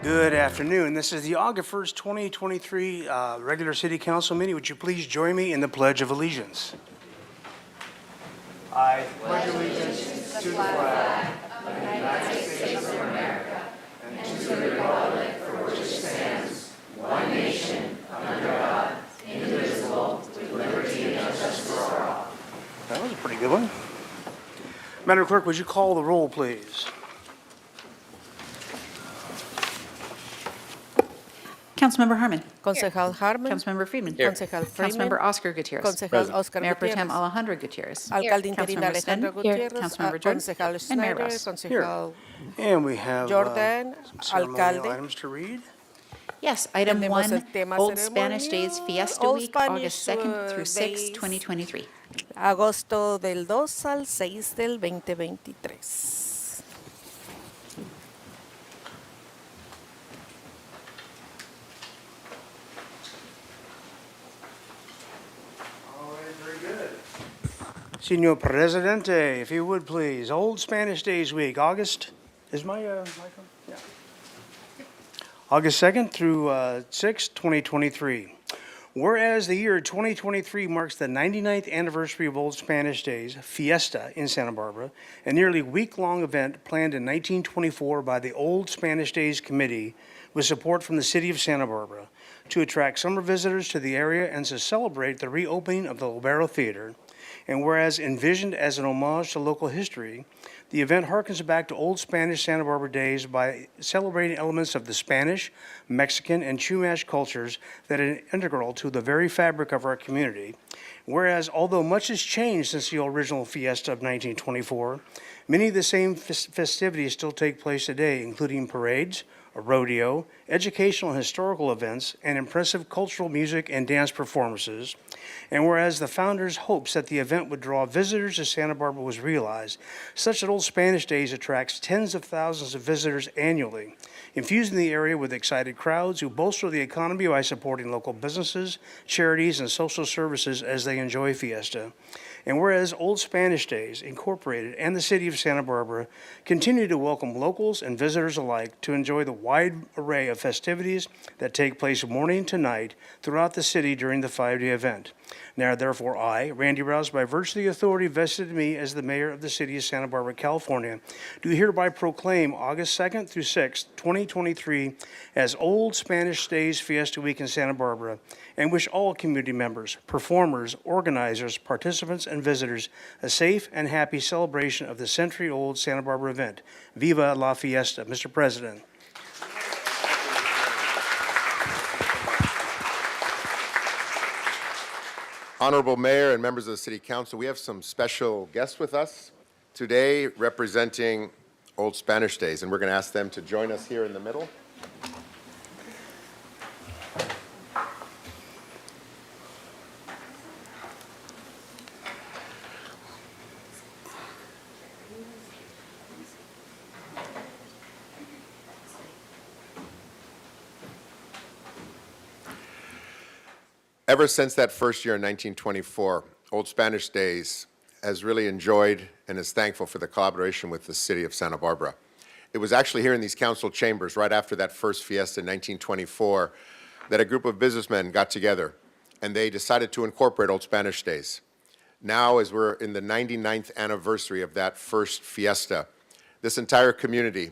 Good afternoon. This is the August 1st, 2023 regular City Council meeting. Would you please join me in the Pledge of Allegiance? I pledge allegiance to the flag of the United States of America and to the republic for which it stands, one nation, under God, indivisible, with liberty and justice for all. That was a pretty good one. Madam Clerk, would you call the roll, please? Councilmember Harmon. Concejal Harmon. Councilmember Friedman. Concejal Freeman. Councilmember Oscar Gutierrez. Concejal Oscar Mayor Pro Tem Gutierrez. Alejandro Gutierrez. Alcalde interino Councilmember Alejandro Sneddon. Gutierrez. Councilmember Jordan. Concejal And Mayor Schneider. Ross. Concejal And we have Jordan, some ceremonial alcalde. items to read. Yes, item Tenemos el 1, tema Old Spanish Days ceremonial, Fiesta Old Week, Spanish, August 2nd through 6th, Days. 2023. Agosto del 2 al 6 del 2023. All right, very good. Senor Presidente, if you would please, Old Spanish Days Week, August, is my microphone? Yeah. August 2nd through 6th, 2023. Whereas the year 2023 marks the 99th anniversary of Old Spanish Days, Fiesta in Santa Barbara, a nearly week-long event planned in 1924 by the Old Spanish Days Committee with support from the city of Santa Barbara to attract summer visitors to the area and to celebrate the reopening of the Libero Theater. And whereas envisioned as an homage to local history, the event harkens back to Old Spanish Santa Barbara days by celebrating elements of the Spanish, Mexican, and Chumash cultures that are integral to the very fabric of our community. Whereas, although much has changed since the original fiesta of 1924, many of the same festivities still take place today, including parades, a rodeo, educational and historical events, and impressive cultural music and dance performances. And whereas the founders' hopes that the event would draw visitors to Santa Barbara was realized, such that Old Spanish Days attracts tens of thousands of visitors annually, infusing the area with excited crowds who bolster the economy by supporting local businesses, charities, and social services as they enjoy Fiesta. And whereas Old Spanish Days Incorporated and the city of Santa Barbara continue to welcome locals and visitors alike to enjoy the wide array of festivities that take place morning to night throughout the city during the 5-day event. Now, therefore, I, Randy Rouse, by virtue of the authority vested in me as the mayor of the city of Santa Barbara, California, do hereby proclaim August 2nd through 6th, 2023 as Old Spanish Days Fiesta Week in Santa Barbara, and wish all community members, performers, organizers, participants, and visitors a safe and happy celebration of the century-old Santa Barbara event. Viva la Fiesta, Mr. President. Honorable Mayor and members of the City Council, we have some special guests with us today representing Old Spanish Days, and we're going to ask them to join us here in the middle. Ever since that first year in 1924, Old Spanish Days has really enjoyed and is thankful for the collaboration with the city of Santa Barbara. It was actually here in these council chambers right after that first fiesta in 1924 that a group of businessmen got together and they decided to incorporate Old Spanish Days. Now, as we're in the 99th anniversary of that first fiesta, this entire community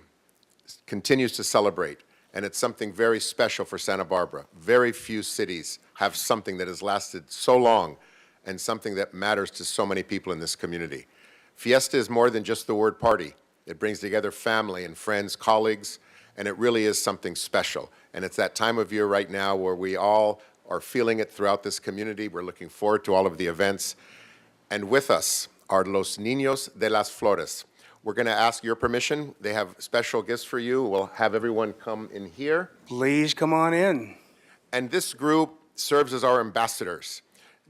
continues to celebrate, and it's something very special for Santa Barbara. Very few cities have something that has lasted so long and something that matters to so many people in this community. Fiesta is more than just the word party. It brings together family and friends, colleagues, and it really is something special. And it's that time of year right now where we all are feeling it throughout this community. We're looking forward to all of the events. And with us are Los Niños de las Flores. We're going to ask your permission. They have special gifts for you. We'll have everyone come in here. Please come on in. And this group serves as our ambassadors.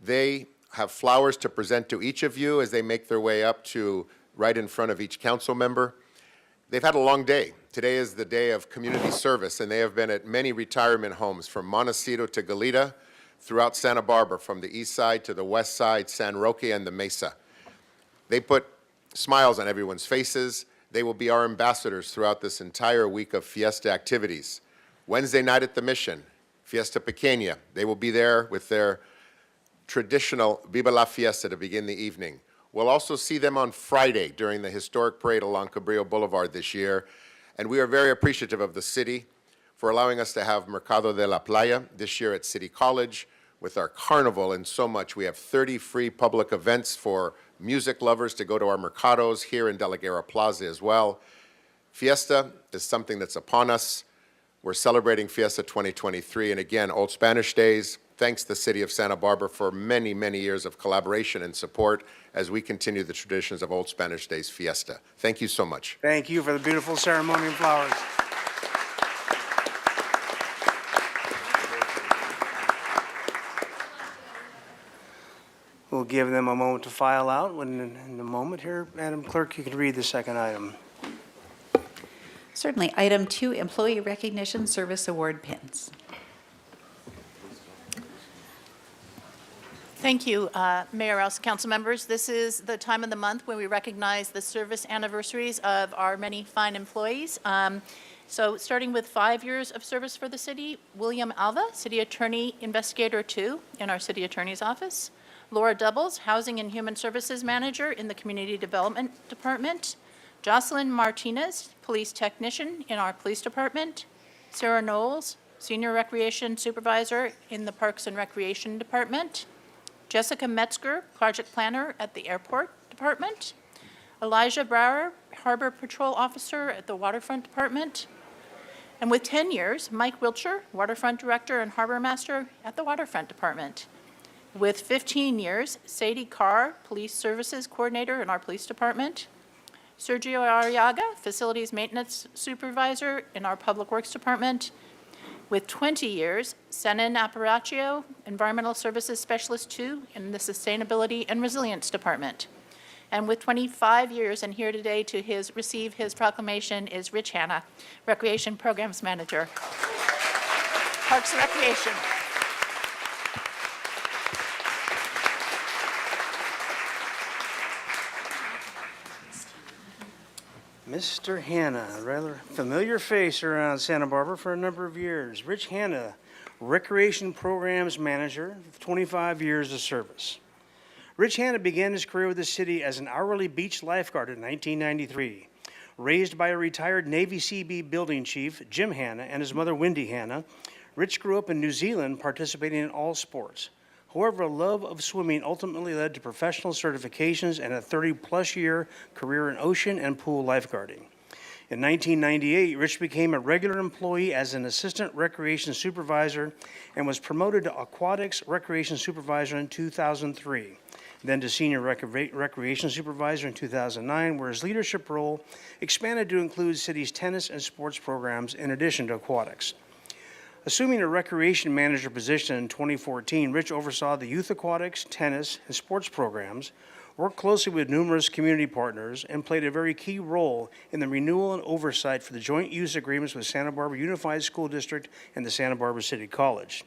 They have flowers to present to each of you as they make their way up to right in front of each council member. They've had a long day. Today is the day of community service, and they have been at many retirement homes from Montecito to Goleta, throughout Santa Barbara, from the east side to the west side, San Roque and the Mesa. They put smiles on everyone's faces. They will be our ambassadors throughout this entire week of fiesta activities. Wednesday night at the Mission, Fiesta Pequeña. They will be there with their traditional Viva la Fiesta to begin the evening. We'll also see them on Friday during the historic parade along Cabrillo Boulevard this year. And we are very appreciative of the city for allowing us to have Mercado de la Playa this year at City College with our carnival and so much. We have 30 free public events for music lovers to go to our mercados here in De La Guerra Plaza as well. Fiesta is something that's upon us. We're celebrating Fiesta 2023, and again, Old Spanish Days. Thanks to the City of Santa Barbara for many, many years of collaboration and support as we continue the traditions of Old Spanish Days Fiesta. Thank you so much. Thank you for the beautiful ceremony and flowers. We'll give them a moment to file out. In a moment here, Madam Clerk, you can read the second item. Certainly. Item 2, Employee Recognition Service Award pins. Thank you, Mayor Rouse, council members. This is the time of the month when we recognize the service anniversaries of our many fine employees. So starting with 5 years of service for the city, William Alva, City Attorney Investigator 2 in our City Attorney's Office. Laura Doubles, Housing and Human Services Manager in the Community Development Department. Jocelyn Martinez, Police Technician in our Police Department. Sarah Knowles, Senior Recreation Supervisor in the Parks and Recreation Department. Jessica Metzger, Project Planner at the Airport Department. Elijah Brower, Harbor Patrol Officer at the Waterfront Department. And with 10 years, Mike Wiltshire, Waterfront Director and Harbor Master at the Waterfront Department. With 15 years, Sadie Carr, Police Services Coordinator in our Police Department. Sergio Arriaga, Facilities Maintenance Supervisor in our Public Works Department. With 20 years, Senan Apparaccio, Environmental Services Specialist 2 in the Sustainability and Resilience Department. And with 25 years, and here today to receive his proclamation is Rich Hanna, Recreation Programs Manager, Parks and Recreation. Mr. Hanna, a rather familiar face around Santa Barbara for a number of years. Rich Hanna, Recreation Programs Manager, 25 years of service. Rich Hanna began his career with the city as an hourly beach lifeguard in 1993. Raised by a retired Navy CB building chief, Jim Hanna, and his mother, Wendy Hanna, Rich grew up in New Zealand participating in all sports. However, a love of swimming ultimately led to professional certifications and a 30-plus year career in ocean and pool lifeguarding. In 1998, Rich became a regular employee as an assistant recreation supervisor and was promoted to aquatics recreation supervisor in 2003, then to senior recreation supervisor in 2009, where his leadership role expanded to include city's tennis and sports programs in addition to aquatics. Assuming a recreation manager position in 2014, Rich oversaw the youth aquatics, tennis, and sports programs, worked closely with numerous community partners, and played a very key role in the renewal and oversight for the joint use agreements with Santa Barbara Unified School District and the Santa Barbara City College.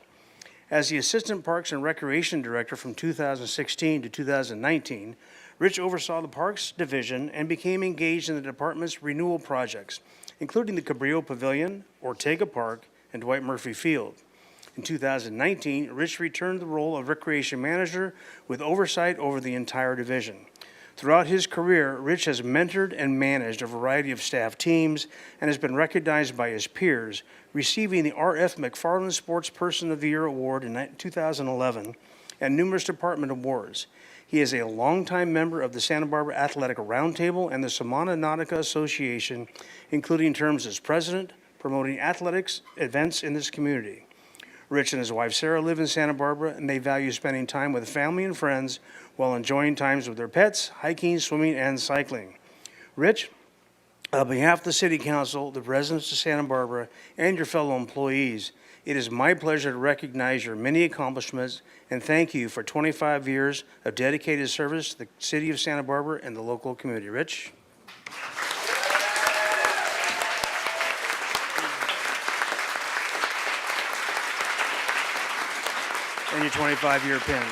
As the Assistant Parks and Recreation Director from 2016 to 2019, Rich oversaw the Parks Division and became engaged in the department's renewal projects, including the Cabrillo Pavilion, Ortega Park, and Dwight Murphy Field. In 2019, Rich returned the role of Recreation Manager with oversight over the entire division. Throughout his career, Rich has mentored and managed a variety of staff teams and has been recognized by his peers, receiving the R.F. McFarland Sports Person of the Year Award in 2011 and numerous department awards. He is a longtime member of the Santa Barbara Athletic Roundtable and the Semana Nautica Association, including terms as president, promoting athletics events in this community. Rich and his wife Sarah live in Santa Barbara, and they value spending time with family and friends while enjoying times with their pets, hiking, swimming, and cycling. Rich, on behalf of the City Council, the residents of Santa Barbara, and your fellow employees, it is my pleasure to recognize your many accomplishments and thank you for 25 years of dedicated service to the City of Santa Barbara and the local community. Rich? And your 25-year pin.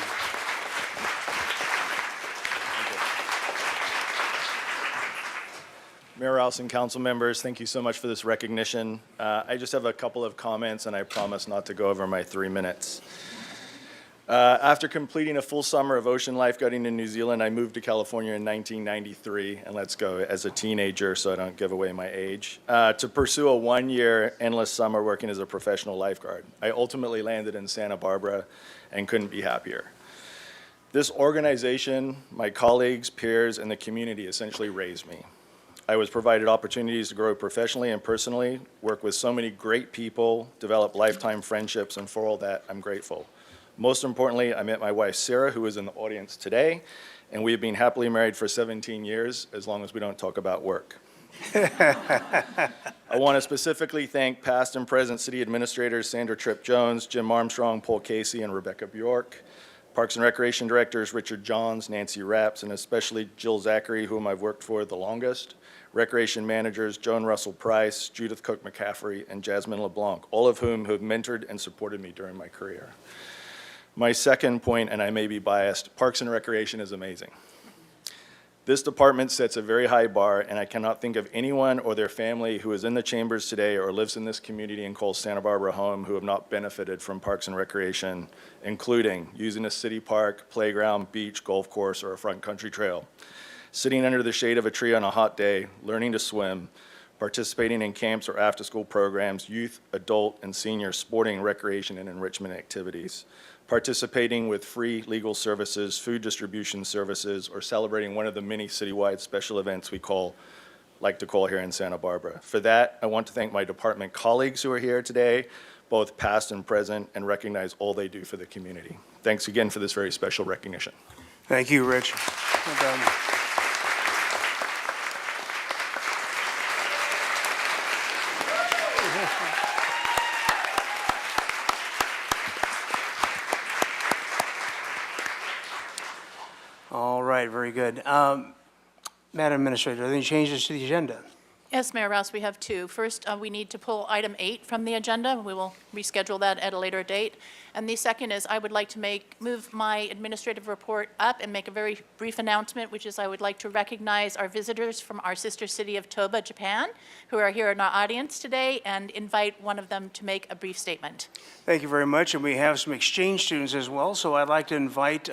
Mayor Rouse and council members, thank you so much for this recognition. I just have a couple of comments, and I promise not to go over my 3 minutes. After completing a full summer of ocean lifeguarding in New Zealand, I moved to California in 1993, and let's go, as a teenager, so I don't give away my age, to pursue a one-year endless summer working as a professional lifeguard. I ultimately landed in Santa Barbara and couldn't be happier. This organization, my colleagues, peers, and the community essentially raised me. I was provided opportunities to grow professionally and personally, work with so many great people, develop lifetime friendships, and for all that, I'm grateful. Most importantly, I met my wife, Sarah, who is in the audience today, and we have been happily married for 17 years, as long as we don't talk about work. I want to specifically thank past and present city administrators Sandra Tripp-Jones, Jim Armstrong, Paul Casey, and Rebecca Bjork, Parks and Recreation Directors Richard Johns, Nancy Rapps, and especially Jill Zachary, whom I've worked for the longest, Recreation Managers Joan Russell Price, Judith Cook McCaffrey, and Jasmine LeBlanc, all of whom have mentored and supported me during my career. My second point, and I may be biased, Parks and Recreation is amazing. This department sets a very high bar, and I cannot think of anyone or their family who is in the chambers today or lives in this community and calls Santa Barbara home who have not benefited from Parks and Recreation, including using a city park, playground, beach, golf course, or a front country trail, sitting under the shade of a tree on a hot day, learning to swim, participating in camps or after-school programs, youth, adult, and senior sporting, recreation, and enrichment activities, participating with free legal services, food distribution services, or celebrating one of the many citywide special events we like to call here in Santa Barbara. For that, I want to thank my department colleagues who are here today, both past and present, and recognize all they do for the community. Thanks again for this very special recognition. Thank you, Rich. Well done. All right, very good. Madam Administrator, are there any changes to the agenda? Yes, Mayor Rouse, we have two. First, we need to pull item 8 from the agenda. We will reschedule that at a later date. And the second is I would like to move my administrative report up and make a very brief announcement, which is I would like to recognize our visitors from our sister city of Toba, Japan, who are here in our audience today, and invite one of them to make a brief statement. Thank you very much, and we have some exchange students as well, so I'd like to invite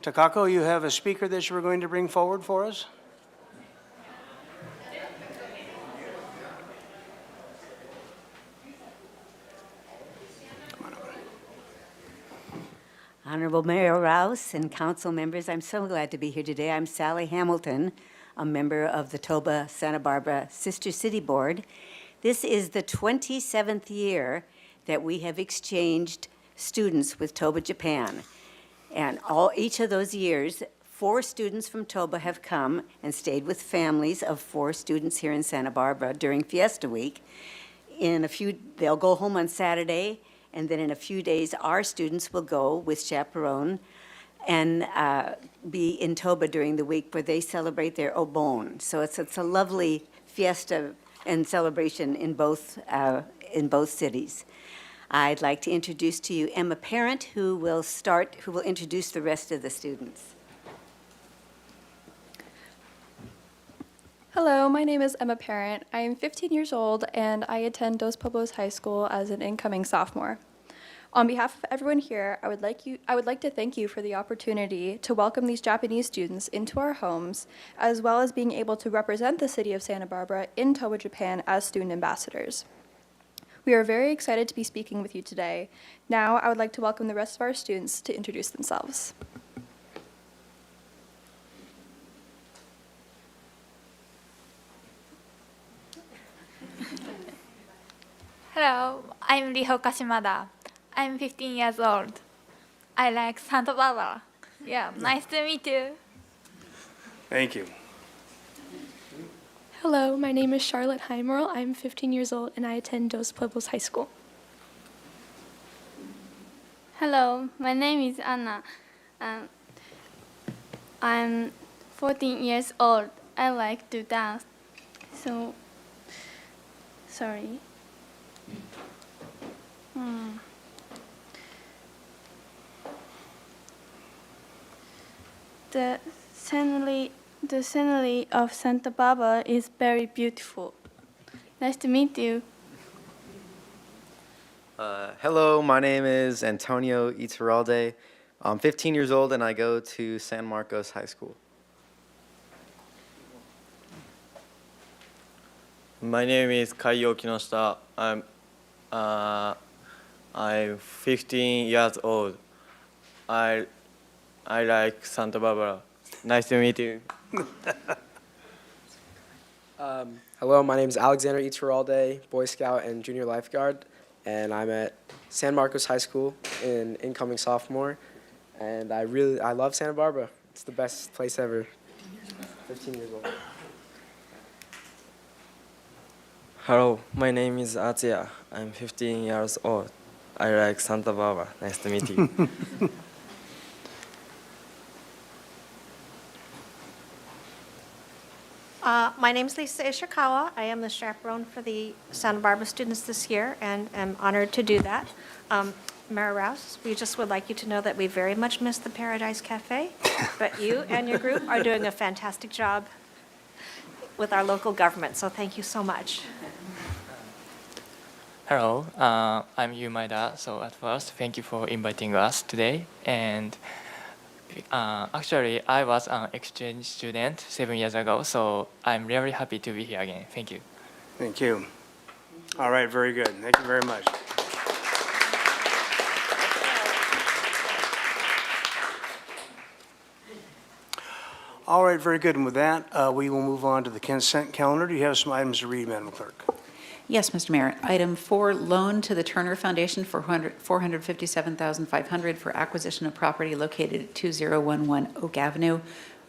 Takako, you have a speaker that you were going to bring forward for us? Honorable Mayor Rouse and council members, I'm so glad to be here today. I'm Sally Hamilton, a member of the Toba Santa Barbara Sister City Board. This is the 27th year that we have exchanged students with Toba, Japan. And each of those years, 4 students from Toba have come and stayed with families of 4 students here in Santa Barbara during Fiesta Week. They'll go home on Saturday, and then in a few days, our students will go with chaperone and be in Toba during the week where they celebrate their Obon. So it's a lovely fiesta and celebration in both cities. I'd like to introduce to you Emma Parent, who will introduce the rest of the students. Hello, my name is Emma Parent. I am 15 years old and I attend Dos Pueblos High School as an incoming sophomore. On behalf of everyone here, I would like to thank you for the opportunity to welcome these Japanese students into our homes, as well as being able to represent the city of Santa Barbara in Toba, Japan as student ambassadors. We are very excited to be speaking with you today. Now, I would like to welcome the rest of our students to introduce themselves. Hello, I'm Rihoka Shimada. I'm 15 years old. I like Santa Barbara. Yeah, nice to meet you. Thank you. Hello, my name is Charlotte Heimerl. I'm 15 years old and I attend Dos Pueblos High School. Hello, my name is Anna. I'm 14 years old. I like to dance. Sorry. The scenery The scenery of Santa Barbara is very beautiful. Nice to meet you. Hello, my name is Antonio Iturralde. I'm 15 years old and I go to San Marcos High School. My name is Kaiyo Kinoshita. I'm 15 years old. I like Santa Barbara. Nice to meet you. Hello, my name is Alexander Iturralde, Boy Scout and Junior Lifeguard, and I'm at San Marcos High School, an incoming sophomore, and I love Santa Barbara. It's the best place ever. 15 years old. Hello, my name is Atsuya. I'm 15 years old. I like Santa Barbara. Nice to meet you. My name is Lisa Ishikawa. I am the chaperone for the Santa Barbara students this year and am honored to do that. Mayor Rouse, we just would like you to know that we very much miss the Paradise Cafe, but you and your group are doing a fantastic job with our local government, so thank you so much. Hello, I'm Yu Maeda. So at first, thank you for inviting us today. And actually, I was an exchange student 7 years ago, so I'm really happy to be here again. Thank you. Thank you. All right, very good. Thank you very much. All right, very good. And with that, we will move on to the consent calendar. Do you have some items to read, Madam Clerk? Yes, Mr. Mayor. Item 4, loan to the Turner Foundation for $457,500 for acquisition of property located at 2011 Oak Avenue.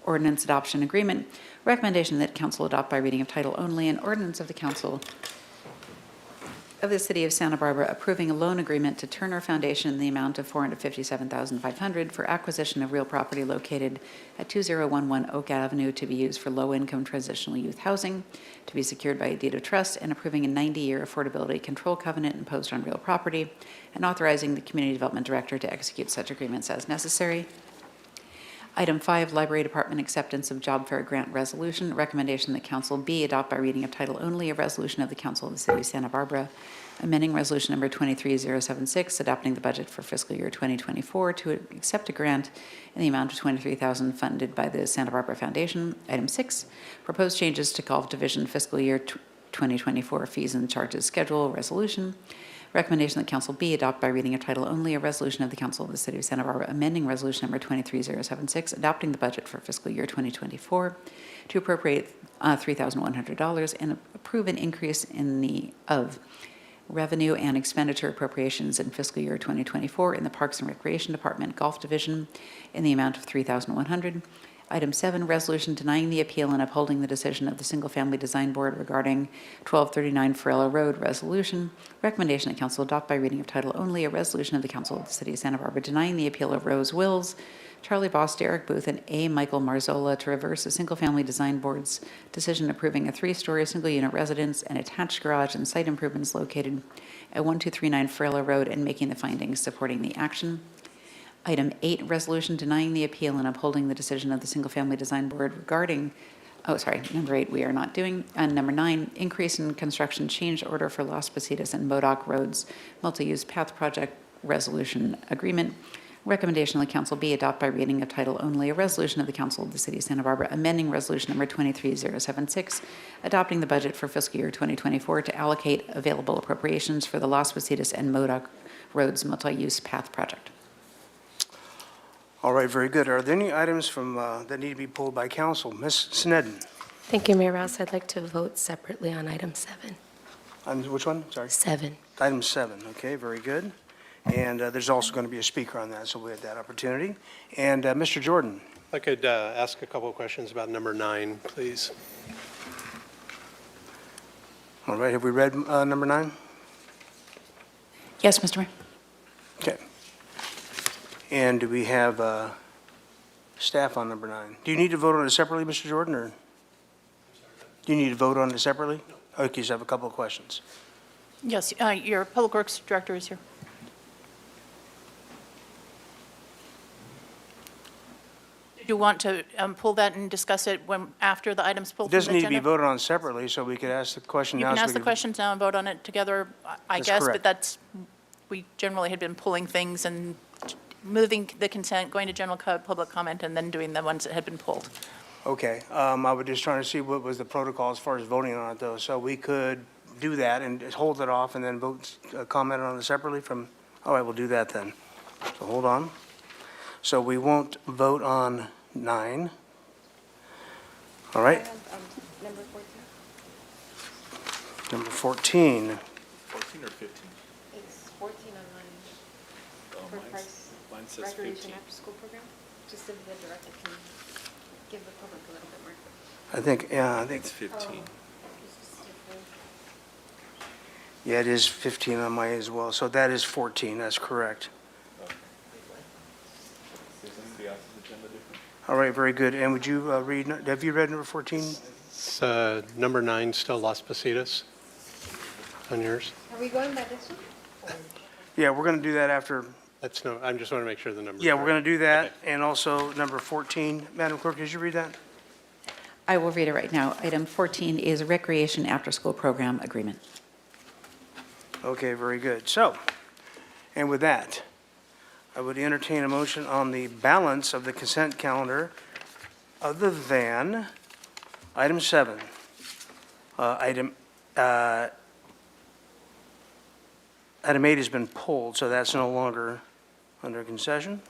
Ordinance adoption agreement. Recommendation that council adopt by reading of title only an ordinance of the council of the City of Santa Barbara approving a loan agreement to Turner Foundation in the amount of $457,500 for acquisition of real property located at 2011 Oak Avenue to be used for low-income transitional youth housing, to be secured by a deed of trust, and approving a 90-year affordability control covenant imposed on real property, and authorizing the Community Development Director to execute such agreements as necessary. Item 5, Library Department acceptance of job fair grant resolution. Recommendation that council B adopt by reading of title only a resolution of the Council of the City of Santa Barbara amending resolution number 23076, adopting the budget for fiscal year 2024 to accept a grant in the amount of $23,000 funded by the Santa Barbara Foundation. Item 6, proposed changes to Golf Division fiscal year 2024 fees and charges schedule resolution. Recommendation that council B adopt by reading of title only a resolution of the Council of the City of Santa Barbara amending resolution number 23076, adopting the budget for fiscal year 2024 to appropriate $3,100 and approve an increase in the revenue and expenditure appropriations in fiscal year 2024 in the Parks and Recreation Department Golf Division in the amount of $3,100. Item 7, resolution denying the appeal and upholding the decision of the Single Family Design Board regarding 1239 Farella Road resolution. Recommendation that council adopt by reading of title only a resolution of the Council of the City of Santa Barbara denying the appeal of Rose Wills, Charlie Voss, Derek Booth, and A. Michael Marzola to reverse the Single Family Design Board's decision approving a 3-story single-unit residence and attached garage and site improvements located at 1239 Farella Road and making the findings supporting the action. Item 8, resolution denying the appeal and upholding the decision of the Single Family Design Board regarding, number 8 we are not doing. And number 9, increase in construction change order for Las Positas and Modoc Roads multi-use path project resolution agreement. Recommendation of the council be adopt by reading of title only a resolution of the Council of the City of Santa Barbara amending resolution number 23076, adopting the budget for fiscal year 2024 to allocate available appropriations for the Las Positas and Modoc Roads multi-use path project. All right, very good. Are there any items from that need to be pulled by council? Ms. Sneddon? Thank you, Mayor Rouse. I'd like to vote separately on item 7. Which one? Sorry. 7. Item 7. Okay, very good. And there's also going to be a speaker on that, so we had that opportunity. And Mr. Jordan? I could ask a couple of questions about number 9, please. All right, have we read number 9? Yes, Mr. Mayor. Okay. And do we have staff on number 9? Do you need to vote on it separately, Mr. Jordan, or? Do you need to vote on it separately? Okay, so I have a couple of questions. Yes, your Public Works Director is here. you want to pull that and discuss it after the item's It pulled from the doesn't need to be agenda? voted on separately, so we could ask the question You now. can so we ask the questions now and vote on it together, I That's guess, correct. but we generally had been pulling things and moving the consent, going to general public comment, and then doing the ones that had been pulled. Okay, I was just trying to see what was the protocol as far as voting on it, though. So we could do that and just hold it off and then vote, comment on it separately from, all right, we'll do that then. So hold on. So we won't vote on 9. All right. Number 14. Number 14. 14 or 15? It's 14 on mine. For mine says Recreation 15. After School Program. Just so the director can give the public a little bit more. I think, yeah, I think, It's 15. yeah, it is 15 on mine as well. So that is 14, that's correct. Is anybody else's agenda different? All right, very good. And would you have you read number 14? It's number 9, still Las Positas on yours. Are we going by this one? Yeah, we're going to do that after. That's no, I just want to make sure the number. Yeah, we're going to do that. And also number 14. Madam Clerk, did you read that? I will read it right now. Item 14 is Recreation After-School Program Agreement. Okay, very good. So, and with that, I would entertain a motion on the balance of the consent calendar other than item 7. Item 8 has been pulled, so that's no longer under discussion.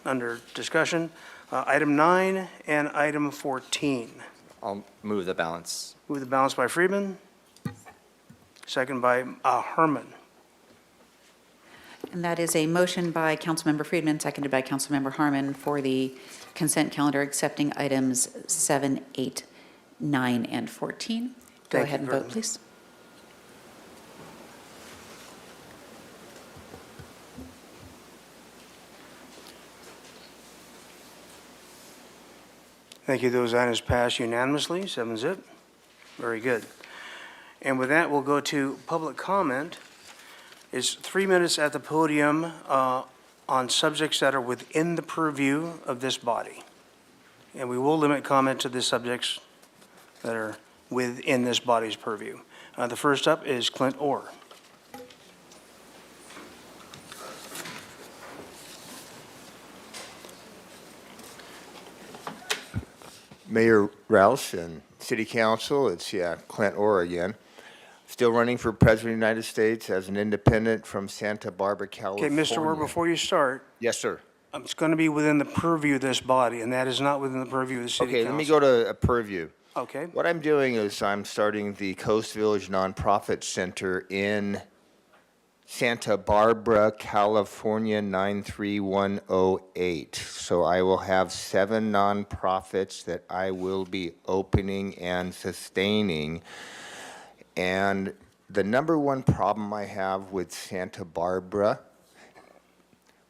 Item 9 and item 14. I'll move the balance. Move the balance by Friedman. Second by Herman. And that is a motion by Councilmember Friedman, seconded by Councilmember Harmon for the consent calendar accepting items 7, 8, 9, and 14. Go Thank you ahead and very vote, much. please. Thank you. Those items pass unanimously, 7-0. Very good. And with that, we'll go to public comment. It's 3 minutes at the podium on subjects that are within the purview of this body. And we will limit comment to the subjects that are within this body's purview. The first up is Clint Orr. Mayor Rouse and City Council, it's Clint Orr again. Still running for President of the United States as an independent from Santa Barbara, Okay, California. Mr. Orr, before you start, Yes, sir. it's going to be within the purview of this body, and that is not within the purview of the City Okay, Council. let me go to a purview. Okay. What I'm doing is I'm starting the Coast Village Nonprofit Center in Santa Barbara, California, 93108. So I will have 7 nonprofits that I will be opening and sustaining. And the number one problem I have with Santa Barbara,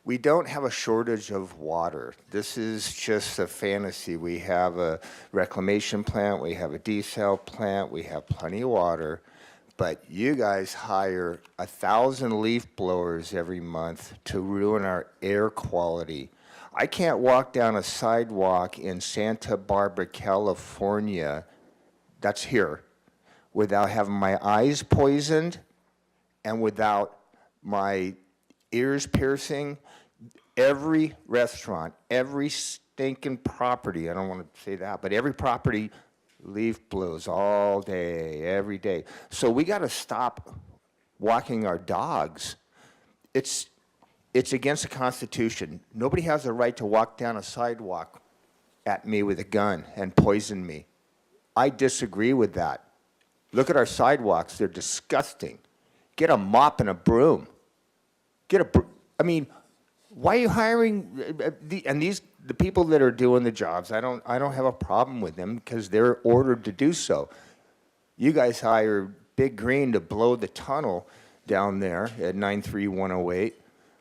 we don't have a shortage of water. This is just a fantasy. We have a reclamation plant, we have a desal plant, we have plenty of water, but you guys hire 1,000 leaf blowers every month to ruin our air quality. I can't walk down a sidewalk in Santa Barbara, California, that's here, without having my eyes poisoned and without my ears piercing. Every restaurant, every stinking property, I don't want to say that, but every property leaf blows all day, every day. So we got to stop walking our dogs. It's against the Constitution. Nobody has the right to walk down a sidewalk at me with a gun and poison me. I disagree with that. Look at our sidewalks, they're disgusting. Get a mop and a broom. I mean, why are you hiring the people that are doing the jobs? I don't have a problem with them because they're ordered to do so. You guys hire Big Green to blow the tunnel down there at 93108.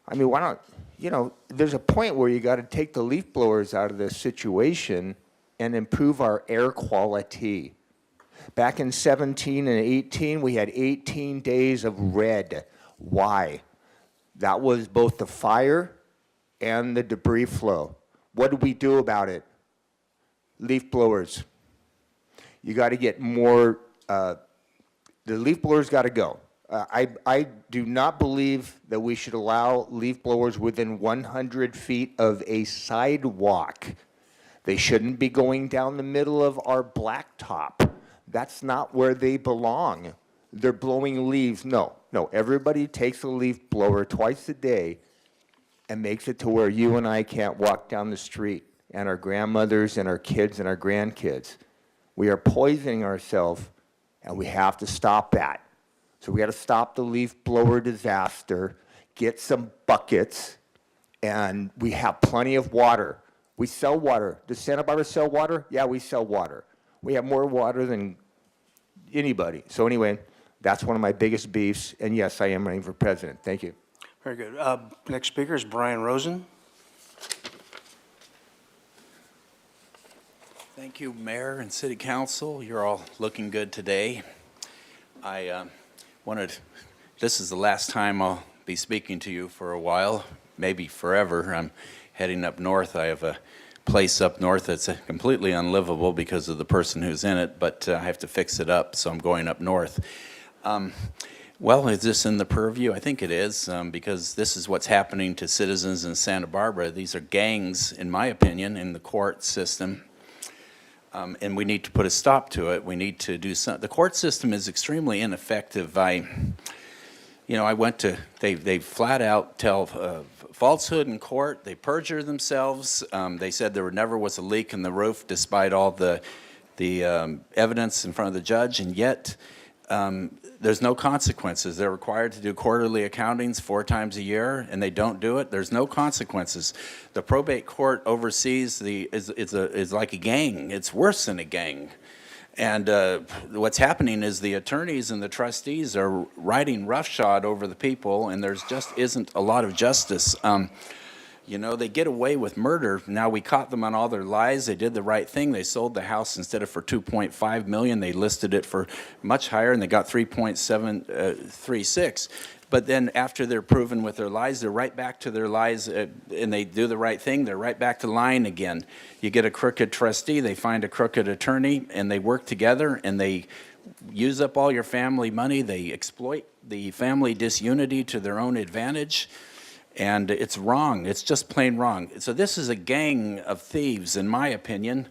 I mean, why don't, there's a point where you got to take the leaf blowers out of this situation and improve our air quality. Back in 17 and 18, we had 18 days of red. Why? That was both the fire and the debris flow. What did we do about it? leaf blowers. You got to get more, the leaf blowers got to go. I do not believe that we should allow leaf blowers within 100 feet of a sidewalk. They shouldn't be going down the middle of our blacktop. That's not where they belong. They're blowing leaves. No, everybody takes a leaf blower twice a day and makes it to where you and I can't walk down the street, and our grandmothers and our kids and our grandkids. We are poisoning ourselves, and we have to stop that. So we got to stop the leaf blower disaster, get some buckets, and we have plenty of water. We sell water. Does Santa Barbara sell water? Yeah, we sell water. We have more water than anybody. So anyway, that's one of my biggest beefs, and yes, I am running for president. Thank you. Very good. Next speaker is Brian Rosen. Thank you, Mayor and City Council. You're all looking good today. I this is the last time I'll be speaking to you for a while, maybe forever. I'm heading up north. I have a place up north that's completely unlivable because of the person who's in it, but I have to fix it up, so I'm going up north. Well, is this in the purview? I think it is, because this is what's happening to citizens in Santa Barbara. These are gangs, in my opinion, in the court system. And we need to put a stop to it. We need to do something. The court system is extremely ineffective. I went to, they flat out tell falsehood in court. They perjure themselves. They said there never was a leak in the roof despite all the evidence in front of the judge, and yet there's no consequences. They're required to do quarterly accountings 4 times a year, and they don't do it. There's no consequences. The probate court oversees is like a gang. It's worse than a gang. And what's happening is the attorneys and the trustees are riding roughshod over the people, and there's just isn't a lot of justice. They get away with murder. Now we caught them on all their lies. They did the right thing. They sold the house instead of for $2.5 million. They listed it for much higher, and they got $3.736. But then after they're proven with their lies, they're right back to their lies, and they do the right thing. They're right back to lying again. You get a crooked trustee. They find a crooked attorney, and they work together, and they use up all your family money. They exploit the family disunity to their own advantage. And it's wrong. It's just plain wrong. So this is a gang of thieves, in my opinion.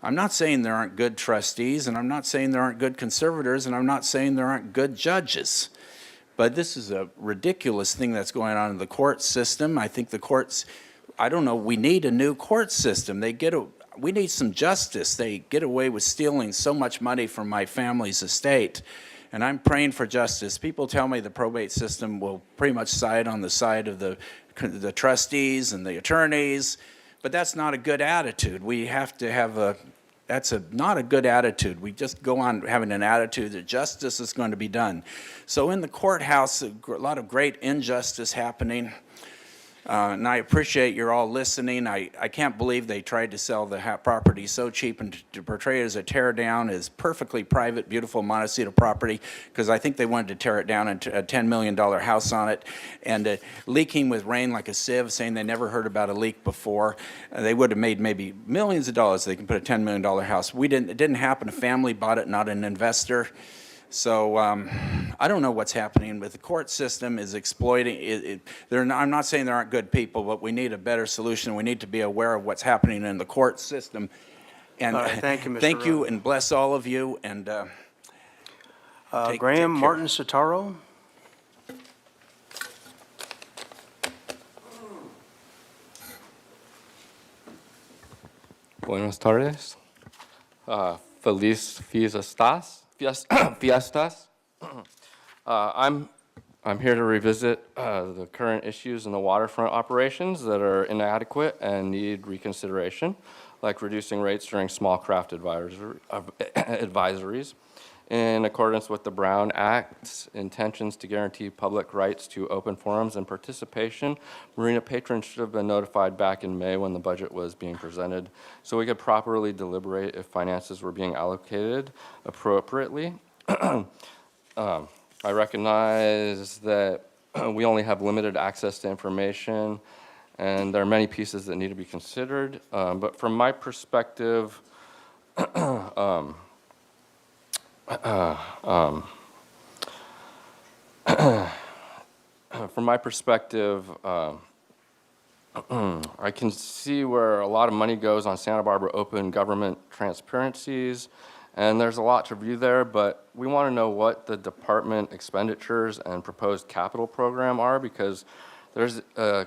I'm not saying there aren't good trustees, and I'm not saying there aren't good conservators, and I'm not saying there aren't good judges. But this is a ridiculous thing that's going on in the court system. I think the courts, I don't know, we need a new court system. We need some justice. They get away with stealing so much money from my family's estate. And I'm praying for justice. People tell me the probate system will pretty much side on the side of the trustees and the attorneys, but that's not a good attitude. We have to have not a good attitude. We just go on having an attitude that justice is going to be done. So in the courthouse, a lot of great injustice happening. And I appreciate you're all listening. I can't believe they tried to sell the property so cheap and to portray it as a tear down as perfectly private, beautiful Montecito property, because I think they wanted to tear it down and a $10 million house on it, and leaking with rain like a sieve, saying they never heard about a leak before. They would have made maybe millions of dollars. They can put a $10 million house. It didn't happen. A family bought it, not an investor. So I don't know what's happening with the court system is exploiting it. I'm not saying there aren't good people, but we need a better solution. We need to be aware of what's happening in the court system. And thank you, Mr. Thank you, Rowe. and bless all of you. And Graham Martin Sotaro. Buenas tardes. Feliz fiestas. I'm here to revisit the current issues in the waterfront operations that are inadequate and need reconsideration, like reducing rates during small craft advisories. In accordance with the Brown Act's intentions to guarantee public rights to open forums and participation, marina patrons should have been notified back in May when the budget was being presented, so we could properly deliberate if finances were being allocated appropriately. I recognize that we only have limited access to information, and there are many pieces that need to be considered. But from my perspective, from my perspective, I can see where a lot of money goes on Santa Barbara open government transparencies, and there's a lot to review there, but we want to know what the department expenditures and proposed capital program are, because there's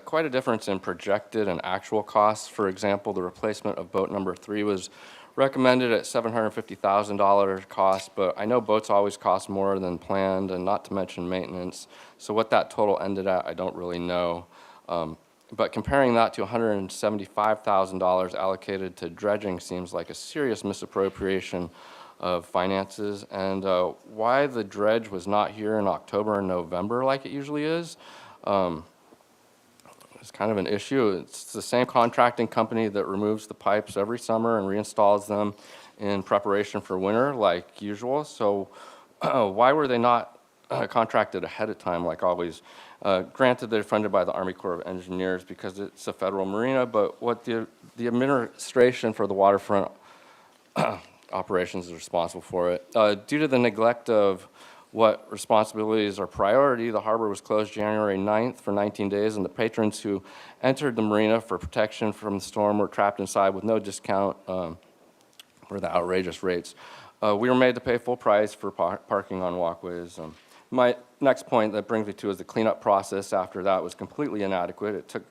quite a difference in projected and actual costs. For example, the replacement of boat number 3 was recommended at $750,000 cost, but I know boats always cost more than planned, and not to mention maintenance. So what that total ended at, I don't really know. But comparing that to $175,000 allocated to dredging seems like a serious misappropriation of finances. And why the dredge was not here in October and November like it usually is, it's kind of an issue. It's the same contracting company that removes the pipes every summer and reinstalls them in preparation for winter like usual. So why were they not contracted ahead of time like always? Granted, they're funded by the Army Corps of Engineers because it's a federal marina, but what the administration for the waterfront operations is responsible for it. Due to the neglect of what responsibilities are priority, the harbor was closed January 9th for 19 days, and the patrons who entered the marina for protection from the storm were trapped inside with no discount for the outrageous rates. We were made to pay full price for parking on walkways. My next point that brings me to is the cleanup process after that was completely inadequate. It took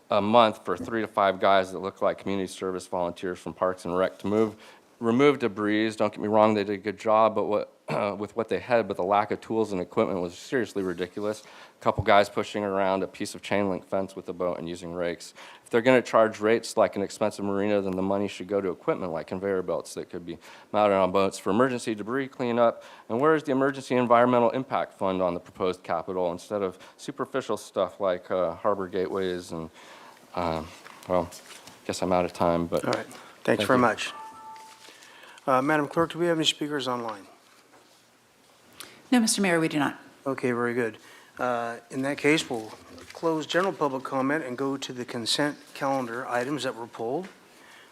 a month for 3 to 5 guys that looked like community service volunteers from Parks and Rec to remove debris. Don't get me wrong, they did a good job, but with what they had, but the lack of tools and equipment was seriously ridiculous. A couple guys pushing around a piece of chain link fence with a boat and using rakes. If they're going to charge rates like an expensive marina, then the money should go to equipment like conveyor belts that could be mounted on boats for emergency debris cleanup. And where is the emergency environmental impact fund on the proposed capital instead of superficial stuff like harbor gateways and, well, I guess I'm out of time, but. All right, thanks very much. Madam Clerk, do we have any speakers online? No, Mr. Mayor, we do not. Okay, very good. In that case, we'll close general public comment and go to the consent calendar items that were pulled.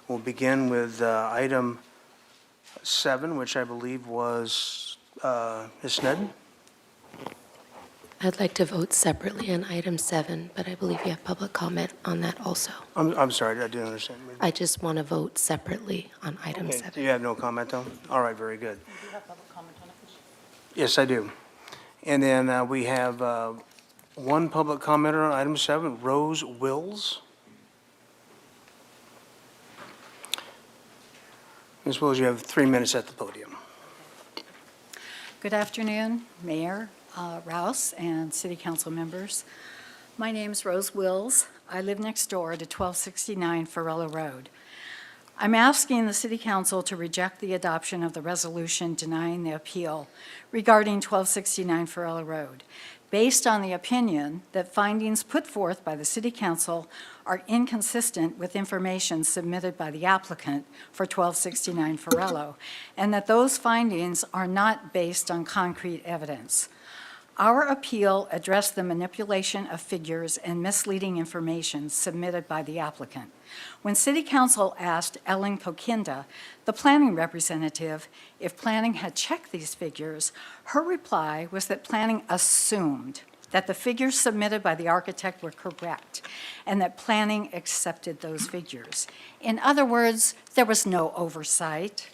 We'll begin with item 7, which I believe was Ms. Sneddon. I'd like to vote separately on item 7, but I believe you have public comment on that also. I'm sorry, I didn't understand. I just want to vote separately on item Okay, 7. so you have no comment, though? All right, very good. Yes, I do. And then we have one public commenter on item 7, Rose Wills. Ms. Wills, you have 3 minutes at the podium. Good afternoon, Mayor Rouse and City Council members. My name's Rose Wills. I live next door to 1269 Farella Road. I'm asking the City Council to reject the adoption of the resolution denying the appeal regarding 1269 Farella Road, based on the opinion that findings put forth by the City Council are inconsistent with information submitted by the applicant for 1269 Farella, and that those findings are not based on concrete evidence. Our appeal addressed the manipulation of figures and misleading information submitted by the applicant. When City Council asked Ellen Kokinda, the planning representative, if planning had checked these figures, her reply was that planning assumed that the figures submitted by the architect were correct and that planning accepted those figures. In other words, there was no oversight.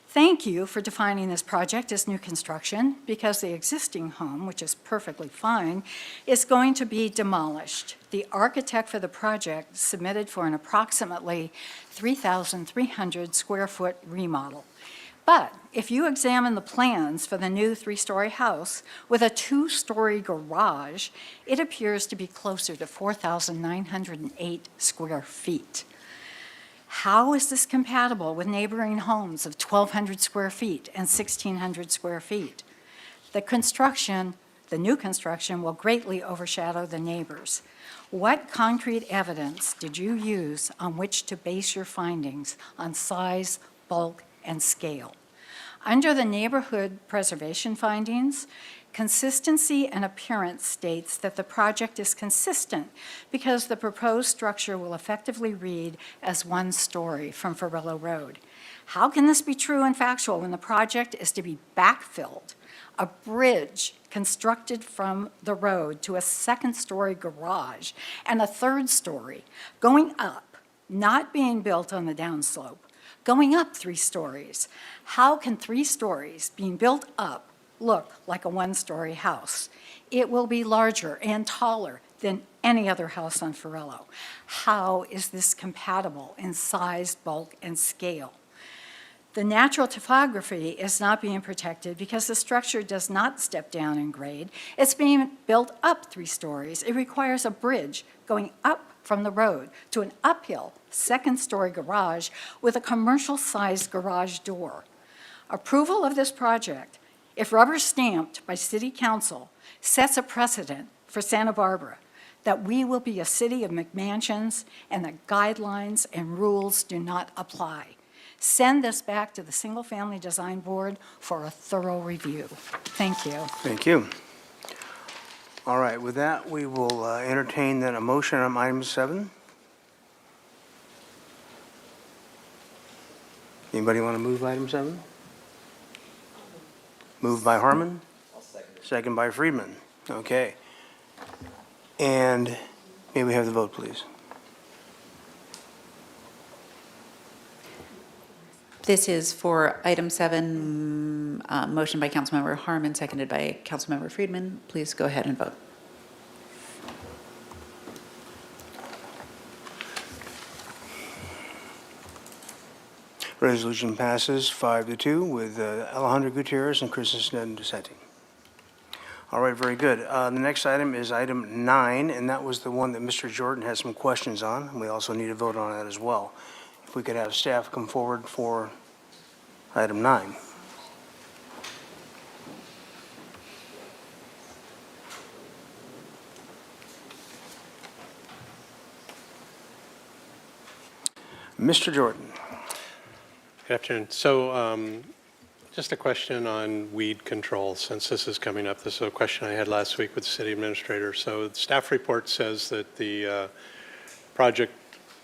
Thank you for defining this project as new construction, because the existing home, which is perfectly fine, is going to be demolished. The architect for the project submitted for an approximately 3,300 square foot remodel. But if you examine the plans for the new 3-story house with a 2-story garage, it appears to be closer to 4,908 square feet. How is this compatible with neighboring homes of 1,200 square feet and 1,600 square feet? The new construction will greatly overshadow the neighbors. What concrete evidence did you use on which to base your findings on size, bulk, and scale? Under the neighborhood preservation findings, Consistency and appearance states that the project is consistent because the proposed structure will effectively read as one story from Farello Road. How can this be true and factual when the project is to be backfilled, a bridge constructed from the road to a second-story garage and a third story going up, not being built on the downslope, going up 3 stories? How can 3 stories being built up look like a one-story house? It will be larger and taller than any other house on Farello. How is this compatible in size, bulk, and scale? The natural topography is not being protected because the structure does not step down in grade. It's being built up 3 stories. It requires a bridge going up from the road to an uphill second-story garage with a commercial-sized garage door. Approval of this project, if rubber stamped by City Council, sets a precedent for Santa Barbara that we will be a city of McMansions and that guidelines and rules do not apply. Send this back to the Single Family Design Board for a thorough review. Thank you. Thank you. All right, with that, we will entertain then a motion on item 7. Anybody want to move item 7? Moved by Harmon? Second by Friedman. Okay. And may we have the vote, please? This is for item 7, motion by Councilmember Harmon, seconded by Councilmember Friedman. Please go ahead and vote. Resolution passes 5-2 with Alejandro Gutierrez and Kristen dissenting. All right, very good. The next item is item 9, and that was the one that Mr. Jordan had some questions on, and we also need to vote on that as well. If we could have staff come forward for item 9. Mr. Jordan. Good afternoon. So just a question on weed control, since this is coming up. This is a question I had last week with the city administrator. So the staff report says that the project,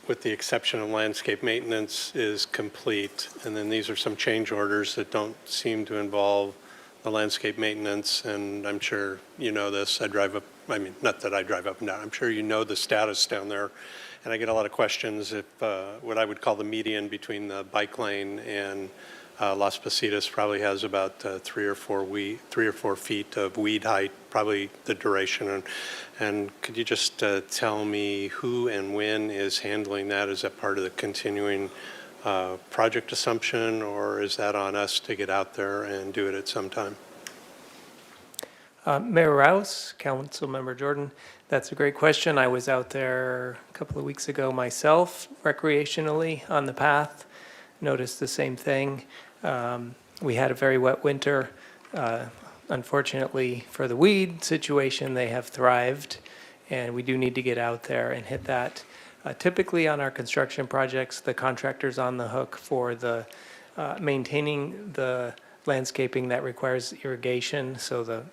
with the exception of landscape maintenance, is complete. And then these are some change orders that don't seem to involve the landscape maintenance. And I'm sure you know this. I drive up, I mean, not that I drive up and down. I'm sure you know the status down there. And I get a lot of questions if what I would call the median between the bike lane and Las Positas probably has about 3 or 4 feet of weed height, probably the duration. And could you just tell me who and when is handling that? Is that part of the continuing project assumption, or is that on us to get out there and do it at some time? Mayor Rouse, Councilmember Jordan, that's a great question. I was out there a couple of weeks ago myself, recreationally on the path, noticed the same thing. We had a very wet winter. Unfortunately for the weed situation, they have thrived, and we do need to get out there and hit that. Typically on our construction projects, the contractor's on the hook for the maintaining the landscaping that requires irrigation, so the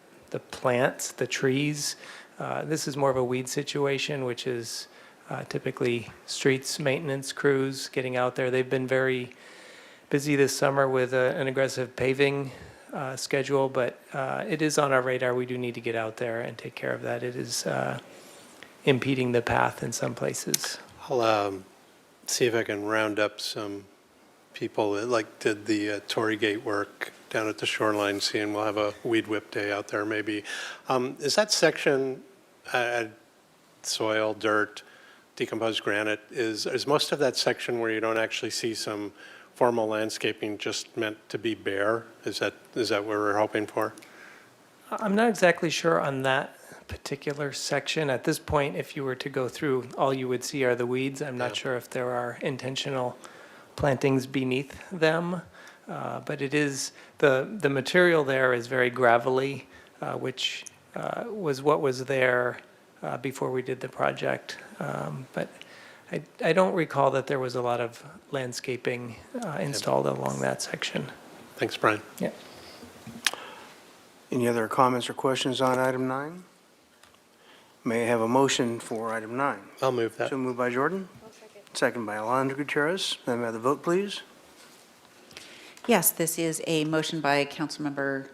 plants, the trees. This is more of a weed situation, which is typically streets maintenance crews getting out there. They've been very busy this summer with an aggressive paving schedule, but it is on our radar. We do need to get out there and take care of that. It is impeding the path in some places. I'll see if I can round up some people that did the Tory Gate work down at the shoreline, seeing we'll have a weed whip day out there maybe. Is that section soil, dirt, decomposed granite, is most of that section where you don't actually see some formal landscaping just meant to be bare? Is that what we're hoping for? I'm not exactly sure on that particular section. At this point, if you were to go through, all you would see are the weeds. I'm not sure if there are intentional plantings beneath them. But it is, the material there is very gravelly, which was what was there before we did the project. But I don't recall that there was a lot of landscaping installed along that section. Thanks, Brian. Yeah. Any other comments or questions on item 9? May I have a motion for item 9? I'll move that. So moved by Jordan. Second by Alejandro Gutierrez. May I have the vote, please? Yes, this is a motion by Councilmember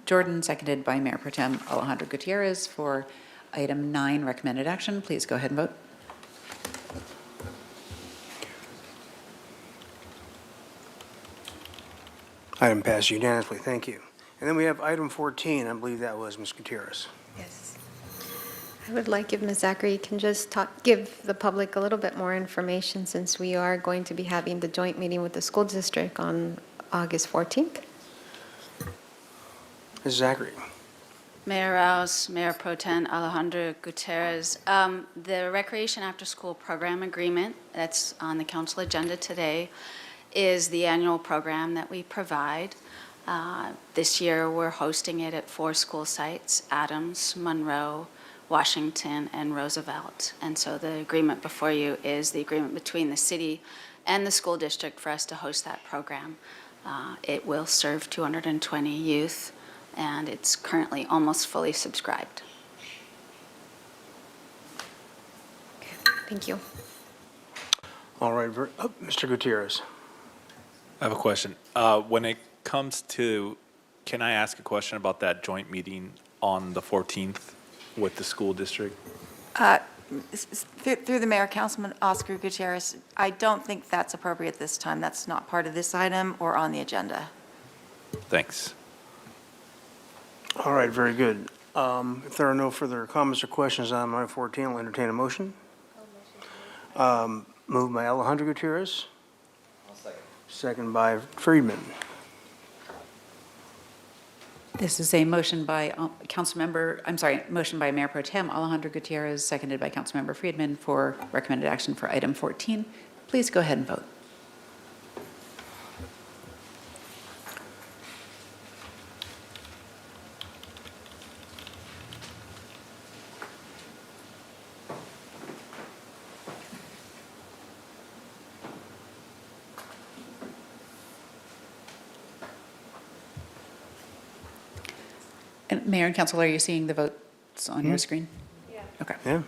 Jordan, seconded by Mayor Pro Tem Alejandro Gutierrez for item 9, recommended action. Please go ahead and vote. Item passed unanimously. Thank you. And then we have item 14. I believe that was Ms. Gutierrez. Yes. I would like if Ms. Zachary can just give the public a little bit more information since we are going to be having the joint meeting with the school district on August 14th. Ms. Zachary. Mayor Rouse, Mayor Pro Tem Alejandro Gutierrez. The Recreation After School Program Agreement that's on the council agenda today is the annual program that we provide. This year, we're hosting it at 4 school sites: Adams, Monroe, Washington, and Roosevelt. And so the agreement before you is the agreement between the city and the school district for us to host that program. It will serve 220 youth, and it's currently almost fully subscribed. Thank you. All right. Mr. Gutierrez. I have a question. When it comes to, can I ask a question about that joint meeting on the 14th with the school district? Through the mayor, Councilman Oscar Gutierrez, I don't think that's appropriate this time. That's not part of this item or on the agenda. Thanks. All right, very good. If there are no further comments or questions on item 14, I'll entertain a motion. Moved by Alejandro Gutierrez. Second by Friedman. This is a motion by motion by Mayor Pro Tem Alejandro Gutierrez, seconded by Councilmember Friedman for recommended action for item 14. Please go ahead and vote. And Mayor and Council, are you seeing the votes on your screen? Yeah. Okay. Yeah.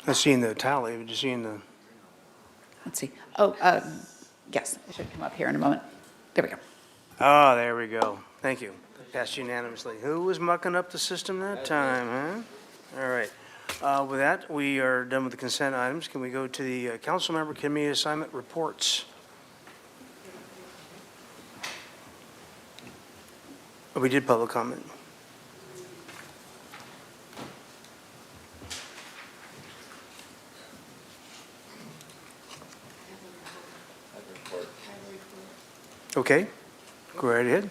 I've seen the tally, but just seeing the. Let's see. Oh, yes, it should come up here in a moment. There we go. Oh, there we go. Thank you. Passed unanimously. Who was mucking up the system that time, huh? All right. With that, we are done with the consent items. Can we go to the council member committee assignment reports? Oh, we did public comment. Okay, go right ahead.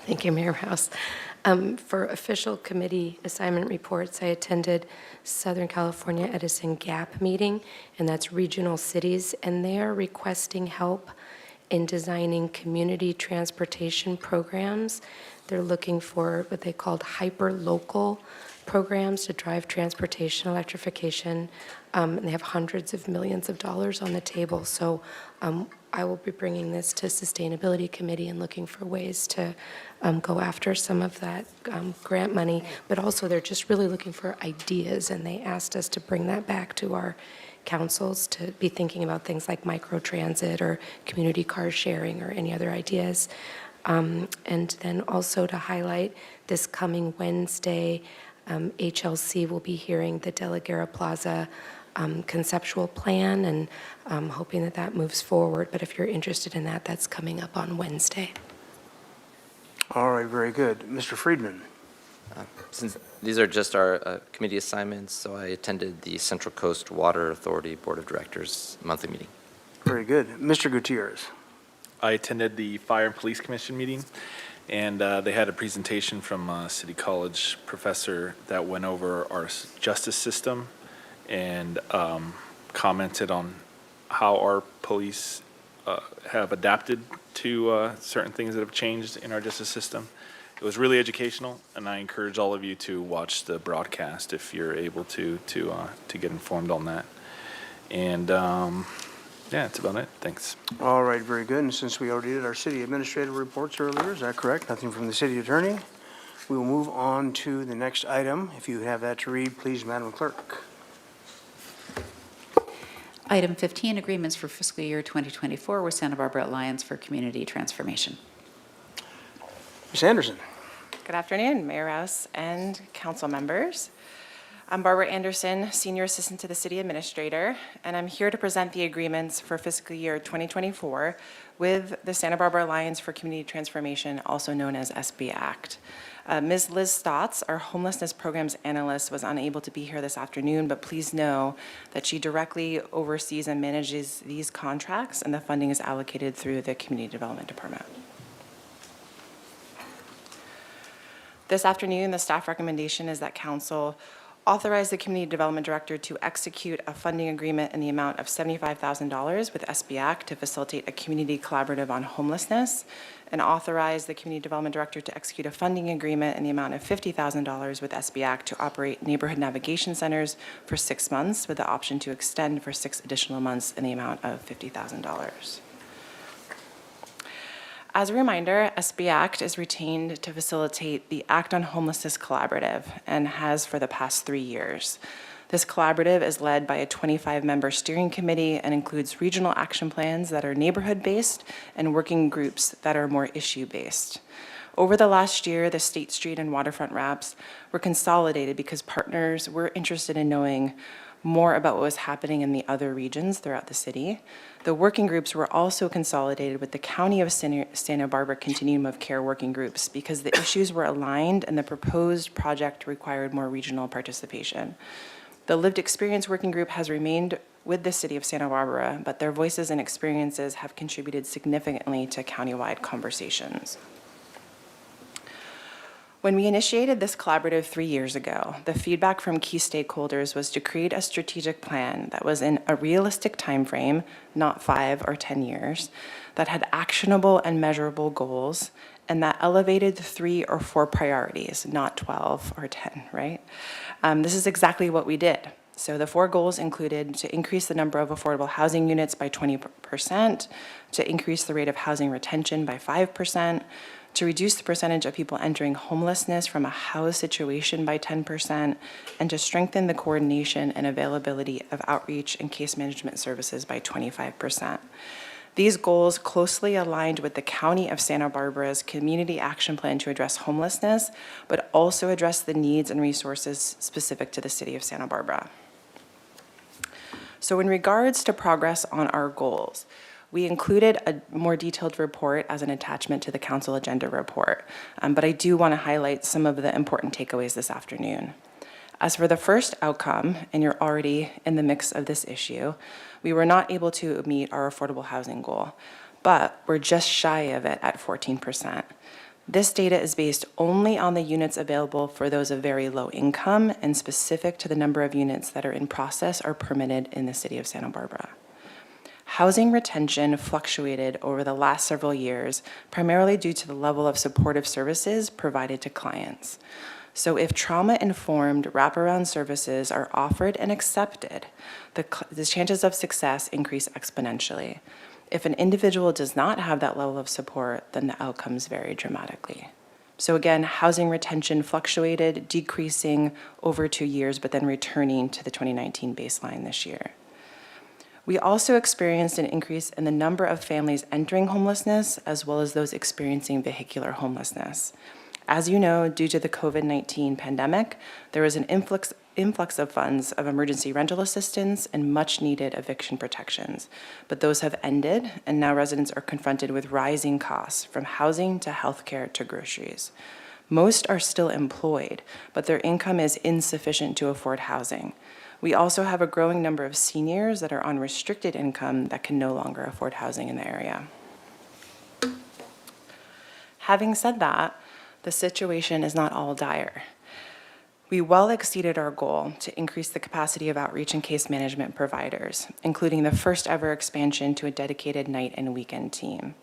Thank you, Mayor House. For official committee assignment reports, I attended Southern California Edison Gap meeting, and that's regional cities, and they are requesting help in designing community transportation programs. They're looking for what they called hyper-local programs to drive transportation electrification, and they have hundreds of millions of dollars on the table. So I will be bringing this to Sustainability Committee and looking for ways to go after some of that grant money, but also they're just really looking for ideas, and they asked us to bring that back to our councils to be thinking about things like microtransit or community car sharing or any other ideas. And then also to highlight this coming Wednesday, HLC will be hearing the De La Guerra Plaza conceptual plan, and I'm hoping that that moves forward. But if you're interested in that, that's coming up on Wednesday. All right, very good. Mr. Friedman. Since these are just our committee assignments, so I attended the Central Coast Water Authority Board of Directors monthly meeting. Very good. Mr. Gutierrez. I attended the Fire and Police Commission meeting, and they had a presentation from a City College professor that went over our justice system and commented on how our police have adapted to certain things that have changed in our justice system. It was really educational, and I encourage all of you to watch the broadcast if you're able to get informed on that. And Yeah, that's about it. Thanks. All right, very good. And since we already did our city administrative reports earlier, is that correct? Nothing from the city attorney? We will move on to the next item. If you have that to read, please, Madam Clerk. Item 15, agreements for fiscal year 2024 with Santa Barbara Alliance for Community Transformation. Ms. Anderson. Good afternoon, Mayor Rouse and council members. I'm Barbara Anderson, Senior Assistant to the City Administrator, and I'm here to present the agreements for fiscal year 2024 with the Santa Barbara Alliance for Community Transformation, also known as SB ACT. Ms. Liz Stotts, our Homelessness Programs Analyst, was unable to be here this afternoon, but please know that she directly oversees and manages these contracts, and the funding is allocated through the Community Development Department. This afternoon, the staff recommendation is that council authorize the Community Development Director to execute a funding agreement in the amount of $75,000 with SBAC to facilitate a community collaborative on homelessness, and authorize the Community Development Director to execute a funding agreement in the amount of $50,000 with SBAC to operate neighborhood navigation centers for 6 months, with the option to extend for 6 additional months in the amount of $50,000. As a reminder, SB ACT is retained to facilitate the Act on Homelessness Collaborative and has for the past 3 years. This collaborative is led by a 25-member steering committee and includes regional action plans that are neighborhood-based and working groups that are more issue-based. Over the last year, the State Street and Waterfront RAPs were consolidated because partners were interested in knowing more about what was happening in the other regions throughout the city. The working groups were also consolidated with the County of Santa Barbara Continuum of Care working groups because the issues were aligned and the proposed project required more regional participation. The Lived Experience Working Group has remained with the City of Santa Barbara, but their voices and experiences have contributed significantly to countywide conversations. When we initiated this collaborative 3 years ago, the feedback from key stakeholders was to create a strategic plan that was in a realistic timeframe, not 5 or 10 years, that had actionable and measurable goals, and that elevated 3 or 4 priorities, not 12 or 10, right? This is exactly what we did. So the 4 goals included to increase the number of affordable housing units by 20%, to increase the rate of housing retention by 5%, to reduce the percentage of people entering homelessness from a house situation by 10%, and to strengthen the coordination and availability of outreach and case management services by 25%. These goals closely aligned with the County of Santa Barbara's Community Action Plan to address homelessness, but also address the needs and resources specific to the City of Santa Barbara. So in regards to progress on our goals, we included a more detailed report as an attachment to the council agenda report, but I do want to highlight some of the important takeaways this afternoon. As for the first outcome, and you're already in the mix of this issue, we were not able to meet our affordable housing goal, but we're just shy of it at 14%. This data is based only on the units available for those of very low income and specific to the number of units that are in process or permitted in the City of Santa Barbara. Housing retention fluctuated over the last several years, primarily due to the level of supportive services provided to clients. So if trauma-informed wraparound services are offered and accepted, the chances of success increase exponentially. If an individual does not have that level of support, then the outcomes vary dramatically. So again, housing retention fluctuated, decreasing over 2 years, but then returning to the 2019 baseline this year. We also experienced an increase in the number of families entering homelessness, as well as those experiencing vehicular homelessness. As you know, due to the COVID-19 pandemic, there was an influx of funds of emergency rental assistance and much-needed eviction protections. But those have ended, and now residents are confronted with rising costs, from housing to healthcare to groceries. Most are still employed, but their income is insufficient to afford housing. We also have a growing number of seniors that are on restricted income that can no longer afford housing in the area. Having said that, the situation is not all dire. We well exceeded our goal to increase the capacity of outreach and case management providers, including the first ever expansion to a dedicated night and weekend team.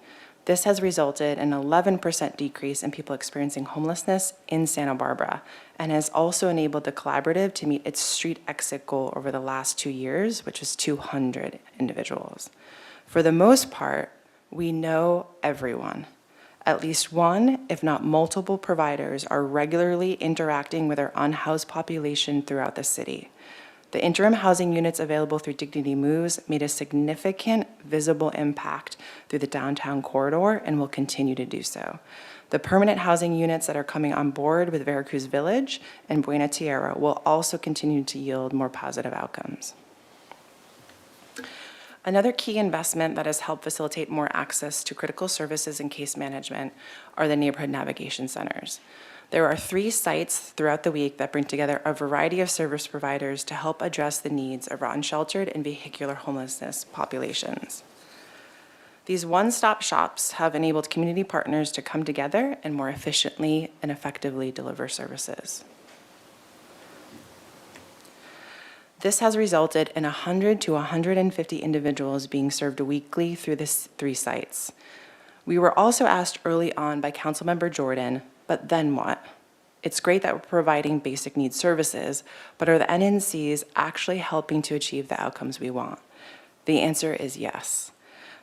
This has resulted in an 11% decrease in people experiencing homelessness in Santa Barbara and has also enabled the collaborative to meet its street exit goal over the last 2 years, which is 200 individuals. For the most part, we know everyone. At least one, if not multiple providers are regularly interacting with our unhoused population throughout the city. The interim housing units available through Dignity Moves made a significant visible impact through the downtown corridor and will continue to do so. The permanent housing units that are coming on board with Veracruz Village and Buena Tierra will also continue to yield more positive outcomes. Another key investment that has helped facilitate more access to critical services and case management are the neighborhood navigation centers. There are 3 sites throughout the week that bring together a variety of service providers to help address the needs of unsheltered and vehicular homelessness populations. These one-stop shops have enabled community partners to come together and more efficiently and effectively deliver services. This has resulted in 100 to 150 individuals being served weekly through these 3 sites. We were also asked early on by Councilmember Jordan, but then what? It's great that we're providing basic needs services, but are the NNCs actually helping to achieve the outcomes we want? The answer is yes.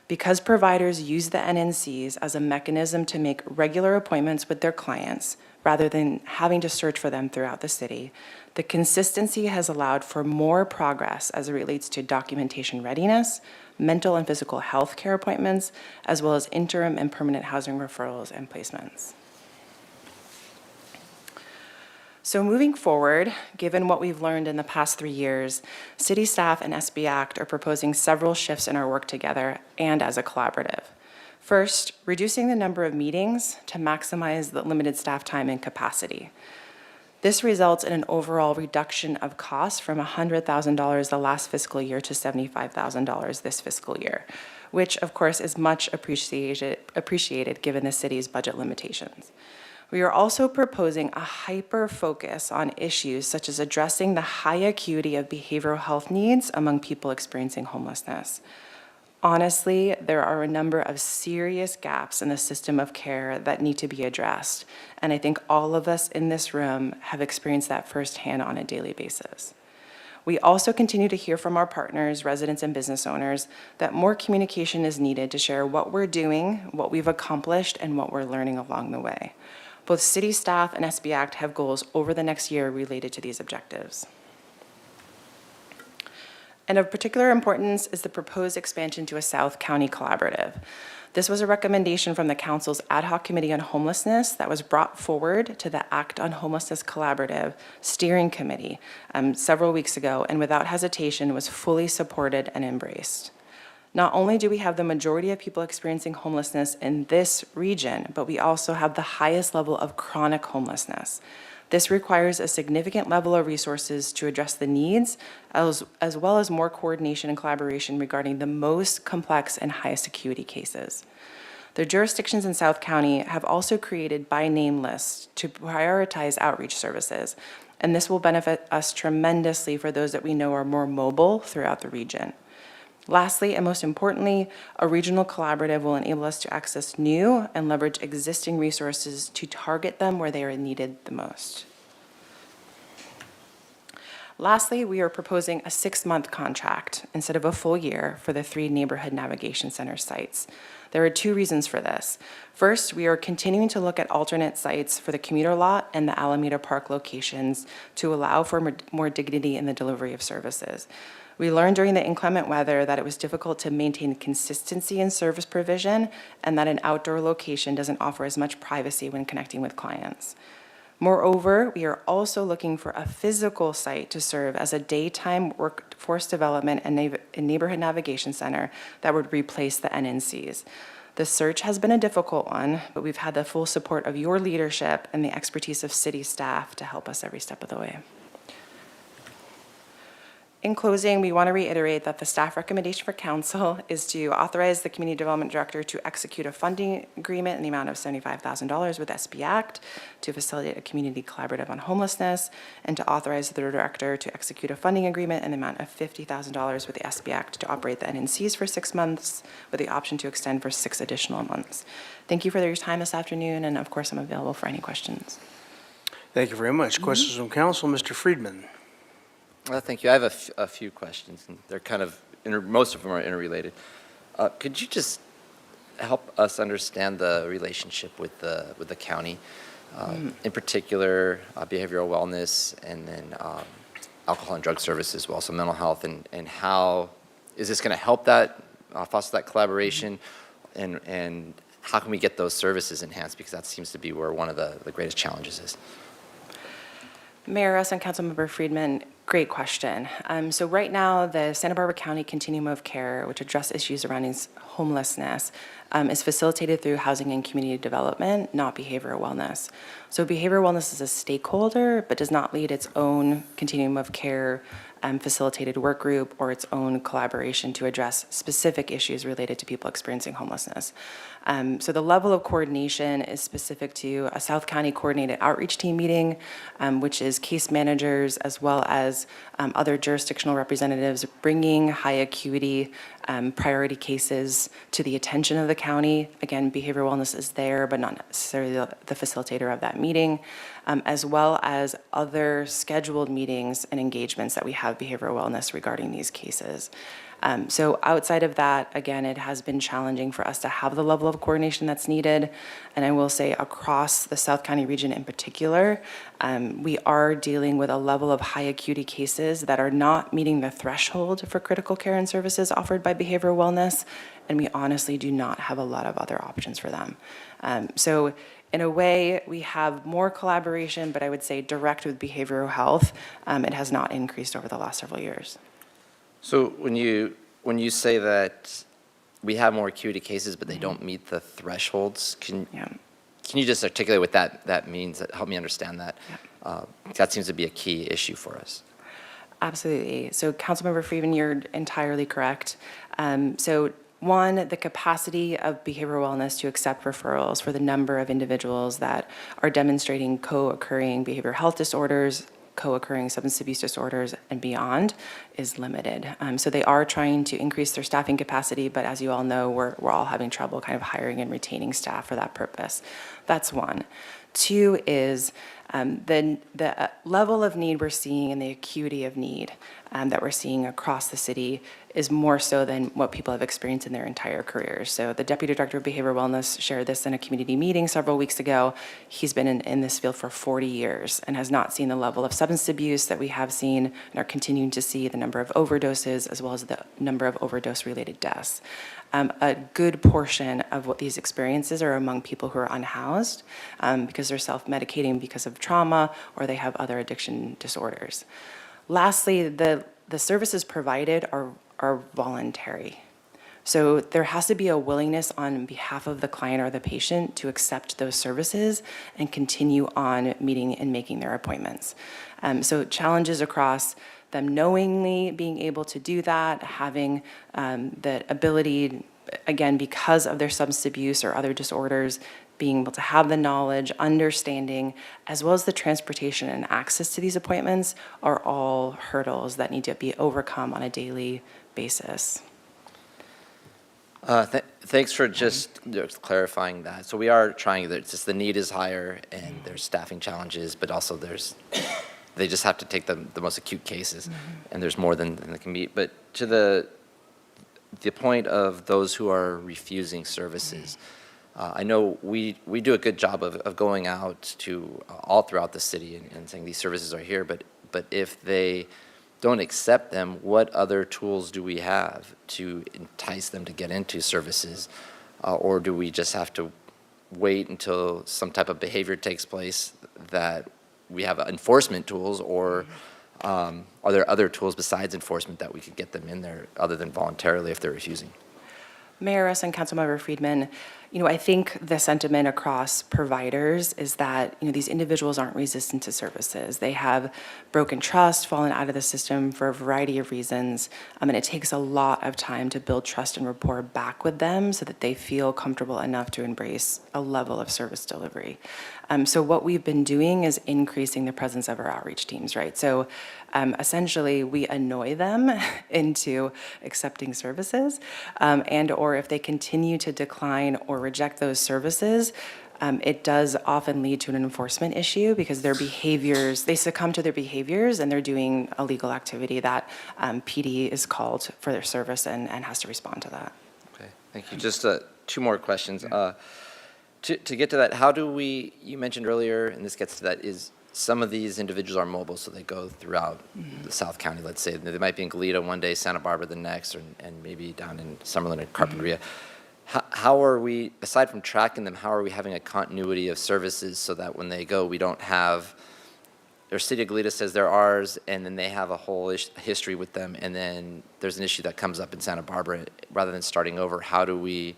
Because providers use the NNCs as a mechanism to make regular appointments with their clients, rather than having to search for them throughout the city, the consistency has allowed for more progress as it relates to documentation readiness, mental and physical health care appointments, as well as interim and permanent housing referrals and placements. So moving forward, given what we've learned in the past 3 years, City staff and SB Act are proposing several shifts in our work together and as a collaborative. First, reducing the number of meetings to maximize the limited staff time and capacity. This results in an overall reduction of costs from $100,000 the last fiscal year to $75,000 this fiscal year, which of course is much appreciated given the city's budget limitations. We are also proposing a hyper focus on issues such as addressing the high acuity of behavioral health needs among people experiencing homelessness. Honestly, there are a number of serious gaps in the system of care that need to be addressed, and I think all of us in this room have experienced that firsthand on a daily basis. We also continue to hear from our partners, residents, and business owners that more communication is needed to share what we're doing, what we've accomplished, and what we're learning along the way. Both city staff and SB Act have goals over the next year related to these objectives. And of particular importance is the proposed expansion to a South County collaborative. This was a recommendation from the Council's Ad Hoc Committee on Homelessness that was brought forward to the Act on Homelessness Collaborative Steering Committee several weeks ago, and without hesitation was fully supported and embraced. Not only do we have the majority of people experiencing homelessness in this region, but we also have the highest level of chronic homelessness. This requires a significant level of resources to address the needs, as well as more coordination and collaboration regarding the most complex and highest acuity cases. The jurisdictions in South County have also created by name lists to prioritize outreach services, and this will benefit us tremendously for those that we know are more mobile throughout the region. Lastly, and most importantly, a regional collaborative will enable us to access new and leverage existing resources to target them where they are needed the most. Lastly, we are proposing a 6-month contract instead of a full year for the 3 neighborhood navigation center sites. There are 2 reasons for this. First, we are continuing to look at alternate sites for the commuter lot and the Alameda Park locations to allow for more dignity in the delivery of services. We learned during the inclement weather that it was difficult to maintain consistency in service provision and that an outdoor location doesn't offer as much privacy when connecting with clients. Moreover, we are also looking for a physical site to serve as a daytime workforce development and neighborhood navigation center that would replace the NNCs. The search has been a difficult one, but we've had the full support of your leadership and the expertise of city staff to help us every step of the way. In closing, we want to reiterate that the staff recommendation for council is to authorize the Community Development Director to execute a funding agreement in the amount of $75,000 with SB Act to facilitate a community collaborative on homelessness, and to authorize the Director to execute a funding agreement in the amount of $50,000 with the SB Act to operate the NNCs for 6 months, with the option to extend for 6 additional months. Thank you for your time this afternoon, and of course, I'm available for any questions. Thank you very much. Questions from council, Mr. Friedman. Thank you. I have a few questions, and they're kind of, most of them are interrelated. Could you just help us understand the relationship with the county? In particular, behavioral wellness, and then alcohol and drug services, well, also mental health, and how is this going to help that, foster that collaboration, and how can we get those services enhanced? Because that seems to be where one of the greatest challenges is. Mayor Rouse and Councilmember Friedman, great question. So right now, the Santa Barbara County Continuum of Care, which addresses issues surrounding homelessness, is facilitated through housing and community development, not behavioral wellness. So behavioral wellness is a stakeholder, but does not lead its own Continuum of Care facilitated work group or its own collaboration to address specific issues related to people experiencing homelessness. So the level of coordination is specific to a South County Coordinated Outreach Team meeting, which is case managers as well as other jurisdictional representatives bringing high acuity priority cases to the attention of the county. Again, behavioral wellness is there, but not necessarily the facilitator of that meeting, as well as other scheduled meetings and engagements that we have behavioral wellness regarding these cases. So outside of that, again, it has been challenging for us to have the level of coordination that's needed. And I will say across the South County region in particular, we are dealing with a level of high acuity cases that are not meeting the threshold for critical care and services offered by behavioral wellness. And we honestly do not have a lot of other options for them. So in a way, we have more collaboration, but I would say direct with behavioral health, it has not increased over the last several years. So when you say that we have more acuity cases, but they don't meet the thresholds, can you just articulate what that means? Help me understand that. That seems to be a key issue for us. Absolutely. So Councilmember Friedman, you're entirely correct. So one, the capacity of behavioral wellness to accept referrals for the number of individuals that are demonstrating co-occurring behavioral health disorders, co-occurring substance abuse disorders, and beyond is limited. So they are trying to increase their staffing capacity, but as you all know, we're all having trouble kind of hiring and retaining staff for that purpose. That's one. Two is the level of need we're seeing and the acuity of need that we're seeing across the city is more so than what people have experienced in their entire careers. So the Deputy Director of Behavioral Wellness shared this in a community meeting several weeks ago. He's been in this field for 40 years and has not seen the level of substance abuse that we have seen and are continuing to see, the number of overdoses as well as the number of overdose-related deaths. A good portion of what these experiences are among people who are unhoused because they're self-medicating because of trauma or they have other addiction disorders. Lastly, the services provided are voluntary. So there has to be a willingness on behalf of the client or the patient to accept those services and continue on meeting and making their appointments. So challenges across them knowingly being able to do that, having the ability, again, because of their substance abuse or other disorders, being able to have the knowledge, understanding, as well as the transportation and access to these appointments are all hurdles that need to be overcome on a daily basis. Thanks for just clarifying that. So we are trying, it's just the need is higher and there's staffing challenges, but also they just have to take the most acute cases, and there's more than they can meet. But to the point of those who are refusing services, I know we do a good job of going out to all throughout the city and saying these services are here, but if they don't accept them, what other tools do we have to entice them to get into services? Or do we just have to wait until some type of behavior takes place that we have enforcement tools, or are there other tools besides enforcement that we could get them in there other than voluntarily if they're refusing? Mayor Russ and Councilmember Friedman, I think the sentiment across providers is that, these individuals aren't resistant to services. They have broken trust, fallen out of the system for a variety of reasons, and it takes a lot of time to build trust and rapport back with them so that they feel comfortable enough to embrace a level of service delivery. So what we've been doing is increasing the presence of our outreach teams, right? So essentially, we annoy them into accepting services, and/or if they continue to decline or reject those services, it does often lead to an enforcement issue because their behaviors, they succumb to their behaviors and they're doing illegal activity that PD is called for their service and has to respond to that. Okay, thank you. Just 2 more questions. To get to that, how do we, you mentioned earlier, and this gets to that, is some of these individuals are mobile, so they go throughout the South County, let's say. They might be in Goleta one day, Santa Barbara the next, and maybe down in Summerlin and Carpinteria. How are we, aside from tracking them, how are we having a continuity of services so that when they go, we don't have, their city of Goleta says they're ours, and then they have a whole history with them, and then there's an issue that comes up in Santa Barbara. Rather than starting over, how do we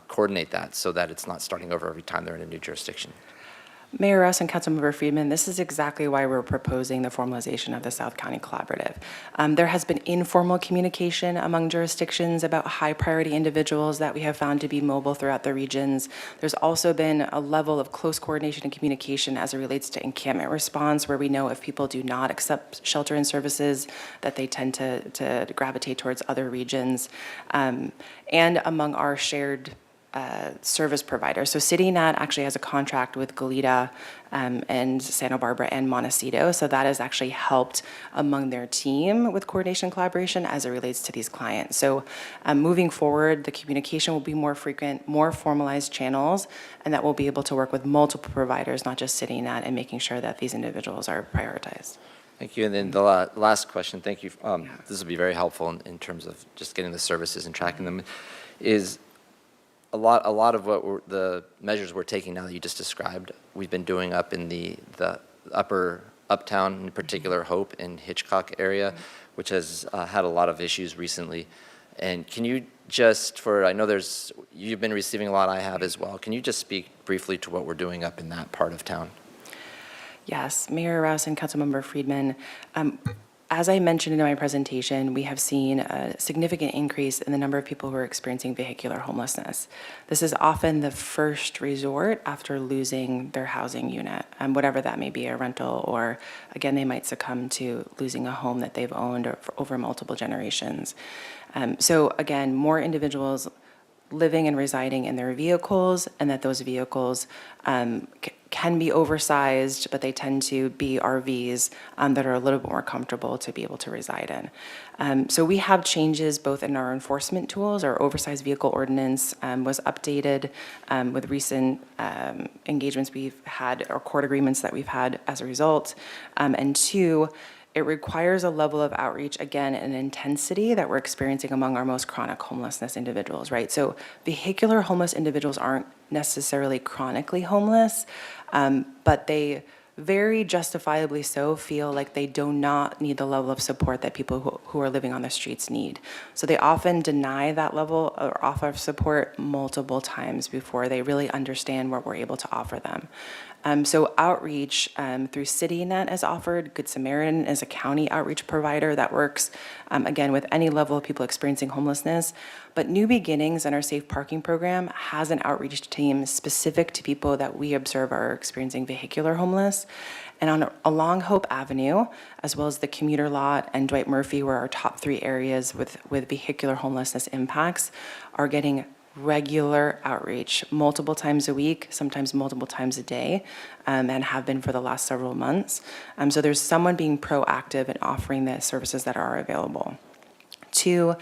coordinate that so that it's not starting over every time they're in a new jurisdiction? Mayor Russ and Councilmember Friedman, this is exactly why we're proposing the formalization of the South County Collaborative. There has been informal communication among jurisdictions about high-priority individuals that we have found to be mobile throughout the regions. There's also been a level of close coordination and communication as it relates to encampment response, where we know if people do not accept shelter and services, that they tend to gravitate towards other regions. And among our shared service provider. So CityNet actually has a contract with Goleta and Santa Barbara and Montecito. So that has actually helped among their team with coordination and collaboration as it relates to these clients. So moving forward, the communication will be more frequent, more formalized channels, and that we'll be able to work with multiple providers, not just CityNet, and making sure that these individuals are prioritized. Thank you. And then the last question, thank you. This will be very helpful in terms of just getting the services and tracking them, is a lot of what the measures we're taking now that you just described, we've been doing up in the upper uptown, in particular Hope and Hitchcock area, which has had a lot of issues recently. And can you just, I know you've been receiving a lot, I have as well. Can you just speak briefly to what we're doing up in that part of town? Yes, Mayor Rouse and Councilmember Friedman. As I mentioned in my presentation, we have seen a significant increase in the number of people who are experiencing vehicular homelessness. This is often the first resort after losing their housing unit, whatever that may be, a rental, or again, they might succumb to losing a home that they've owned over multiple generations. So again, more individuals living and residing in their vehicles, and that those vehicles can be oversized, but they tend to be RVs that are a little bit more comfortable to be able to reside in. So we have changes both in our enforcement tools. Our oversized vehicle ordinance was updated with recent engagements we've had, or court agreements that we've had as a result. And 2, it requires a level of outreach, again, and intensity that we're experiencing among our most chronic homelessness individuals, right? So vehicular homeless individuals aren't necessarily chronically homeless, but they very justifiably so feel like they do not need the level of support that people who are living on the streets need. So they often deny that level or offer support multiple times before they really understand what we're able to offer them. So outreach through CityNet is offered. Good Samaritan is a county outreach provider that works, again, with any level of people experiencing homelessness. But New Beginnings and our Safe Parking program has an outreach team specific to people that we observe are experiencing vehicular homeless. And along Hope Avenue, as well as the commuter lot and Dwight Murphy, were our top 3 areas with vehicular homelessness impacts, are getting regular outreach multiple times a week, sometimes multiple times a day, and have been for the last several months. So there's someone being proactive in offering the services that are available. 2,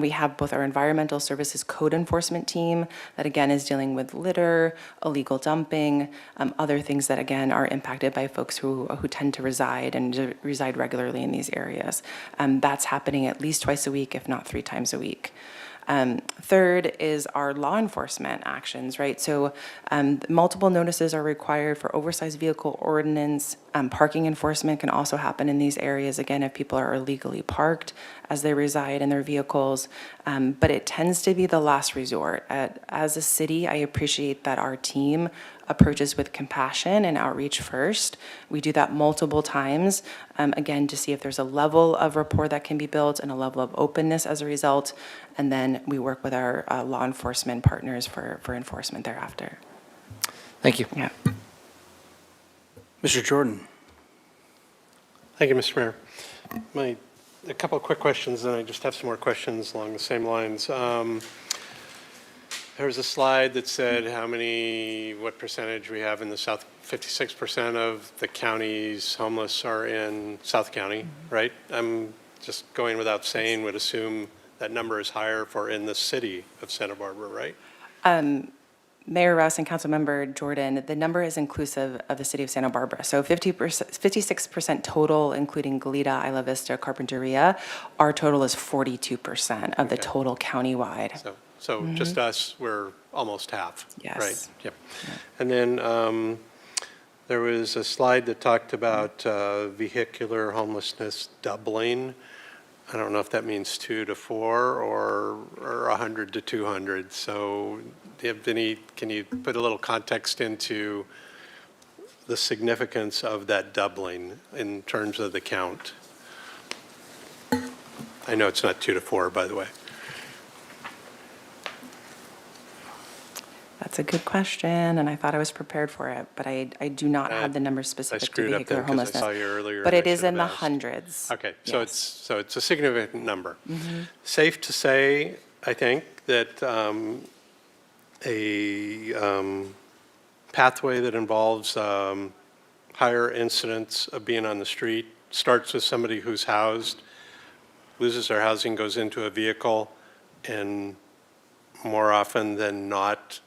we have both our environmental services code enforcement team that again is dealing with litter, illegal dumping, other things that again are impacted by folks who tend to reside regularly in these areas. That's happening at least twice a week, if not 3 times a week. Third is our law enforcement actions, right? So multiple notices are required for oversized vehicle ordinance. Parking enforcement can also happen in these areas, again, if people are illegally parked as they reside in their vehicles. But it tends to be the last resort. As a city, I appreciate that our team approaches with compassion and outreach first. We do that multiple times, again, to see if there's a level of rapport that can be built and a level of openness as a result. And then we work with our law enforcement partners for enforcement thereafter. Thank you. Yeah. Mr. Jordan. Thank you, Mr. Mayor. A couple of quick questions, and I just have some more questions along the same lines. There was a slide that said what percentage we have in the South. 56% of the county's homeless are in South County, right? I'm just going without saying, would assume that number is higher for in the city of Santa Barbara, right? Mayor Rouse and Councilmember Jordan, the number is inclusive of the city of Santa Barbara. So 56% total, including Goleta, Isla Vista, Carpinteria. Our total is 42% of the total countywide. So just us, we're almost half, Yes. right? Yep. And then there was a slide that talked about vehicular homelessness doubling. I don't know if that means 2 to 4 or 100 to 200. So can you put a little context into the significance of that doubling in terms of the count? I know it's not 2 to 4, by the way. That's a good question, and I thought I was prepared for it, but I do not have the numbers specific to vehicular homelessness. I saw you earlier. But and it I is should in the have asked. hundreds. Okay, Yes. so it's a significant number. Mhm. Safe to say, I think, that a pathway that involves higher incidence of being on the street starts with somebody who's housed, loses their housing, goes into a vehicle, and more often than not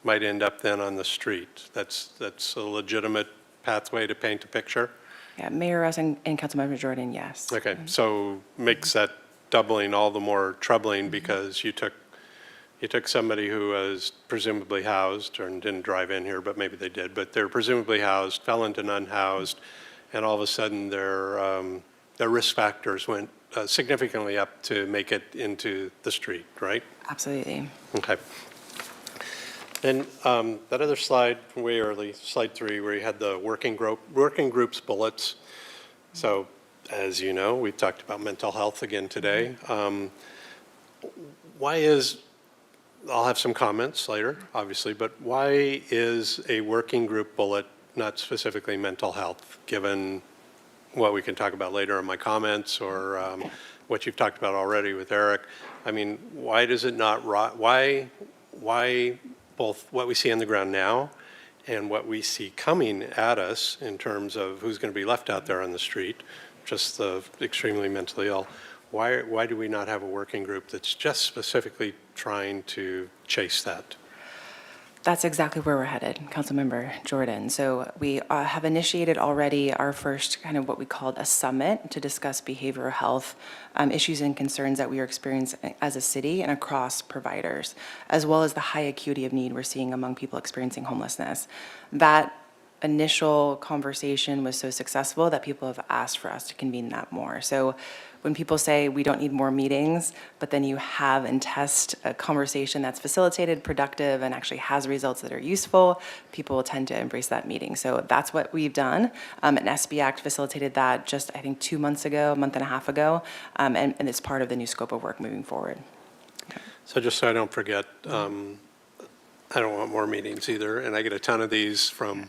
might end up then on the street. That's a legitimate pathway to paint a picture? Yeah, Mayor Rouse and Councilmember Jordan, yes. Okay, so makes that doubling all the more troubling because you took somebody who was presumably housed or didn't drive in here, but maybe they did, but they're presumably housed, fell into unhoused, and all of a sudden their risk factors went significantly up to make it into the street, right? Absolutely. Okay. And that other slide from way early, slide 3, where you had the working groups bullets. So as you know, we've talked about mental health again today. I'll have some comments later, obviously, but why is a working group bullet not specifically mental health, given what we can talk about later in my comments or what you've talked about already with Eric? I mean, why does it not, why both what we see on the ground now and what we see coming at us in terms of who's going to be left out there on the street, just the extremely mentally ill, why do we not have a working group that's just specifically trying to chase that? That's exactly where we're headed, Councilmember Jordan. So we have initiated already our first kind of what we called a summit to discuss behavioral health issues and concerns that we are experiencing as a city and across providers, as well as the high acuity of need we're seeing among people experiencing homelessness. That initial conversation was so successful that people have asked for us to convene that more. So when people say we don't need more meetings, but then you have and test a conversation that's facilitated, productive, and actually has results that are useful, people will tend to embrace that meeting. So that's what we've done. An SB Act facilitated that just, I think, 2 months ago, a month and a half ago, and it's part of the new scope of work moving forward. So just so I don't forget, I don't want more meetings either, and I get a ton of these from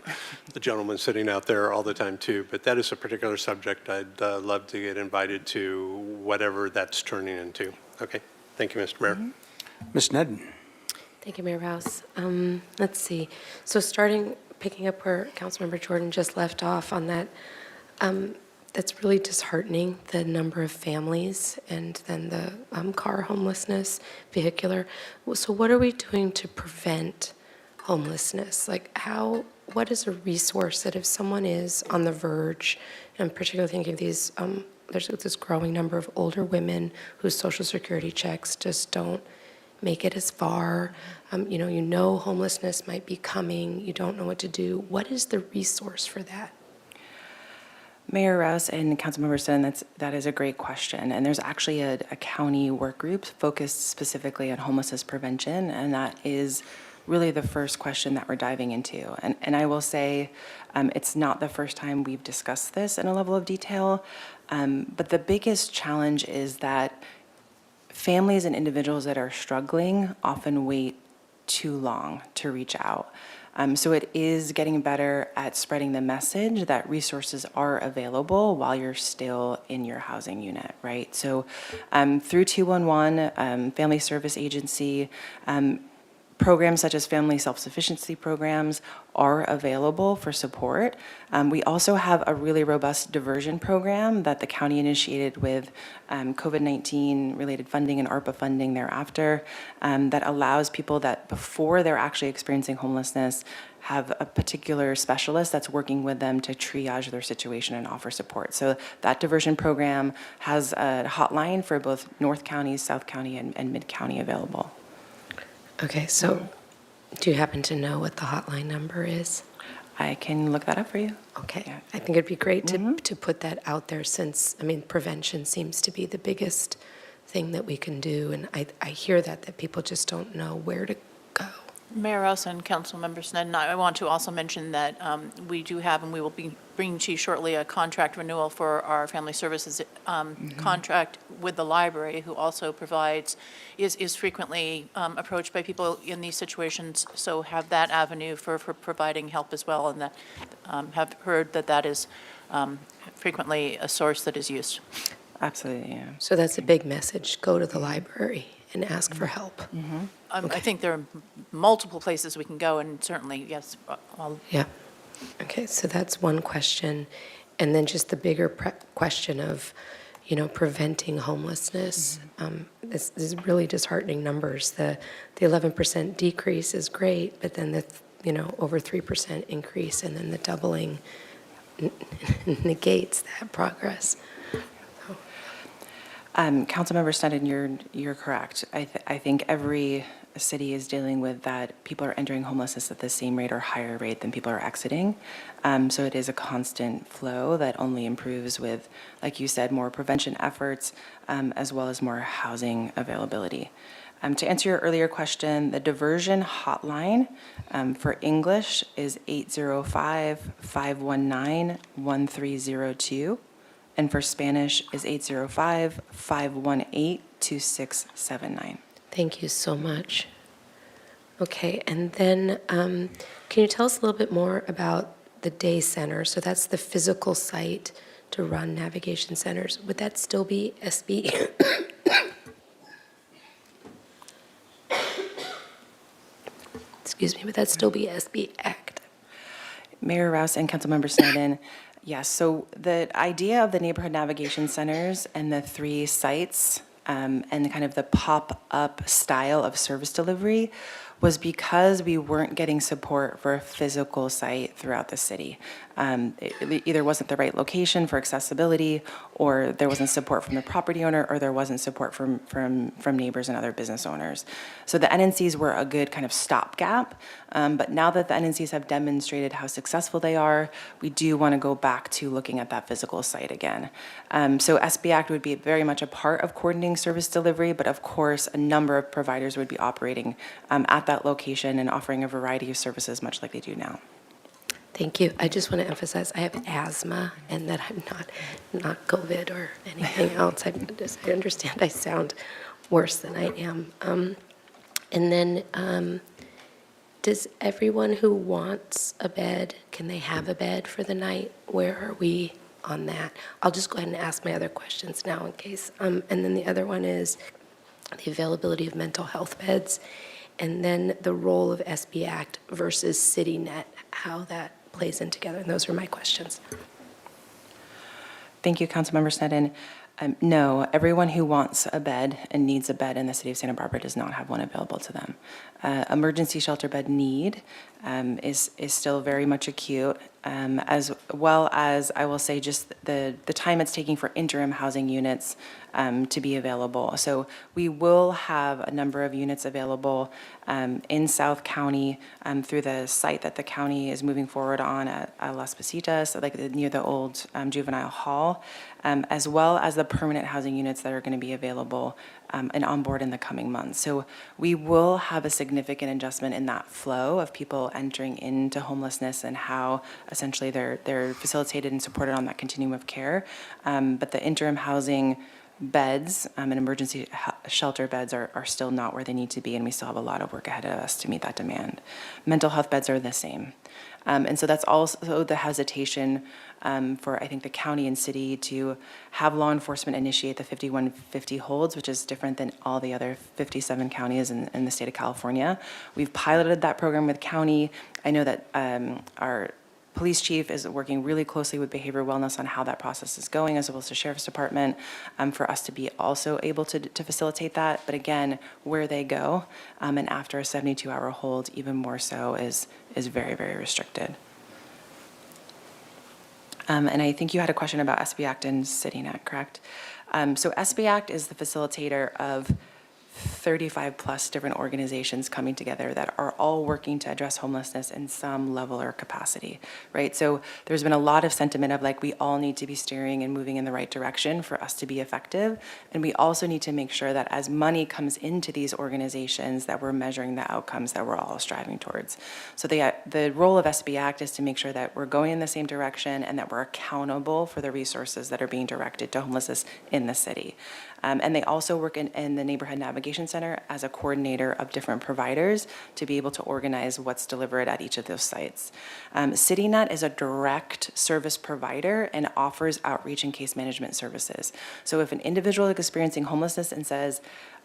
the gentleman sitting out there all the time too, but that is a particular subject I'd love to get invited to, whatever that's turning into. Okay, thank you, Mr. Mayor. Ms. Nedden. Thank you, Mayor Rouse. Let's see. So picking up where Councilmember Jordan just left off on that, that's really disheartening, the number of families and then the car homelessness, vehicular. So what are we doing to prevent homelessness? Like what is a resource that if someone is on the verge, and I'm particularly thinking of these, there's this growing number of older women whose Social Security checks just don't make it as far. You know homelessness might be coming. You don't know what to do. What is the resource for that? Mayor Rouse and Councilmember Stone, that is a great question. And there's actually a county work group focused specifically on homelessness prevention, and that is really the first question that we're diving into. And I will say, it's not the first time we've discussed this in a level of detail, but the biggest challenge is that families and individuals that are struggling often wait too long to reach out. So it is getting better at spreading the message that resources are available while you're still in your housing unit, right? So through 211, Family Service Agency, programs such as family self-sufficiency programs are available for support. We also have a really robust diversion program that the county initiated with COVID-19 related funding and ARPA funding thereafter that allows people that before they're actually experiencing homelessness have a particular specialist that's working with them to triage their situation and offer support. So that diversion program has a hotline for both North County, South County, and Mid-County available. Okay, so do you happen to know what the hotline number is? I can look that up for you. Okay, I think it'd be great to put that out there since, prevention seems to be the biggest thing that we can do. And I hear that people just don't know where to go. Mayor Rouse and Councilmember Sneddon, I want to also mention that we do have, and we will be bringing to you shortly, a contract renewal for our family services contract with the library, who also provides, is frequently approached by people in these situations, so have that avenue for providing help as well, and that have heard that is frequently a source that is used. Absolutely, yeah. So that's a big message. Go to the library and ask for help. I think there are multiple places we can go, and certainly, yes. Yeah. Okay, so that's one question. And then just the bigger question of, preventing homelessness. This is really disheartening numbers. The 11% decrease is great, but then the, over 3% increase, and then the doubling negates that progress. Councilmember Sneddon, you're correct. I think every city is dealing with that. People are entering homelessness at the same rate or higher rate than people are exiting. So it is a constant flow that only improves with, like you said, more prevention efforts, as well as more housing availability. To answer your earlier question, the diversion hotline for English is 805-519-1302. And for Spanish is 805-518-2679. Thank you so much. Okay, and then can you tell us a little bit more about the day center? So that's the physical site to run navigation centers. Would that still be SB? Excuse me, would that still be SB Act? Mayor Rouse and Councilmember Sneddon, yes, so the idea of the neighborhood navigation centers and the 3 sites and kind of the pop-up style of service delivery was because we weren't getting support for a physical site throughout the city. It either wasn't the right location for accessibility, or there wasn't support from the property owner, or there wasn't support from neighbors and other business owners. So the NNCs were a good kind of stopgap, but now that the NNCs have demonstrated how successful they are, we do want to go back to looking at that physical site again. So SB Act would be very much a part of coordinating service delivery, but of course, a number of providers would be operating at that location and offering a variety of services, much like they do now. Thank you. I just want to emphasize I have asthma and that I'm not COVID or anything else. I understand I sound worse than I am. And then does everyone who wants a bed, can they have a bed for the night? Where are we on that? I'll just go ahead and ask my other questions now in case. And then the other one is the availability of mental health beds, and then the role of SB Act versus CityNet, how that plays in together. And those are my questions. Thank you, Councilmember Sneddon. No, everyone who wants a bed and needs a bed in the city of Santa Barbara does not have one available to them. Emergency shelter bed need is still very much acute, as well as, I will say, just the time it's taking for interim housing units to be available. So we will have a number of units available in South County through the site that the county is moving forward on at Las Positas, so like near the old juvenile hall, as well as the permanent housing units that are going to be available and on board in the coming months. So we will have a significant adjustment in that flow of people entering into homelessness and how essentially they're facilitated and supported on that continuum of care. But the interim housing beds and emergency shelter beds are still not where they need to be, and we still have a lot of work ahead of us to meet that demand. Mental health beds are the same. And so that's also the hesitation for, I think, the county and city to have law enforcement initiate the 5150 holds, which is different than all the other 57 counties in the state of California. We've piloted that program with county. I know that our police chief is working really closely with behavioral wellness on how that process is going, as well as the sheriff's department, for us to be also able to facilitate that. But again, where they go, and after a 72-hour hold, even more so, is very, very restricted. And I think you had a question about SB Act and CityNet, correct? So SB Act is the facilitator of 35 plus different organizations coming together that are all working to address homelessness in some level or capacity, right? So there's been a lot of sentiment of like, we all need to be steering and moving in the right direction for us to be effective. And we also need to make sure that as money comes into these organizations, that we're measuring the outcomes that we're all striving towards. So the role of SB Act is to make sure that we're going in the same direction and that we're accountable for the resources that are being directed to homelessness in the city. And they also work in the Neighborhood Navigation Center as a coordinator of different providers to be able to organize what's delivered at each of those sites. CityNet is a direct service provider and offers outreach and case management services. So if an individual is experiencing homelessness and says,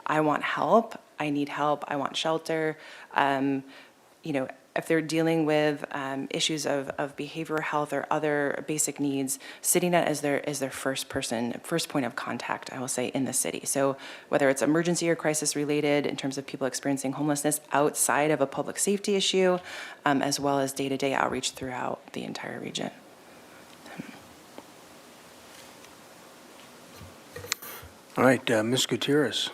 I want help, I need help, I want shelter, if they're dealing with issues of behavioral health or other basic needs, CityNet is their first point of contact, I will say, in the city. So whether it's emergency or crisis related in terms of people experiencing homelessness outside of a public safety issue, as well as day-to-day outreach throughout the entire region. All right, Ms. Gutierrez.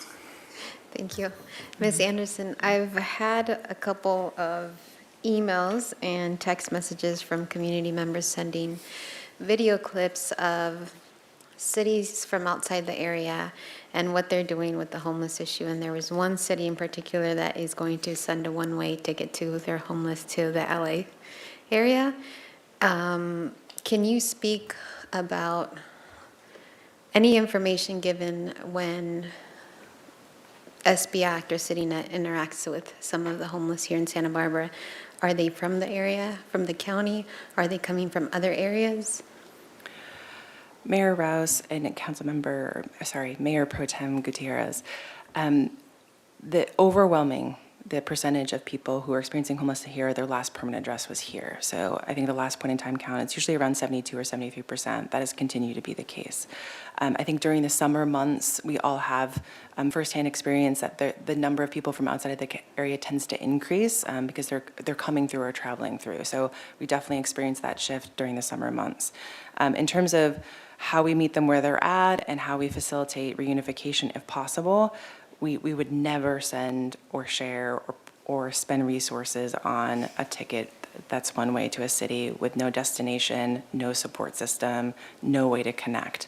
Thank you. Ms. Anderson, I've had a couple of emails and text messages from community members sending video clips of cities from outside the area and what they're doing with the homeless issue. And there was one city in particular that is going to send a one-way ticket to their homeless to the LA area. Can you speak about any information given when SB Act or CityNet interacts with some of the homeless here in Santa Barbara? Are they from the area, from the county? Are they coming from other areas? Mayor Rouse and Mayor Pro Tem Gutierrez, the percentage of people who are experiencing homelessness here, their last permanent address was here. So I think the last point in time count, it's usually around 72 or 73%. That has continued to be the case. I think during the summer months, we all have firsthand experience that the number of people from outside of the area tends to increase because they're coming through or traveling through. So we definitely experience that shift during the summer months. In terms of how we meet them where they're at and how we facilitate reunification if possible, we would never send or share or spend resources on a ticket that's one way to a city with no destination, no support system, no way to connect.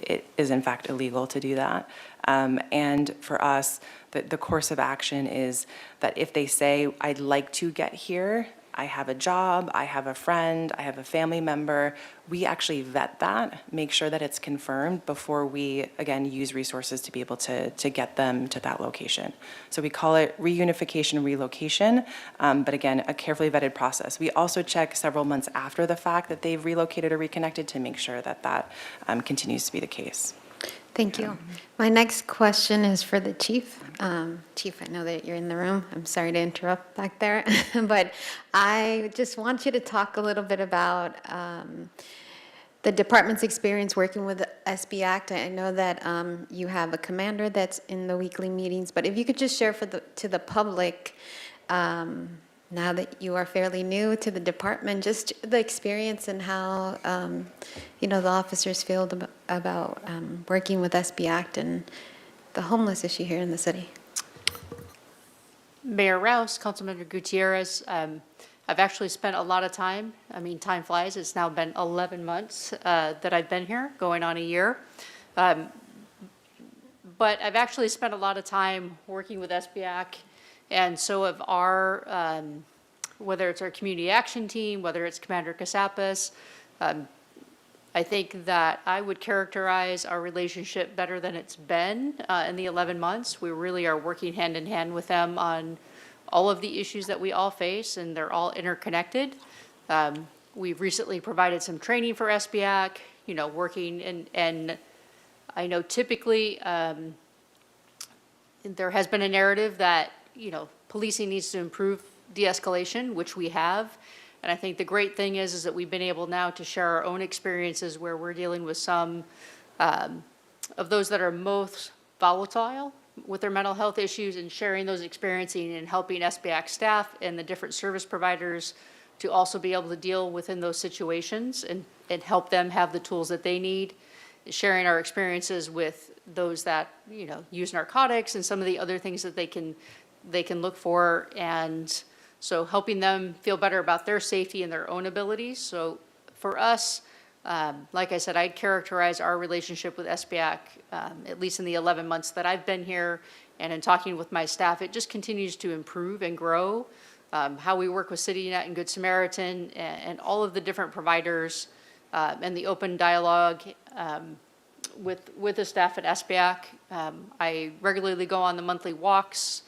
It is in fact illegal to do that. And for us, the course of action is that if they say, I'd like to get here, I have a job, I have a friend, I have a family member, we actually vet that, make sure that it's confirmed before we, again, use resources to be able to get them to that location. So we call it reunification relocation, but again, a carefully vetted process. We also check several months after the fact that they've relocated or reconnected to make sure that continues to be the case. Thank you. My next question is for the chief. Chief, I know that you're in the room. I'm sorry to interrupt back there, but I just want you to talk a little bit about the department's experience working with the SB Act. I know that you have a commander that's in the weekly meetings, but if you could just share to the public now that you are fairly new to the department, just the experience and how, the officers feel about working with SB Act and the homeless issue here in the city. Mayor Rouse, Councilmember Gutierrez, I've actually spent a lot of time, time flies, it's now been 11 months that I've been here, going on a year. But I've actually spent a lot of time working with SBAC, and so have our, whether it's our community action team, whether it's Commander Casapas. I think that I would characterize our relationship better than it's been in the 11 months. We really are working hand in hand with them on all of the issues that we all face, and they're all interconnected. We've recently provided some training for SBAC, working, and I know typically there has been a narrative that, policing needs to improve de-escalation, which we have. And I think the great thing is that we've been able now to share our own experiences where we're dealing with some of those that are most volatile with their mental health issues, and sharing those experiences and helping SBAC staff and the different service providers to also be able to deal within those situations and help them have the tools that they need. Sharing our experiences with those that, use narcotics and some of the other things that they can look for, and so helping them feel better about their safety and their own abilities. So for us, like I said, I'd characterize our relationship with SBAC, at least in the 11 months that I've been here, and in talking with my staff, it just continues to improve and grow. How we work with CityNet and Good Samaritan and all of the different providers, and the open dialogue with the staff at SBAC. I regularly go on the monthly walks,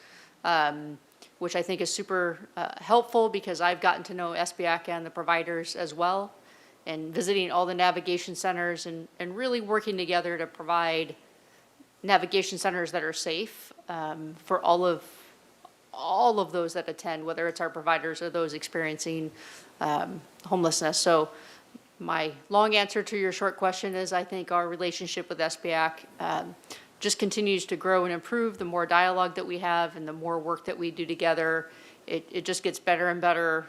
which I think is super helpful because I've gotten to know SBAC and the providers as well, and visiting all the navigation centers and really working together to provide navigation centers that are safe for all of those that attend, whether it's our providers or those experiencing homelessness. So my long answer to your short question is I think our relationship with SBAC just continues to grow and improve. The more dialogue that we have and the more work that we do together, it just gets better and better,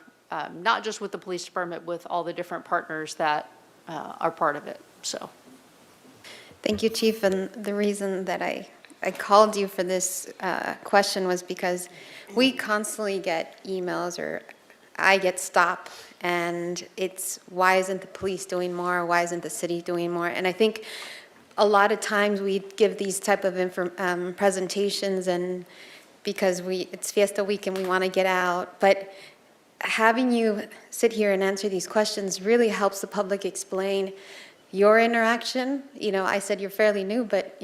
not just with the police department, with all the different partners that are part of it. So, Thank you, Chief. And the reason that I called you for this question was because we constantly get emails, or I get stopped, and it's, why isn't the police doing more? Why isn't the city doing more? And I think a lot of times we give these type of presentations, and because it's Fiesta Week and we want to get out, but having you sit here and answer these questions really helps the public explain your interaction. I said you're fairly new, but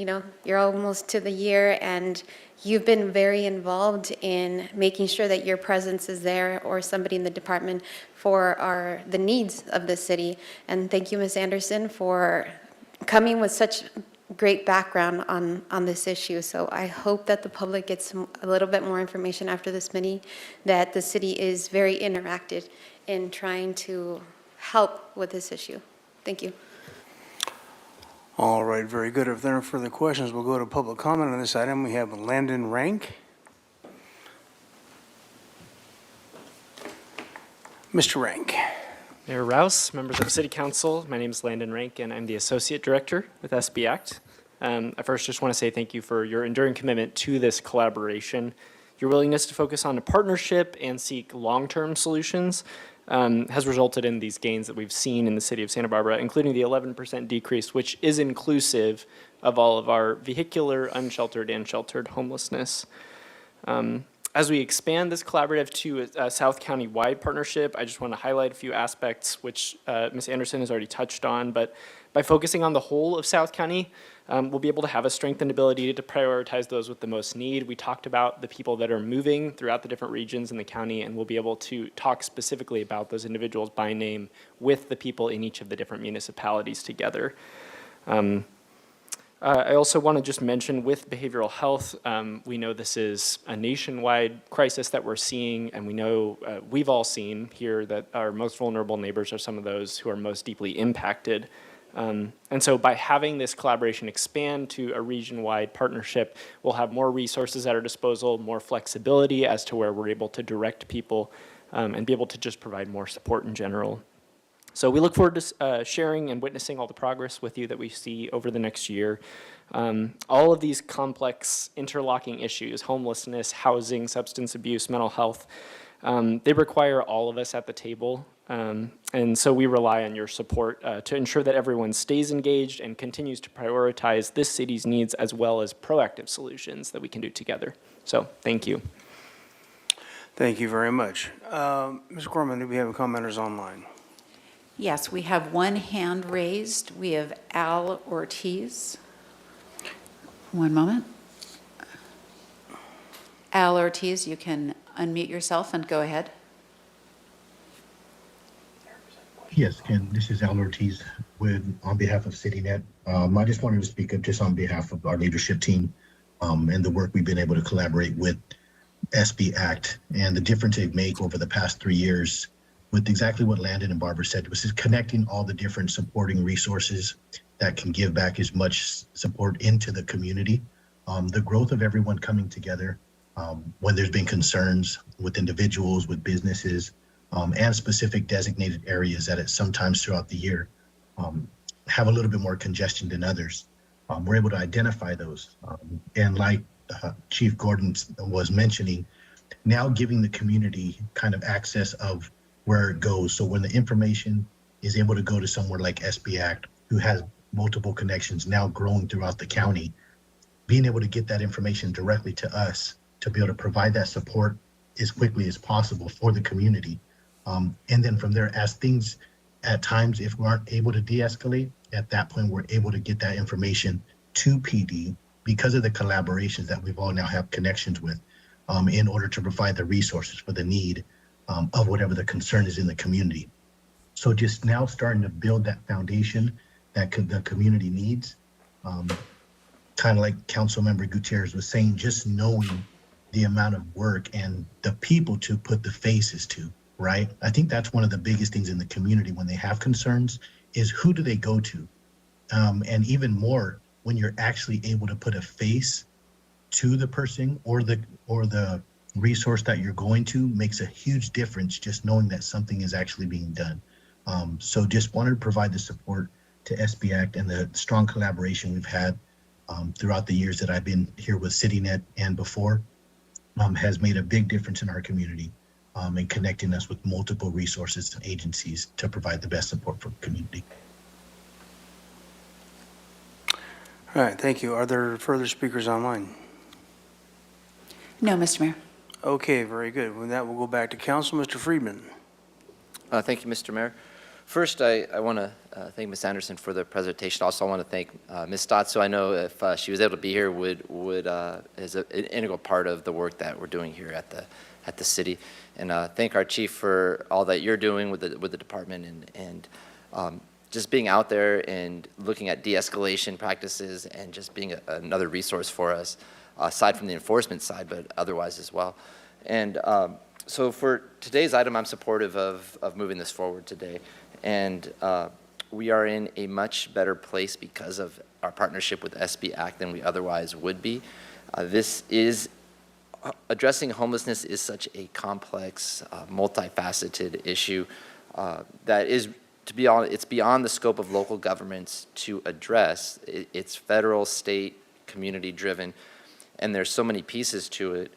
you're almost to the year, and you've been very involved in making sure that your presence is there, or somebody in the department, for the needs of the city. And thank you, Ms. Anderson, for coming with such great background on this issue. So I hope that the public gets a little bit more information after this meeting, that the city is very interactive in trying to help with this issue. Thank you. All right, very good. If there are no further questions, we'll go to public comment on this item. We have Landon Rank. Mr. Rank. Mayor Rouse, members of the City Council, my name is Landon Rank, and I'm the Associate Director with SB Act. I first just want to say thank you for your enduring commitment to this collaboration. Your willingness to focus on a partnership and seek long-term solutions has resulted in these gains that we've seen in the city of Santa Barbara, including the 11% decrease, which is inclusive of all of our vehicular, unsheltered, and sheltered homelessness. As we expand this collaborative to a South County-wide partnership, I just want to highlight a few aspects which Ms. Anderson has already touched on, but by focusing on the whole of South County, we'll be able to have a strengthened ability to prioritize those with the most need. We talked about the people that are moving throughout the different regions in the county, and we'll be able to talk specifically about those individuals by name with the people in each of the different municipalities together. I also want to just mention with behavioral health, we know this is a nationwide crisis that we're seeing, and we know we've all seen here that our most vulnerable neighbors are some of those who are most deeply impacted. And so by having this collaboration expand to a region-wide partnership, we'll have more resources at our disposal, more flexibility as to where we're able to direct people and be able to just provide more support in general. So we look forward to sharing and witnessing all the progress with you that we see over the next year. All of these complex interlocking issues, homelessness, housing, substance abuse, mental health, they require all of us at the table. And so we rely on your support to ensure that everyone stays engaged and continues to prioritize this city's needs as well as proactive solutions that we can do together. So thank you. Thank you very much. Ms. Gorman, do we have commenters online? Yes, we have one hand raised. We have Al Ortiz. One moment. Al Ortiz, you can unmute yourself and go ahead. Yes, Ken, this is Al Ortiz on behalf of CityNet. I just wanted to speak up just on behalf of our leadership team and the work we've been able to collaborate with SB Act and the difference they make over the past 3 years with exactly what Landon and Barbara said, which is connecting all the different supporting resources that can give back as much support into the community. The growth of everyone coming together when there's been concerns with individuals, with businesses, and specific designated areas that at sometimes throughout the year have a little bit more congestion than others. We're able to identify those. And like Chief Gordon was mentioning, now giving the community kind of access of where it goes. So when the information is able to go to somewhere like SB Act, who has multiple connections now growing throughout the county, being able to get that information directly to us to be able to provide that support as quickly as possible for the community. And then from there, as things at times, if we aren't able to de-escalate, at that point, we're able to get that information to PD because of the collaborations that we've all now have connections with in order to provide the resources for the need of whatever the concern is in the community. So just now starting to build that foundation that the community needs, kind of like Councilmember Gutierrez was saying, just knowing the amount of work and the people to put the faces to, right? I think that's one of the biggest things in the community when they have concerns is who do they go to? And even more, when you're actually able to put a face to the person or the resource that you're going to makes a huge difference just knowing that something is actually being done. So just wanted to provide the support to SB Act and the strong collaboration we've had throughout the years that I've been here with CityNet and before has made a big difference in our community and connecting us with multiple resources and agencies to provide the best support for the community. All right, thank you. Are there further speakers online? No, Mr. Mayor. Okay, very good. With that, we'll go back to council. Mr. Friedman. Thank you, Mr. Mayor. First, I want to thank Ms. Anderson for the presentation. Also, I want to thank Ms. Stotts, who I know if she was able to be here is an integral part of the work that we're doing here at the city. And thank our chief for all that you're doing with the department and just being out there and looking at de-escalation practices and just being another resource for us, aside from the enforcement side, but otherwise as well. And so for today's item, I'm supportive of moving this forward today. And we are in a much better place because of our partnership with SB Act than we otherwise would be. Addressing homelessness is such a complex, multifaceted issue that is, to be honest, it's beyond the scope of local governments to address. It's federal, state, community-driven, and there's so many pieces to it.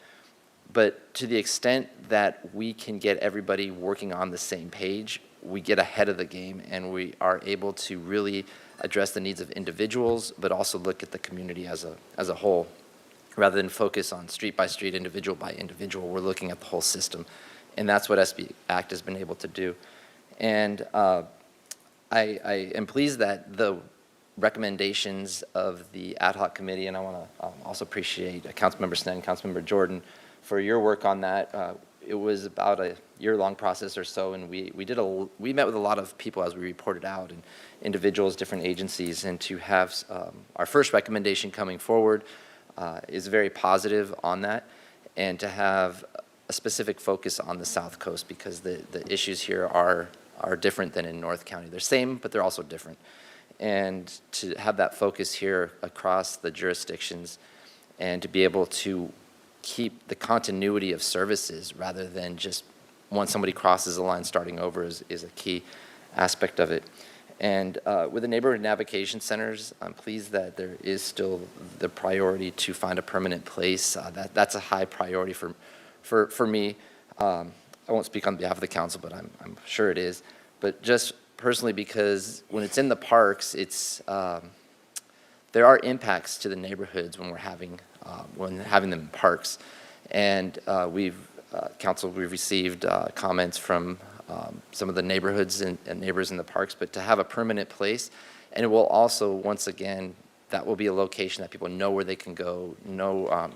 But to the extent that we can get everybody working on the same page, we get ahead of the game and we are able to really address the needs of individuals, but also look at the community as a whole. Rather than focus on street by street, individual by individual, we're looking at the whole system. And that's what SB Act has been able to do. And I am pleased that the recommendations of the ad hoc committee, and I want to also appreciate Councilmember Snead and Councilmember Jordan for your work on that. It was about a year-long process or so, and we met with a lot of people as we reported out, and individuals, different agencies, and to have our first recommendation coming forward is very positive on that, and to have a specific focus on the South Coast because the issues here are different than in North County. They're same, but they're also different. And to have that focus here across the jurisdictions and to be able to keep the continuity of services rather than just once somebody crosses the line, starting over is a key aspect of it. And with the neighborhood navigation centers, I'm pleased that there is still the priority to find a permanent place. That's a high priority for me. I won't speak on behalf of the council, but I'm sure it is. But just personally, because when it's in the parks, it's there are impacts to the neighborhoods when we're having them in parks. And we've received comments from some of the neighborhoods and neighbors in the parks, but to have a permanent place, and it will also, once again, that will be a location that people know where they can go,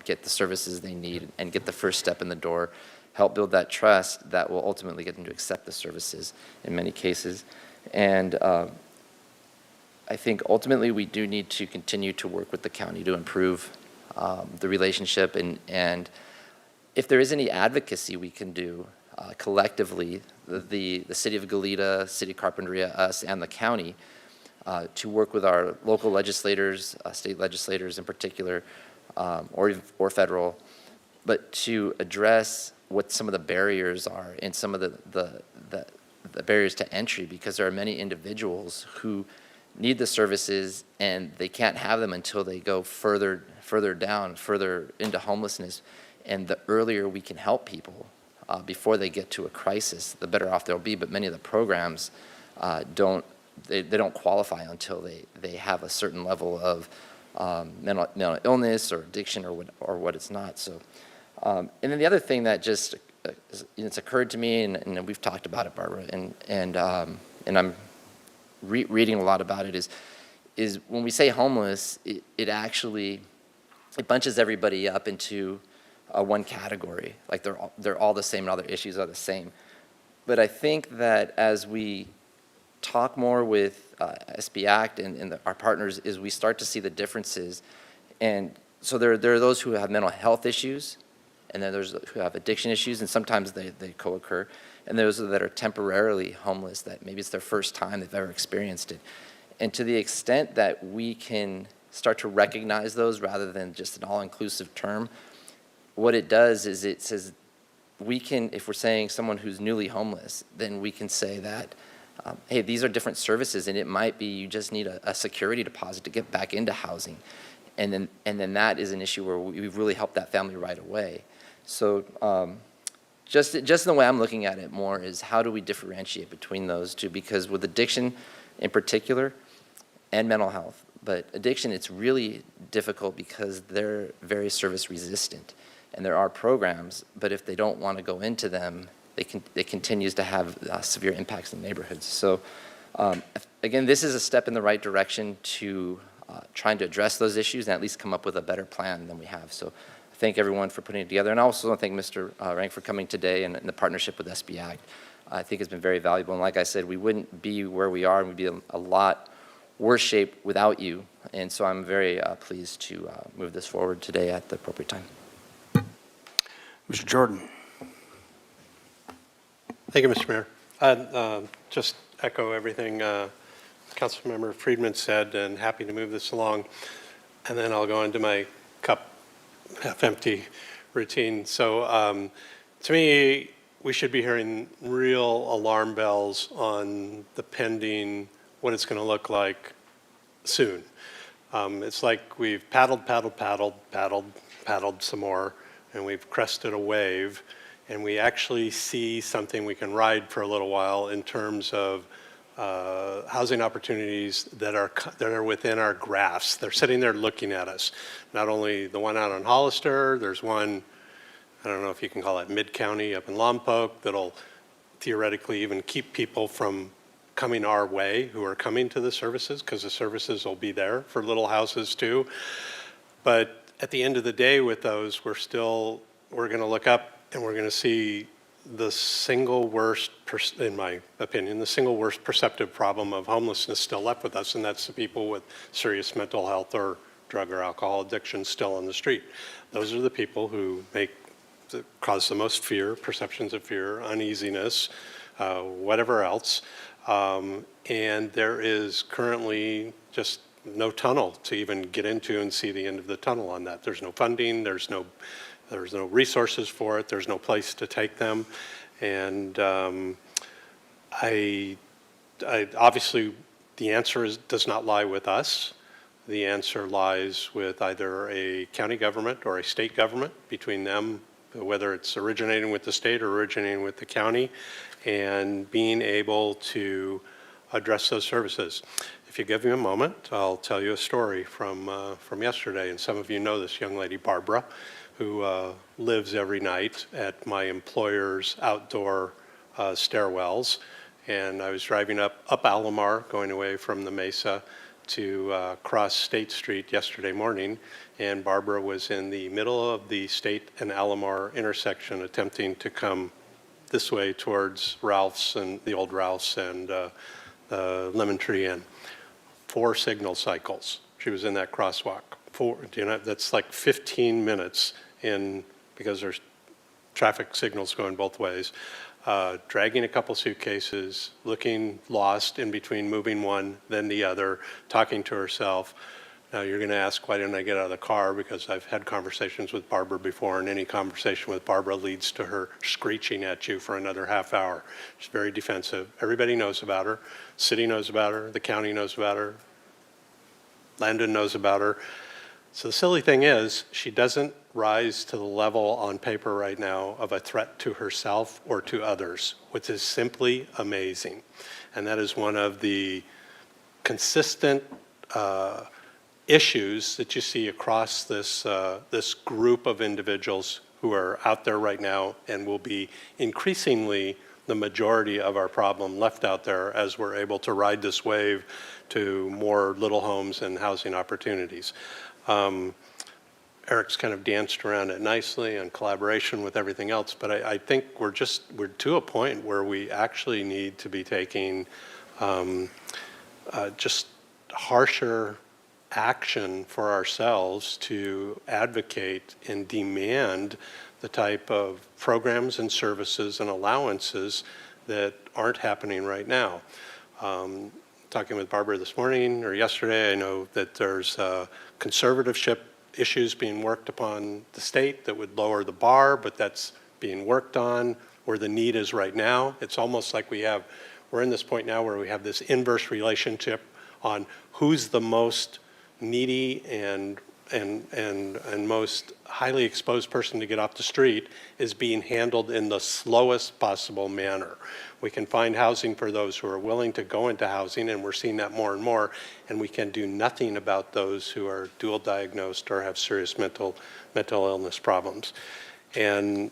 get the services they need, and get the first step in the door, help build that trust that will ultimately get them to accept the services in many cases. And I think ultimately we do need to continue to work with the county to improve the relationship, and if there is any advocacy we can do collectively, the City of Goleta, City of Carpinteria, us, and the county, to work with our local legislators, state legislators in particular, or federal, but to address what some of the barriers are and some of the barriers to entry, because there are many individuals who need the services and they can't have them until they go further down, further into homelessness. And the earlier we can help people before they get to a crisis, the better off they'll be. But many of the programs don't qualify until they have a certain level of mental illness or addiction or what it's not. So, and then the other thing that just it's occurred to me, and we've talked about it, Barbara, and I'm reading a lot about it, is when we say homeless, it actually bunches everybody up into one category, like they're all the same and all their issues are the same. But I think that as we talk more with SB Act and our partners, is we start to see the differences. And so there are those who have mental health issues, and then there's who have addiction issues, and sometimes they co-occur. And those that are temporarily homeless, that maybe it's their first time they've ever experienced it. And to the extent that we can start to recognize those rather than just an all-inclusive term, what it does is it says we can, if we're saying someone who's newly homeless, then we can say that, hey, these are different services, and it might be you just need a security deposit to get back into housing. And then that is an issue where we've really helped that family right away. So just the way I'm looking at it more is how do we differentiate between those two? Because with addiction in particular and mental health, but addiction, it's really difficult because they're very service resistant. And there are programs, but if they don't want to go into them, it continues to have severe impacts in neighborhoods. So again, this is a step in the right direction to trying to address those issues and at least come up with a better plan than we have. So thank everyone for putting it together. And I also want to thank Mr. Rank for coming today and the partnership with SB Act. I think it's been very valuable. And like I said, we wouldn't be where we are, and we'd be a lot worse shape without you. And so I'm very pleased to move this forward today at the appropriate time. Mr. Jordan. Thank you, Mr. Mayor. I'd just echo everything Councilmember Friedman said, and happy to move this along. And then I'll go into my cup half empty routine. So to me, we should be hearing real alarm bells on the pending, what it's going to look like soon. It's like we've paddled some more, and we've crested a wave, and we actually see something we can ride for a little while in terms of housing opportunities that are within our grasp. They're sitting there looking at us. Not only the one out on Hollister, there's one, I don't know if you can call it mid-county up in Lompoc, that'll theoretically even keep people from coming our way who are coming to the services, because the services will be there for little houses too. But at the end of the day with those, we're going to look up and we're going to see the single worst, in my opinion, the single worst perceptive problem of homelessness still left with us, and that's the people with serious mental health or drug or alcohol addiction still on the street. Those are the people who cause the most fear, perceptions of fear, uneasiness, whatever else. And there is currently just no tunnel to even get into and see the end of the tunnel on that. There's no funding, there's no resources for it, there's no place to take them. And obviously, the answer does not lie with us. The answer lies with either a county government or a state government, between them, whether it's originating with the state or originating with the county, and being able to address those services. If you give me a moment, I'll tell you a story from yesterday, and some of you know this young lady, Barbara, who lives every night at my employer's outdoor stairwells. And I was driving up Alomar, going away from the Mesa to cross State Street yesterday morning, and Barbara was in the middle of the State and Alomar intersection attempting to come this way towards Ralph's and the old Ralph's and Lemon Tree Inn. 4 signal cycles. She was in that crosswalk. 4, that's like 15 minutes in, because there's traffic signals going both ways. Dragging a couple suitcases, looking lost in between moving one, then the other, talking to herself. Now you're going to ask, why didn't I get out of the car? Because I've had conversations with Barbara before, and any conversation with Barbara leads to her screeching at you for another half hour. She's very defensive. Everybody knows about her. City knows about her. The county knows about her. Landon knows about her. So the silly thing is, she doesn't rise to the level on paper right now of a threat to herself or to others, which is simply amazing. And that is one of the consistent issues that you see across this, this group of individuals who are out there right now and will be increasingly the majority of our problem left out there as we're able to ride this wave to more little homes and housing opportunities. Eric's kind of danced around it nicely in collaboration with everything else, but I think we're to a point where we actually need to be taking just harsher action for ourselves to advocate and demand the type of programs and services and allowances that aren't happening right now. Talking with Barbara this morning or yesterday, I know that there's conservatorship issues being worked upon the state that would lower the bar, but that's being worked on where the need is right now. It's almost like we're in this point now where we have this inverse relationship on who's the most needy and most highly exposed person to get off the street is being handled in the slowest possible manner. We can find housing for those who are willing to go into housing, and we're seeing that more and more, and we can do nothing about those who are dual diagnosed or have serious mental illness problems. And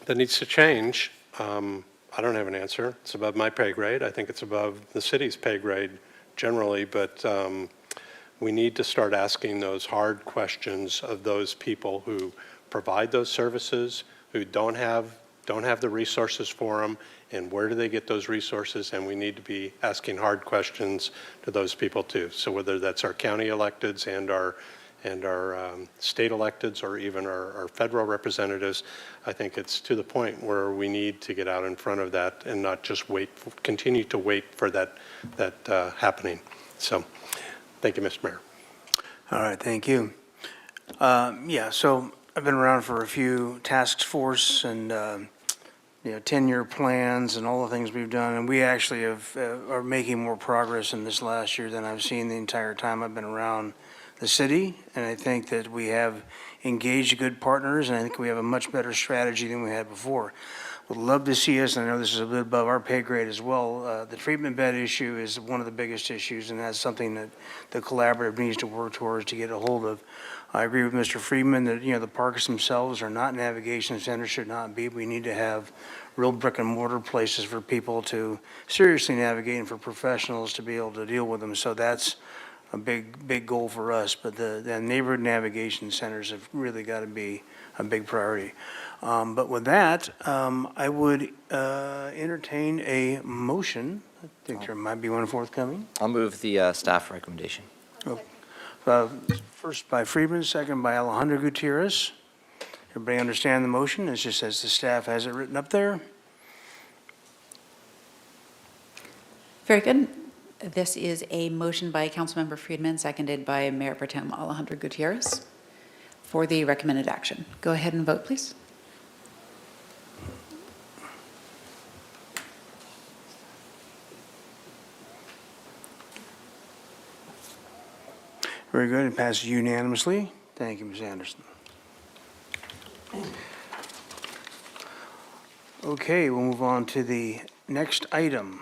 that needs to change. I don't have an answer. It's above my pay grade. I think it's above the city's pay grade generally, but we need to start asking those hard questions of those people who provide those services, who don't have the resources for them, and where do they get those resources? And we need to be asking hard questions to those people too. So whether that's our county electeds and our state electeds or even our federal representatives, I think it's to the point where we need to get out in front of that and not just continue to wait for that happening. So. Thank you, Mr. Mayor. All right, thank you. Yeah, so I've been around for a few task force and 10-year plans and all the things we've done, and we actually are making more progress in this last year than I've seen the entire time I've been around the city. And I think that we have engaged good partners, and I think we have a much better strategy than we had before. Would love to see us, and I know this is a bit above our pay grade as well, the treatment bed issue is one of the biggest issues, and that's something that the collaborative needs to work towards to get a hold of. I agree with Mr. Friedman that, the parks themselves are not navigation centers, should not be. We need to have real brick and mortar places for people to seriously navigate and for professionals to be able to deal with them. So that's a big goal for us, but the neighborhood navigation centers have really got to be a big priority. But with that, I would entertain a motion. I think there might be one forthcoming. I'll move the staff recommendation. First by Friedman, second by Alejandro Gutierrez. Everybody understand the motion? It's just as the staff has it written up there. Very good. This is a motion by Councilmember Friedman, seconded by Mayor Pro Tem Alejandro Gutierrez for the recommended action. Go ahead and vote, please. Very good, it passes unanimously. Thank you, Ms. Anderson. Okay, we'll move on to the next item.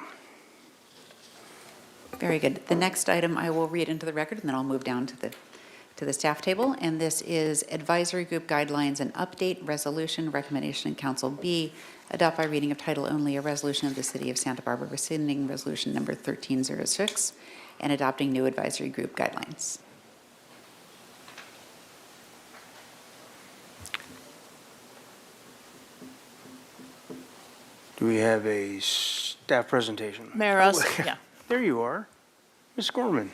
Very good. The next item I will read into the record, and then I'll move down to the staff table. And this is Advisory Group Guidelines and Update Resolution Recommendation Council B. Adopt by reading of title only a resolution of the City of Santa Barbara rescinding resolution number 1306 and adopting new advisory group guidelines. Do we have a staff presentation? Mayor Rouse, yeah. There you are. Ms. Gorman.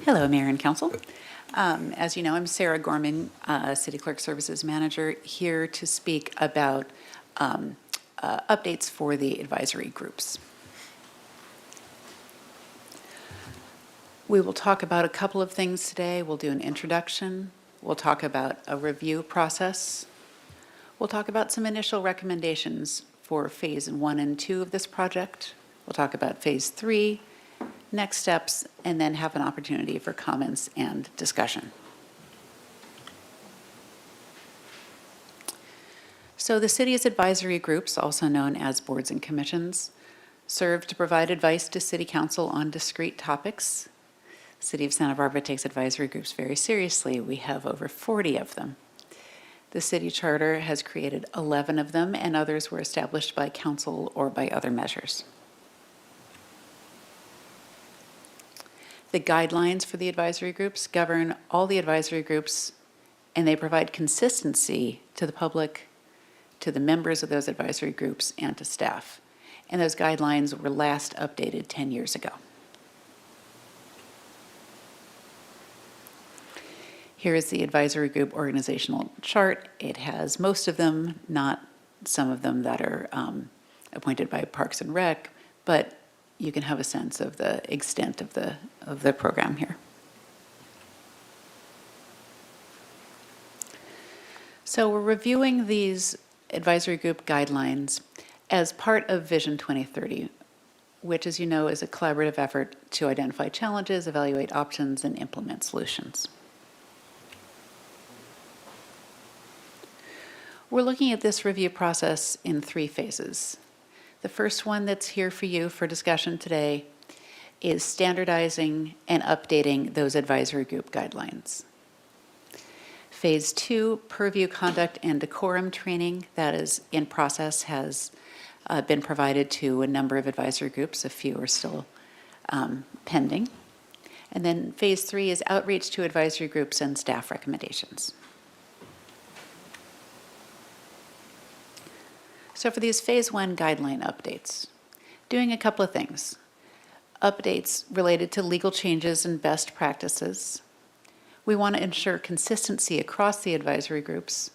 Hello, Mayor and Council. As you know, I'm Sarah Gorman, City Clerk Services Manager, here to speak about updates for the advisory groups. We will talk about a couple of things today. We'll do an introduction. We'll talk about a review process. We'll talk about some initial recommendations for Phase 1 and 2 of this project. We'll talk about Phase 3, next steps, and then have an opportunity for comments and discussion. So the city's advisory groups, also known as boards and commissions, serve to provide advice to City Council on discrete topics. The City of Santa Barbara takes advisory groups very seriously. We have over 40 of them. The city charter has created 11 of them, and others were established by council or by other measures. The guidelines for the advisory groups govern all the advisory groups, and they provide consistency to the public, to the members of those advisory groups, and to staff. And those guidelines were last updated 10 years ago. Here is the advisory group organizational chart. It has most of them, not some of them that are appointed by Parks and Rec, but you can have a sense of the extent of the program here. So we're reviewing these advisory group guidelines as part of Vision 2030, which, as you know, is a collaborative effort to identify challenges, evaluate options, and implement solutions. We're looking at this review process in 3 phases. The first one that's here for you for discussion today is standardizing and updating those advisory group guidelines. Phase 2, purview conduct and decorum training, that is in process, has been provided to a number of advisory groups. A few are still pending. And then Phase 3 is outreach to advisory groups and staff recommendations. So for these Phase 1 guideline updates, doing a couple of things. Updates related to legal changes and best practices. We want to ensure consistency across the advisory groups.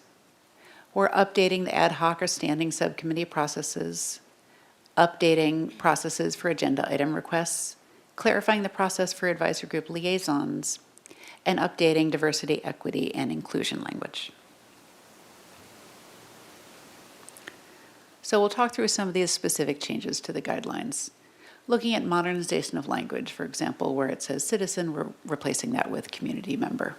We're updating the ad hoc or standing subcommittee processes, updating processes for agenda item requests, clarifying the process for advisory group liaisons, and updating diversity, equity, and inclusion language. So we'll talk through some of these specific changes to the guidelines. Looking at modernization of language, for example, where it says citizen, we're replacing that with community member.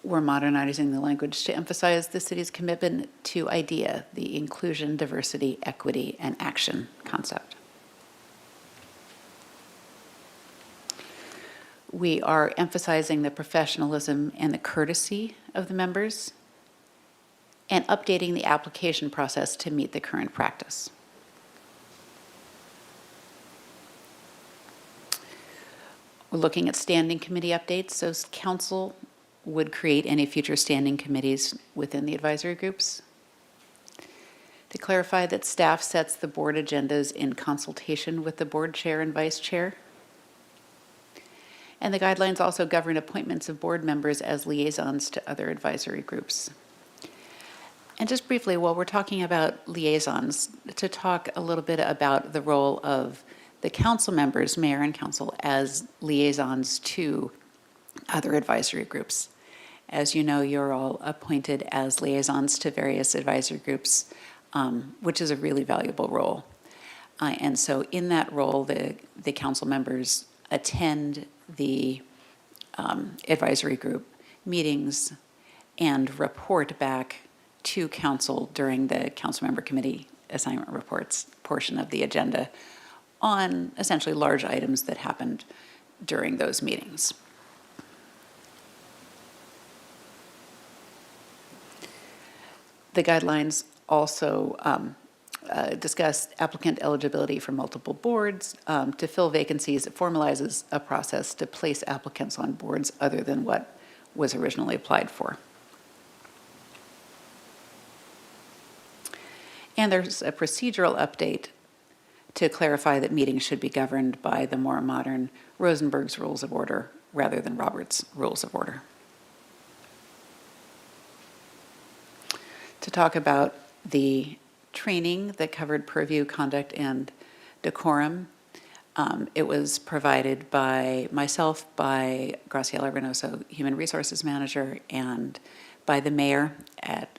We're modernizing the language to emphasize the city's commitment to IDEA, the inclusion, diversity, equity, and action concept. We are emphasizing the professionalism and the courtesy of the members, and updating the application process to meet the current practice. We're looking at standing committee updates, so council would create any future standing committees within the advisory groups. To clarify that staff sets the board agendas in consultation with the board chair and vice chair. And the guidelines also govern appointments of board members as liaisons to other advisory groups. And just briefly, while we're talking about liaisons, to talk a little bit about the role of the council members, mayor and council, as liaisons to other advisory groups. As you know, you're all appointed as liaisons to various advisory groups, which is a really valuable role. And so in that role, the council members attend the advisory group meetings and report back to council during the council member committee assignment reports portion of the agenda on essentially large items that happened during those meetings. The guidelines also discuss applicant eligibility for multiple boards. To fill vacancies, it formalizes a process to place applicants on boards other than what was originally applied for. And there's a procedural update to clarify that meetings should be governed by the more modern Rosenberg's Rules of Order rather than Robert's Rules of Order. To talk about the training that covered purview, conduct, and decorum, it was provided by myself, by Graciela Reynoso, Human Resources Manager, and by the mayor at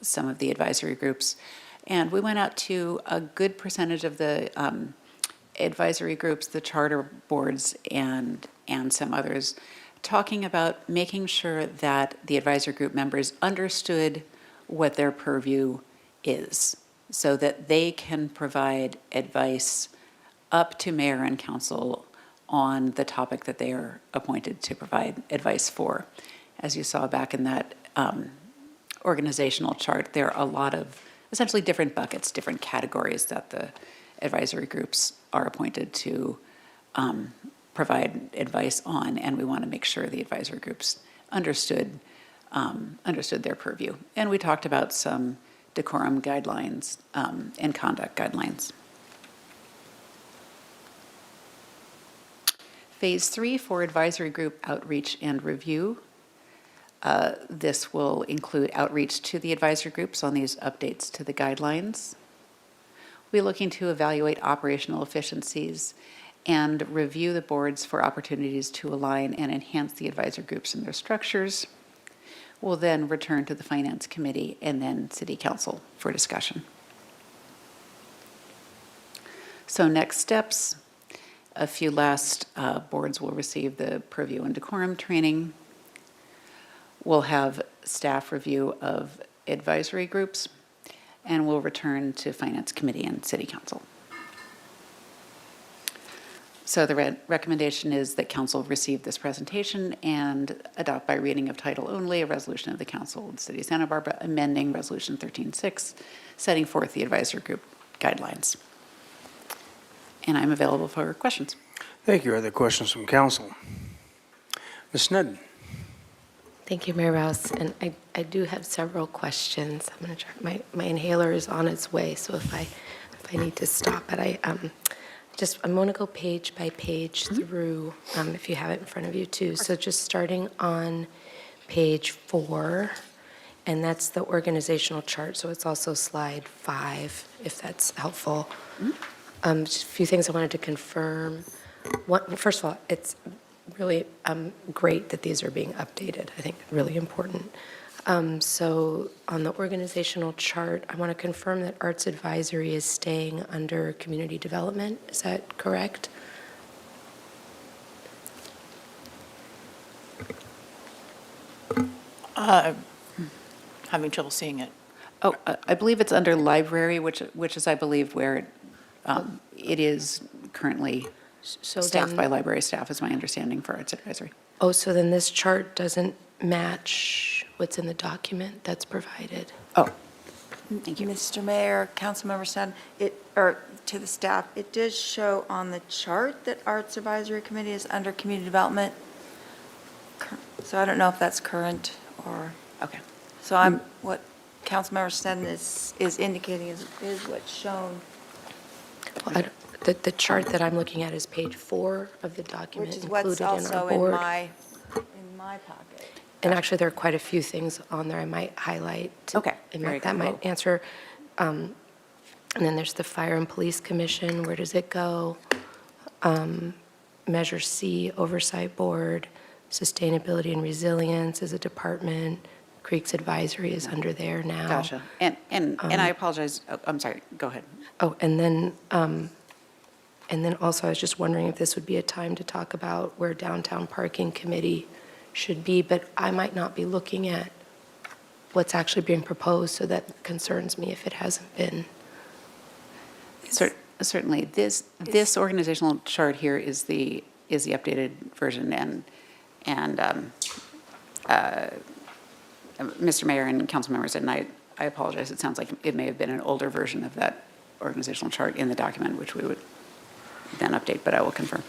some of the advisory groups. And we went out to a good percentage of the advisory groups, the charter boards, and some others, talking about making sure that the advisory group members understood what their purview is, so that they can provide advice up to mayor and council on the topic that they are appointed to provide advice for. As you saw back in that organizational chart, there are a lot of essentially different buckets, different categories that the advisory groups are appointed to provide advice on, and we want to make sure the advisory groups understood their purview. And we talked about some decorum guidelines and conduct guidelines. Phase 3 for advisory group outreach and review. This will include outreach to the advisory groups on these updates to the guidelines. We're looking to evaluate operational efficiencies and review the boards for opportunities to align and enhance the advisory groups and their structures. We'll then return to the Finance Committee and then City Council for discussion. So next steps, a few last boards will receive the purview and decorum training. We'll have staff review of advisory groups, and we'll return to Finance Committee and City Council. So the recommendation is that council receive this presentation and adopt by reading of title only a resolution of the Council of the City of Santa Barbara amending Resolution 13-6, setting forth the advisory group guidelines. And I'm available for questions. Thank you. Other questions from council? Ms. Sneddon. Thank you, Mayor Rouse. And I do have several questions. I'm going to try. My inhaler is on its way, so if I need to stop, but I'm going to go page by page through, if you have it in front of you too. So just starting on page 4, and that's the organizational chart. So it's also slide 5, if that's helpful. Just a few things I wanted to confirm. First of all, it's really great that these are being updated. I think really important. So on the organizational chart, I want to confirm that Arts Advisory is staying under Community Development. Is that correct? Having trouble seeing it. Oh, I believe it's under library, which is, I believe, where it is currently staffed by library staff, is my understanding for Arts Advisory. Oh, so then this chart doesn't match what's in the document that's provided? Oh, thank you. Mr. Mayor, Councilmember Sneddon, to the staff, it does show on the chart that Arts Advisory Committee is under Community Development. So I don't know if that's current or. Okay. So what Councilmember Sneddon is indicating is what's shown. Well, the chart that I'm looking at is page 4 of the document Which is included what's in our also board. in my pocket. And actually, there are quite a few things on there I might highlight. Okay, And very that good. might answer. And then there's the Fire and Police Commission. Where does it go? Measure C, Oversight Board, Sustainability and Resilience is a department. Creeks Advisory is under there now. Gotcha. And I apologize. Oh, I'm sorry. Go ahead. Oh, and then also I was just wondering if this would be a time to talk about where Downtown Parking Committee should be, but I might not be looking at what's actually being proposed, so that concerns me if it hasn't been. Certainly, this organizational chart here is the updated version, and Mr. Mayor and council members, and I apologize, it sounds like it may have been an older version of that organizational chart in the document, which we would then update, but I will confirm.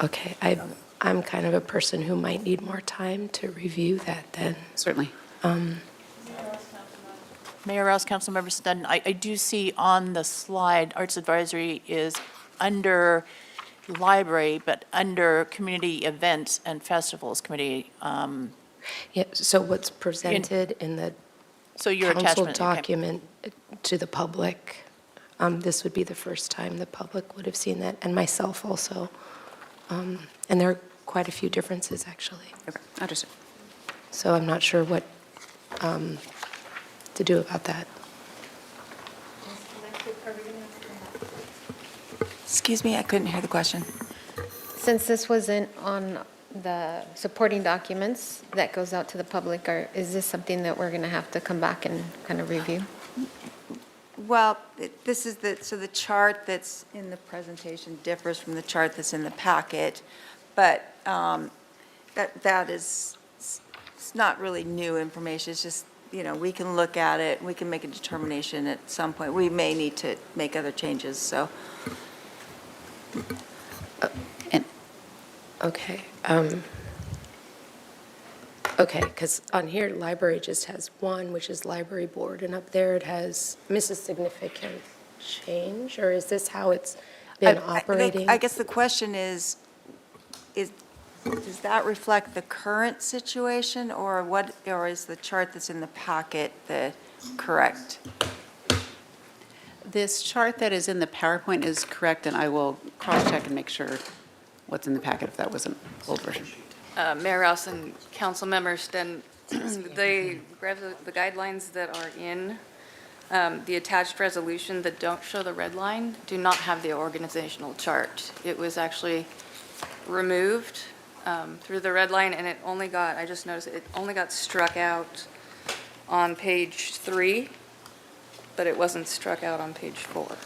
Okay, I'm kind of a person who might need more time to review that then. Certainly. Mayor Rouse, Councilmember Sutton, I do see on the slide, Arts Advisory is under library, but under community events and festivals committee. Yeah, so what's presented in the So your council attachment, okay. document to the public, this would be the first time the public would have seen that, and myself also. And there are quite a few differences, actually. Okay, understood. So I'm not sure what to do about that. Excuse me, I couldn't hear the question. Since this wasn't on the supporting documents that goes out to the public, is this something that we're going to have to come back and kind of review? Well, this is so the chart that's in the presentation differs from the chart that's in the packet, but that is, it's not really new information. It's just, we can look at it, we can make a determination at some point. We may need to make other changes, so. Okay. Okay, because on here, library just has one, which is library board, and up there it has Mrs. Significant Change, or is this how it's been operating? I guess the question is, does that reflect the current situation, or is the chart that's in the packet the correct? This chart that is in the PowerPoint is correct, and I will cross-check and make sure what's in the packet if that was an old version. Mayor Rouse and council members, then the guidelines that are in the attached resolution that don't show the red line do not have the organizational chart. It was actually removed through the red line, and I just noticed it only got struck out on page 3, but it wasn't struck out on page 4.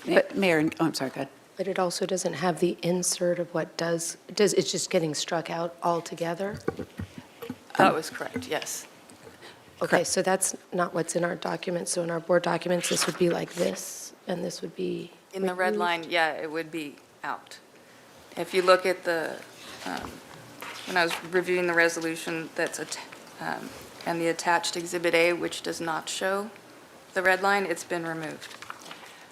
But Mayor, I'm sorry, go ahead. But it also doesn't have the insert of what it's just getting struck out altogether? That was correct, yes. Okay, so that's not what's in our document. So in our board documents, this would be like this, and this would be In the red removed? line, yeah, it would be out. If you look at when I was reviewing the resolution and the attached Exhibit A, which does not show the red line, it's been removed.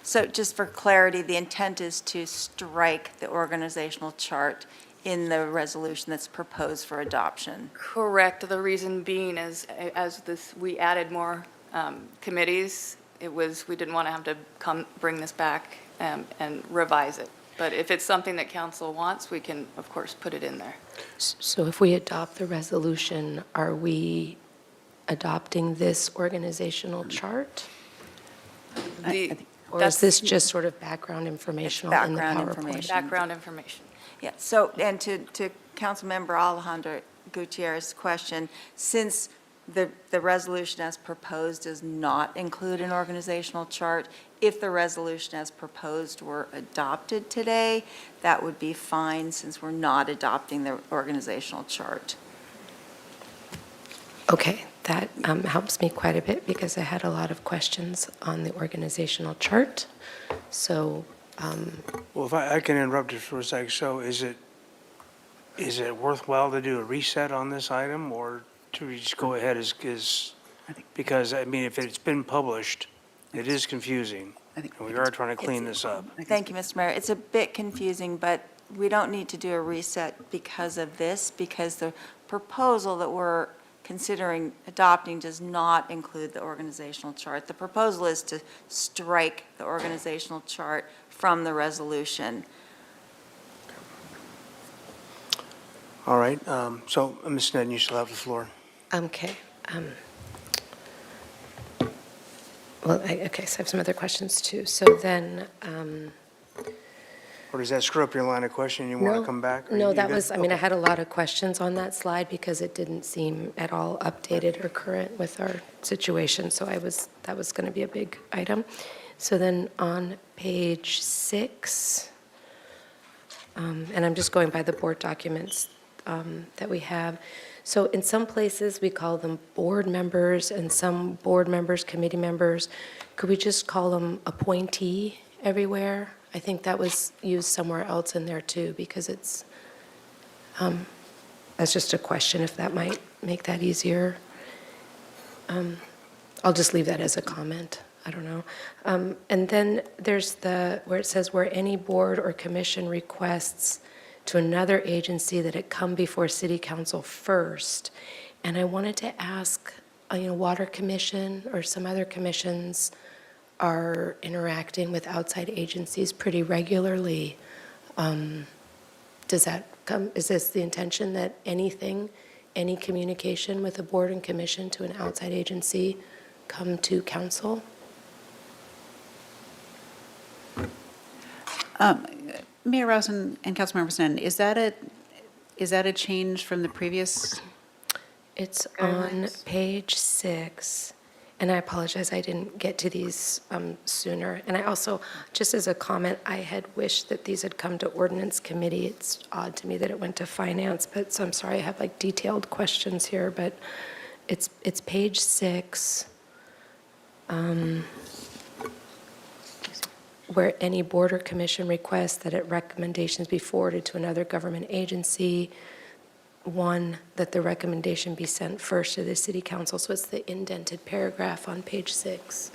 So just for clarity, the intent is to strike the organizational chart in the resolution that's proposed for adoption. Correct. The reason being is, we added more committees, we didn't want to have to bring this back and revise it. But if it's something that council wants, we can, of course, put it in there. So if we adopt the resolution, are we adopting this organizational chart? Or is this just sort of background informational in the PowerPoint? Background information. Yeah, so, and to Councilmember Alejandro Gutierrez's question, since the resolution as proposed does not include an organizational chart, if the resolution as proposed were adopted today, that would be fine since we're not adopting the organizational chart. Okay, that helps me quite a bit because I had a lot of questions on the organizational chart. So, Well, if I can interrupt just for a sec, so is it worthwhile to do a reset on this item, or to we just go ahead because, I mean, if it's been published, it is confusing, and we are trying to clean this up. Thank you, Mr. Mayor. It's a bit confusing, but we don't need to do a reset because of this, because the proposal that we're considering adopting does not include the organizational chart. The proposal is to strike the organizational chart from the resolution. All right, so Ms. Sneddon, you still have the floor. Okay. Well, okay, so I have some other questions too. So then, Or does that screw up your line of questioning? You want to no, come back? Or no, you that good? was, I mean, I Okay. had a lot of questions on that slide because it didn't seem at all updated or current with our situation. So that was going to be a big item. So then on page 6, and I'm just going by the board documents that we have. So in some places, we call them board members, and some board members, committee members. Could we just call them appointee everywhere? I think that was used somewhere else in there too, because it's, that's just a question, if that might make that easier. I'll just leave that as a comment. I don't know. And then there's where it says, where any board or commission requests to another agency that it come before city council first. And I wanted to ask, Water Commission or some other commissions are interacting with outside agencies pretty regularly. Does that come, is this the intention that any communication with a board and commission to an outside agency come to council? Mayor Rouse and Councilmember Sneddon, is that a change from the previous? It's on page 6, and I apologize, I didn't get to these sooner. And I also, just as a comment, I had wished that these had come to ordinance committee. It's odd to me that it went to finance, but so I'm sorry, I have like detailed questions here, but it's page 6. Where any board or commission requests that recommendations be forwarded to another government agency. 1, that the recommendation be sent first to the city council. So it's the indented paragraph on page 6.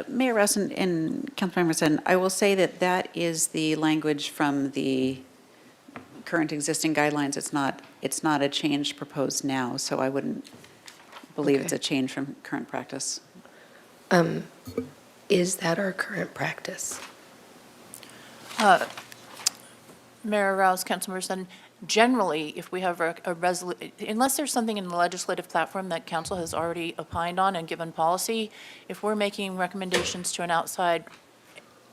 Mayor Rouse and Councilmember Sneddon, I will say that is the language from the current existing guidelines. It's not a change proposed now, so I wouldn't believe it's a change from current practice. Is that our current practice? Mayor Rouse, Councilmember Sutton, generally, if we have a resolution, unless there's something in the legislative platform that council has already opined on and given policy, if we're making recommendations to an outside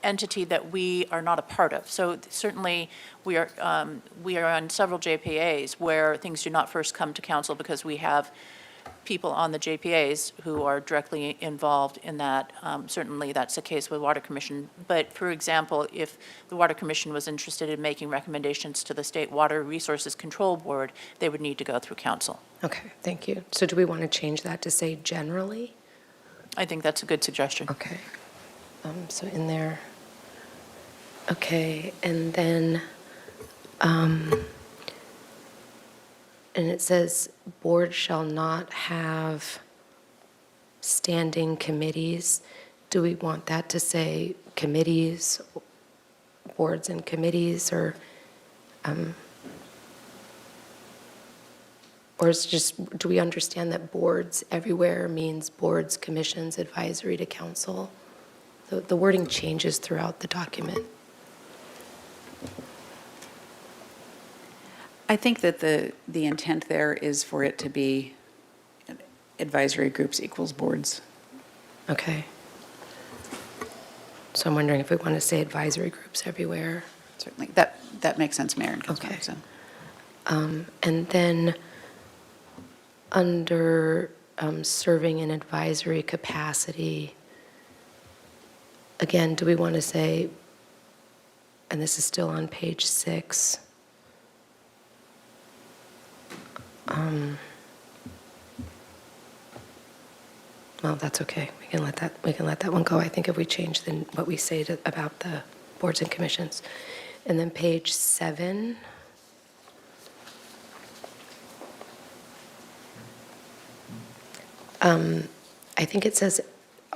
entity that we are not a part of. So certainly, we are on several JPAs where things do not first come to council because we have people on the JPAs who are directly involved in that. Certainly, that's the case with Water Commission. But for example, if the Water Commission was interested in making recommendations to the State Water Resources Control Board, they would need to go through council. Okay, thank you. So do we want to change that to say generally? I think that's a good suggestion. Okay. So in there. Okay, and then, and it says, board shall not have standing committees. Do we want that to say committees, boards and committees, or is it just, do we understand that boards everywhere means boards, commissions, advisory to council? The wording changes throughout the document. I think that the intent there is for it to be advisory groups equals boards. Okay. So I'm wondering if we want to say advisory groups everywhere. Certainly. That makes sense, Mayor and Councilmember Sutton. And then under serving in advisory capacity, again, do we want to say, and this is still on page 6, well, that's okay. We can let that one go. I think if we change then what we say about the boards and commissions. And then page 7. I think it says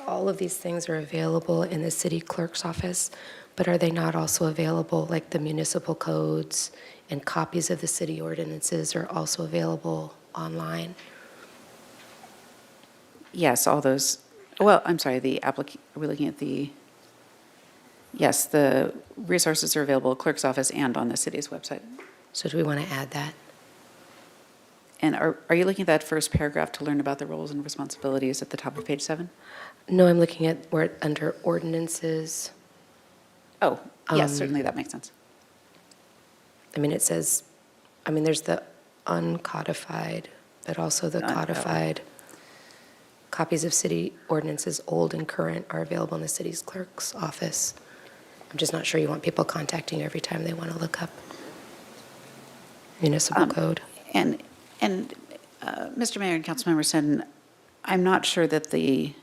all of these things are available in the city clerk's office, but are they not also available, like the municipal codes and copies of the city ordinances are also available online? Yes, all those, well, I'm sorry, are we looking at yes, the resources are available at clerk's office and on the city's website. So do we want to add that? And are you looking at that first paragraph to learn about the roles and responsibilities at the top of page 7? No, I'm looking at where under ordinances. Oh, yes, Um, certainly that makes sense. I mean, it says, I mean, there's the uncodified, but also the codified. Copies of city ordinances, old and current, are available in the city's clerk's office. I'm just not sure you want people contacting you every time they want to look up municipal code. And Mr. Mayor and Councilmember Sutton, I'm not sure that the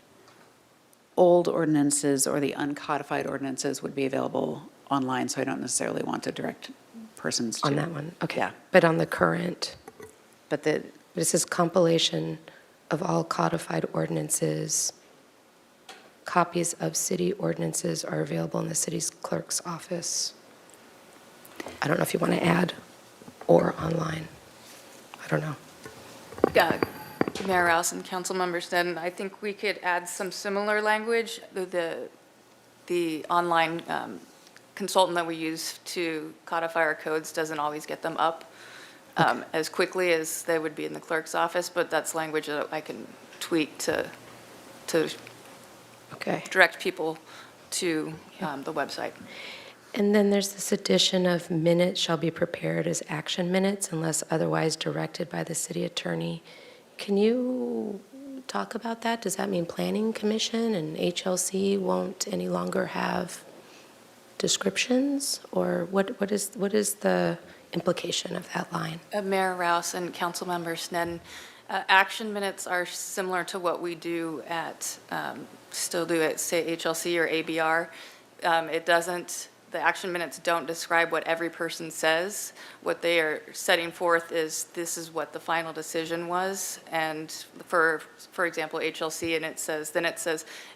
old ordinances or the uncodified ordinances would be available online, so I don't necessarily want to direct persons to. On that one, okay. Yeah. But on the current, But the, but it says compilation of all codified ordinances. Copies of city ordinances are available in the city's clerk's office. I don't know if you want to add or online. I don't know. Mayor Rouse and council members, then I think we could add some similar language. The online consultant that we use to codify our codes doesn't always get them up as quickly as they would be in the clerk's office, but that's language that I can tweak to Okay. direct people to the website. And then there's this addition of minutes shall be prepared as action minutes unless otherwise directed by the city attorney. Can you talk about that? Does that mean Planning Commission and HLC won't any longer have descriptions? Or what is the implication of that line? Mayor Rouse and Councilmember Sneddon, action minutes are similar to what we do at, still do at, say, HLC or ABR. It doesn't, the action minutes don't describe what every person says. What they are setting forth is, this is what the final decision was. And for example, HLC, and it says,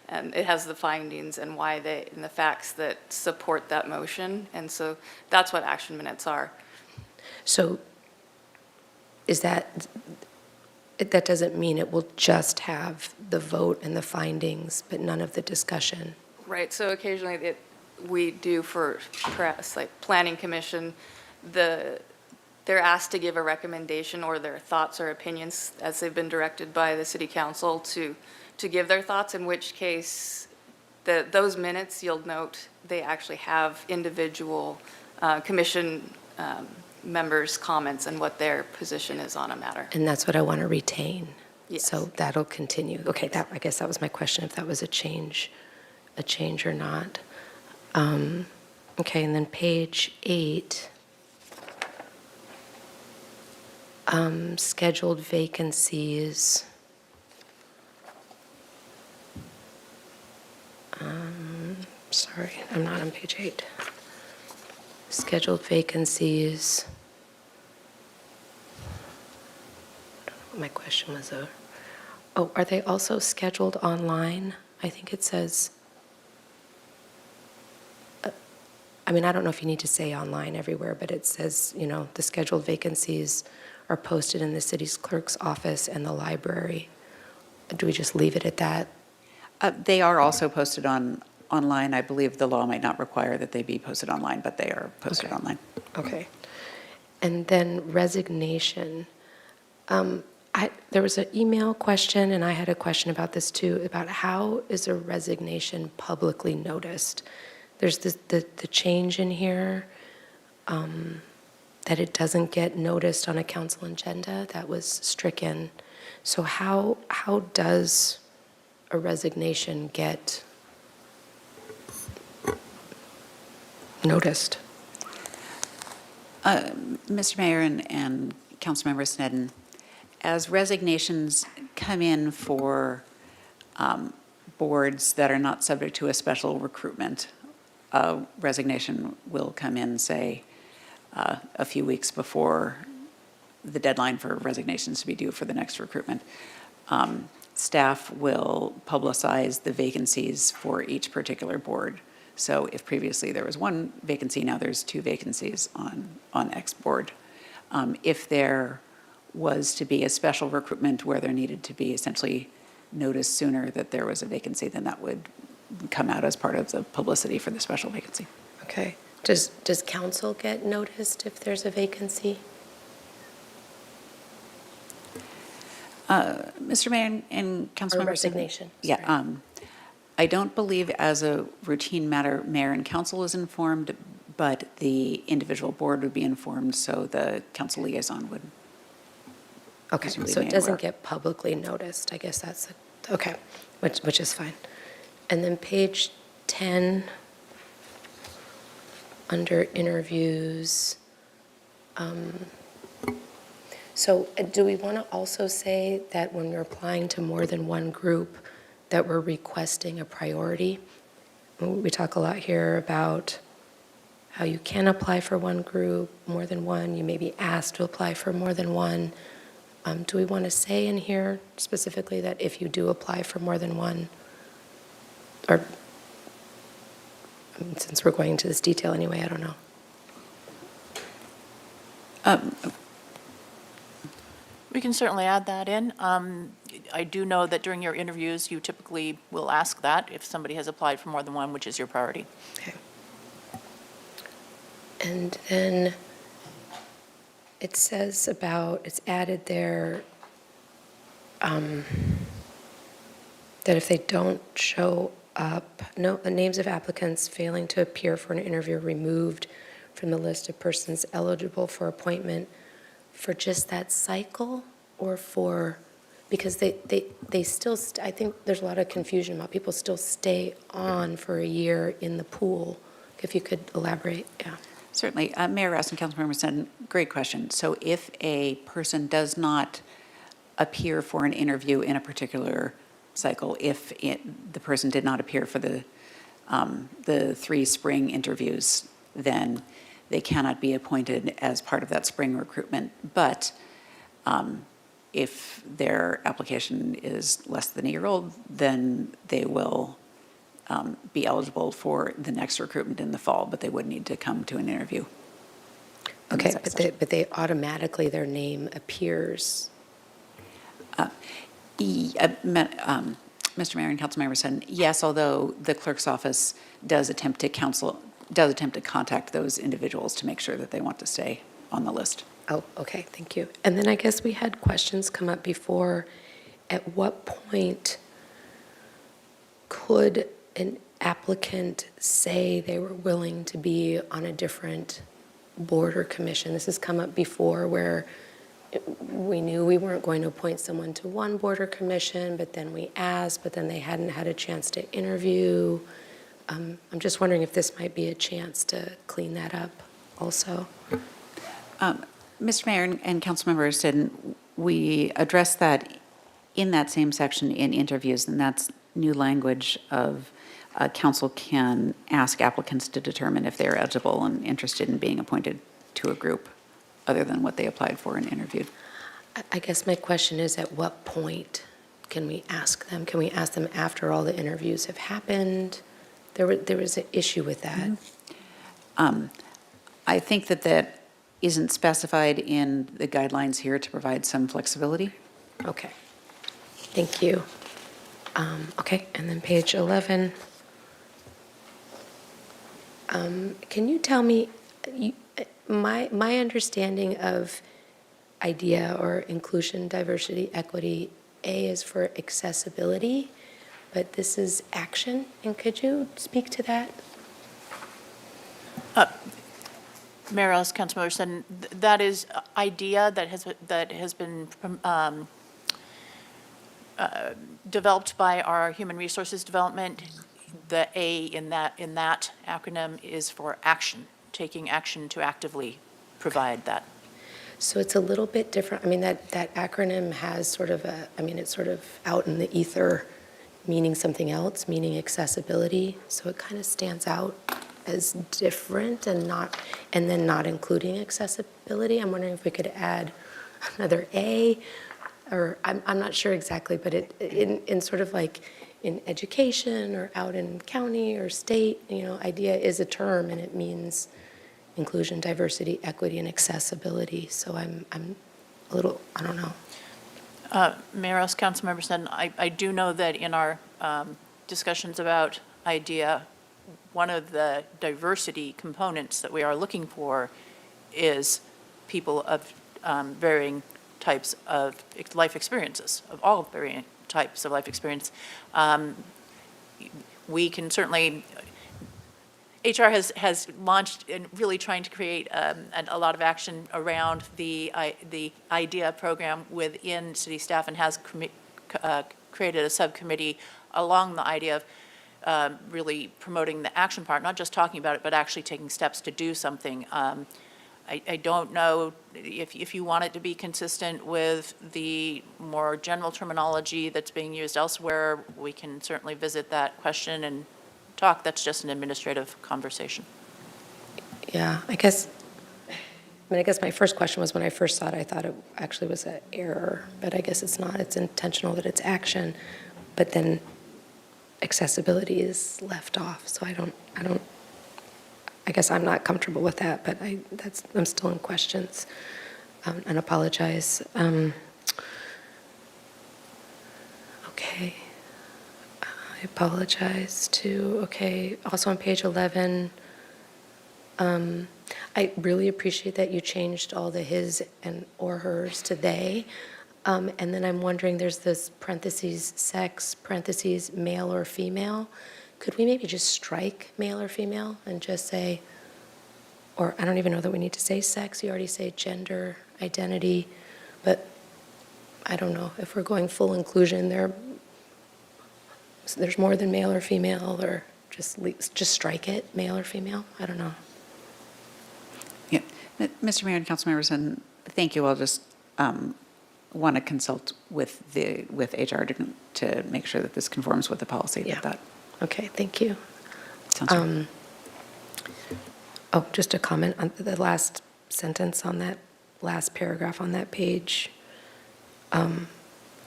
and it has the findings and why they, and the facts that support that motion. And so that's what action minutes are. So is that doesn't mean it will just have the vote and the findings, but none of the discussion? Right, so occasionally we do for press, like Planning Commission, they're asked to give a recommendation or their thoughts or opinions as they've been directed by the city council to give their thoughts, in which case those minutes, you'll note, they actually have individual commission members' comments and what their position is on a matter. And that's what I want to retain. Yes. So that'll continue. Okay, I guess that was my question, if that was a change or not. Okay, and then page 8, scheduled vacancies. Sorry, I'm not on page 8. Scheduled vacancies. I don't know what my question was. Oh, are they also scheduled online? I think it says, I mean, I don't know if you need to say online everywhere, but it says, the scheduled vacancies are posted in the city's clerk's office and the library. Do we just leave it at that? They are also posted online. I believe the law might not require that they be posted online, but they are posted online. Okay. And then resignation. There was an email question, and I had a question about this too, about how is a resignation publicly noticed? There's the change in here that it doesn't get noticed on a council agenda. That was stricken. So how does a resignation get noticed? Mr. Mayor and Councilmember Sneddon, as resignations come in for boards that are not subject to a special recruitment, resignation will come in, say, a few weeks before the deadline for resignations to be due for the next recruitment. Staff will publicize the vacancies for each particular board. So if previously there was one vacancy, now there's 2 vacancies on X board. If there was to be a special recruitment where there needed to be essentially notice sooner that there was a vacancy, then that would come out as part of the publicity for the special vacancy. Okay. Does council get noticed if there's a vacancy? Mr. Mayor and Councilmember. Or resignation, Yeah, I don't believe as a routine matter, mayor and council is informed, but the individual board would be informed, so the council liaison would. Okay, presumably so be it doesn't aware. get publicly noticed, I guess that's, okay, which is fine. And then page 10, under interviews, so do we want to also say that when we're applying to more than one group, that we're requesting a priority? We talk a lot here about how you can apply for one group, more than one, you may be asked to apply for more than one. Do we want to say in here specifically that if you do apply for more than one, or, since we're going into this detail anyway, I don't know. We can certainly add that in. I do know that during your interviews, you typically will ask that if somebody has applied for more than one, which is your priority. Okay. And then it says about, it's added there, that if they don't show up, no, the names of applicants failing to appear for an interview are removed from the list of persons eligible for appointment for just that cycle, or for, because they still, I think there's a lot of confusion about people still stay on for a year in the pool. If you could elaborate, yeah. Certainly. Mayor Rouse and Councilmember Sutton, great question. So if a person does not appear for an interview in a particular cycle, if the person did not appear for the 3 spring interviews, then they cannot be appointed as part of that spring recruitment. But if their application is less than a year old, then they will be eligible for the next recruitment in the fall, but they would need to come to an interview. Okay, but they automatically, their name appears. Mr. Mayor and Councilmember Sutton, yes, although the clerk's office does attempt to contact those individuals to make sure that they want to stay on the list. Oh, okay, thank you. And then I guess we had questions come up before. At what point could an applicant say they were willing to be on a different board or commission? This has come up before where we knew we weren't going to appoint someone to one board or commission, but then we asked, but then they hadn't had a chance to interview. I'm just wondering if this might be a chance to clean that up also. Mr. Mayor and Councilmember Sutton, we addressed that in that same section in interviews, and that's new language of council can ask applicants to determine if they're eligible and interested in being appointed to a group other than what they applied for and interviewed. I guess my question is, at what point can we ask them? Can we ask them after all the interviews have happened? There was an issue with that. I think that isn't specified in the guidelines here to provide some flexibility. Okay, thank you. Okay, and then page 11. Can you tell me, my understanding of IDEA or inclusion, diversity, equity, A is for accessibility, but this is action, and could you speak to that? Mayor Ellis, Councilmember Sutton, that is IDEA that has been developed by our Human Resources Development. The A in that acronym is for action, taking action to actively provide that. So it's a little bit different. I mean, that acronym has sort of it's sort of out in the ether, meaning something else, meaning accessibility. So it kind of stands out as different and then not including accessibility. I'm wondering if we could add another A, or I'm not sure exactly, but in sort of like in education or out in county or state, IDEA is a term and it means inclusion, diversity, equity, and accessibility. So I'm a little, I don't know. Mayor Ellis, Councilmember Sutton, I do know that in our discussions about IDEA, one of the diversity components that we are looking for is people of varying types of life experiences, of all varying types of life experience. We can certainly, HR has launched in really trying to create a lot of action around the IDEA program within city staff, and has created a subcommittee along the idea of really promoting the action part, not just talking about it, but actually taking steps to do something. I don't know if you want it to be consistent with the more general terminology that's being used elsewhere. We can certainly visit that question and talk. That's just an administrative conversation. Yeah, I guess my first question was, when I first saw it, I thought it actually was an error, but I guess it's not. It's intentional that it's action, but then accessibility is left off. So I guess I'm not comfortable with that, but I'm still in questions, and apologize. Okay. I apologize too. Okay, also on page 11, I really appreciate that you changed all the his and or hers to they. And then I'm wondering, there's this parentheses, sex, parentheses, male or female. Could we maybe just strike male or female and just say, or I don't even know that we need to say sex, you already say gender, identity, but I don't know, if we're going full inclusion, there's more than male or female, or just strike it, male or female, I don't know. Yeah, Mr. Mayor and council members, and thank you. I'll just want to consult with HR to make sure that this conforms with the policy. Yeah. Okay, thank you. Sounds good. Oh, just a comment on the last sentence on that last paragraph on that page.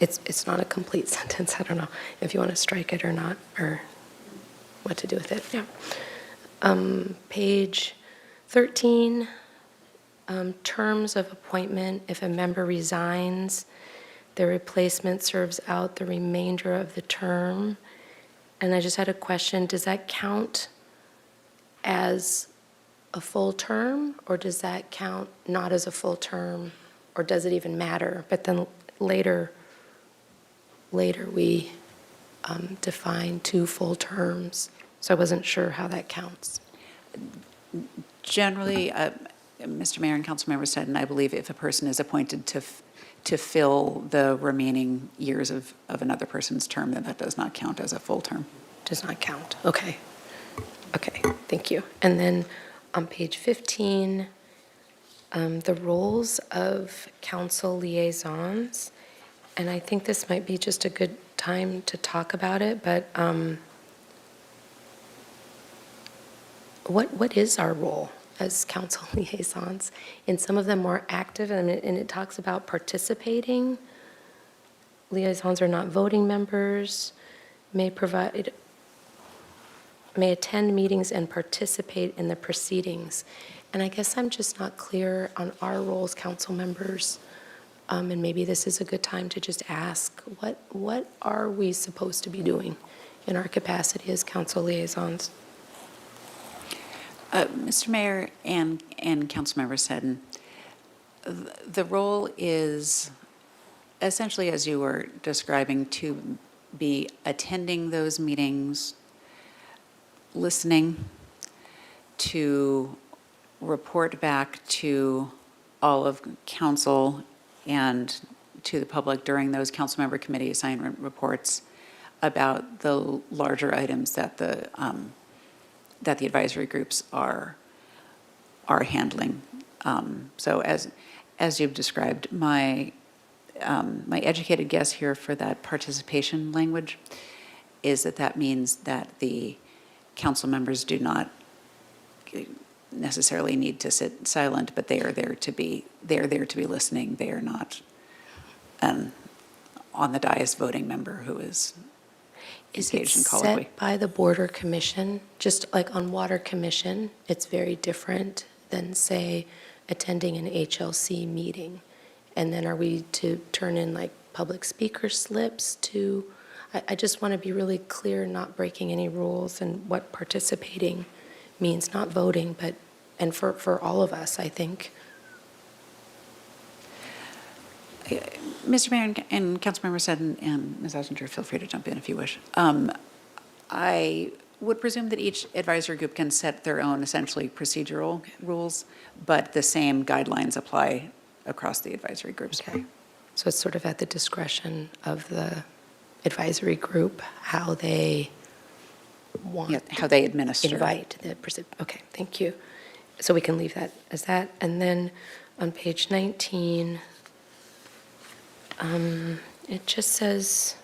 It's not a complete sentence. I don't know if you want to strike it or not, or what to do with it. Yeah. Page 13, terms of appointment. If a member resigns, the replacement serves out the remainder of the term. And I just had a question. Does that count as a full term, or does that count not as a full term, or does it even matter? But then later we define 2 full terms, so I wasn't sure how that counts. Generally, Mr. Mayor and council members said, and I believe if a person is appointed to fill the remaining years of another person's term, then that does not count as a full term. Does not count. Okay. Okay, thank you. And then on page 15, the roles of council liaisons, and I think this might be just a good time to talk about it, but what is our role as council liaisons? In some of them more active, and it talks about participating. Liaisons are not voting members, may attend meetings and participate in the proceedings. And I guess I'm just not clear on our roles, council members, and maybe this is a good time to just ask, what are we supposed to be doing in our capacity as council liaisons? Mr. Mayor and Councilmember Seddon, the role is essentially, as you were describing, to be attending those meetings, listening, to report back to all of council and to the public during those council member committee assignment reports about the larger items that the advisory groups are handling. So as you've described, my educated guess here for that participation language is that means that the council members do not necessarily need to sit silent, but they are there to be listening. They are not on the dais voting member who is engaged in colloquy. Is it set by the Border Commission? Just like on Water Commission, it's very different than, say, attending an HLC meeting. And then are we to turn in like public speaker slips to, I just want to be really clear, not breaking any rules and what participating means, not voting, but, and for all of us, I think. Mr. Mayor and Councilmember Seddon and Ms. Ossinger, feel free to jump in if you wish. I would presume that each advisory group can set their own essentially procedural rules, but the same guidelines apply across the advisory groups. Okay. So it's sort of at the discretion of the advisory group, how they want. Yeah, how they administer. Invite. Okay, thank you. So we can leave that as that. And then on page 19, it just says,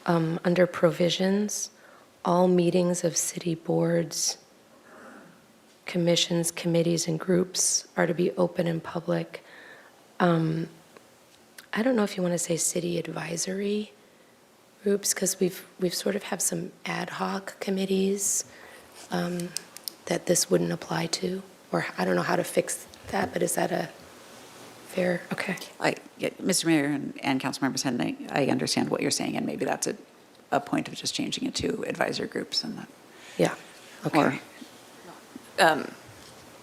under provisions, all meetings of city boards, commissions, committees, and groups are to be open and public. I don't know if you want to say city advisory groups, because we've sort of have some ad hoc committees that this wouldn't apply to, or I don't know how to fix that, but is that a fair, okay. Mr. Mayor and Councilmember Seddon, I understand what you're saying, and maybe that's a point of just changing it to advisory groups and that. Yeah, okay.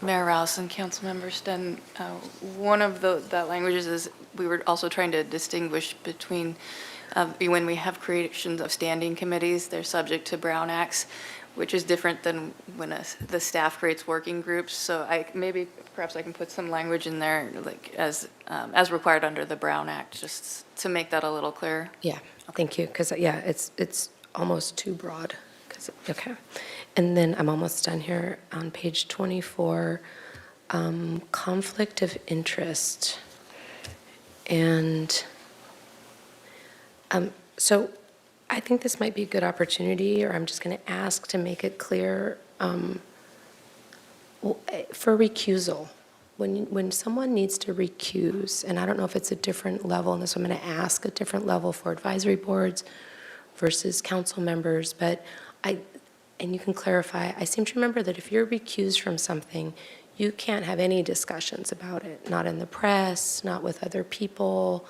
Mayor Rouse and Councilmember Sten, one of that languages is we were also trying to distinguish between when we have creations of standing committees, they're subject to Brown Acts, which is different than when the staff creates working groups. So perhaps I can put some language in there, like as required under the Brown Act, just to make that a little clearer. Yeah, thank you, because, yeah, it's almost too broad. Okay. And then I'm almost done here. On page 24, conflict of interest. And so I think this might be a good opportunity, or I'm just going to ask to make it clear for recusal. When someone needs to recuse, and I don't know if it's a different level, and so I'm going to ask a different level for advisory boards versus council members, but and you can clarify, I seem to remember that if you're recused from something, you can't have any discussions about it, not in the press, not with other people.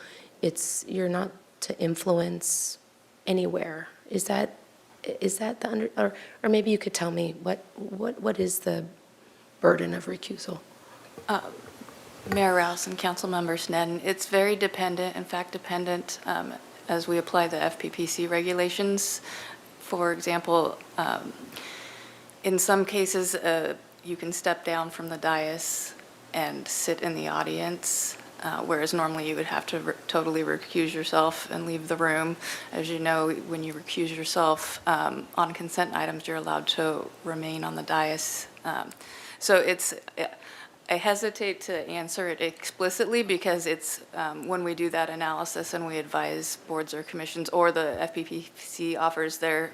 You're not to influence anywhere. Is that the or maybe you could tell me what is the burden of recusal? Mayor Rouse and Councilmember Sneddon, it's very dependent, in fact dependent, as we apply the FPPC regulations. For example, in some cases, you can step down from the dais and sit in the audience, whereas normally you would have to totally recuse yourself and leave the room. As you know, when you recuse yourself on consent items, you're allowed to remain on the dais. So I hesitate to answer it explicitly because it's when we do that analysis and we advise boards or commissions, or the FPPC offers their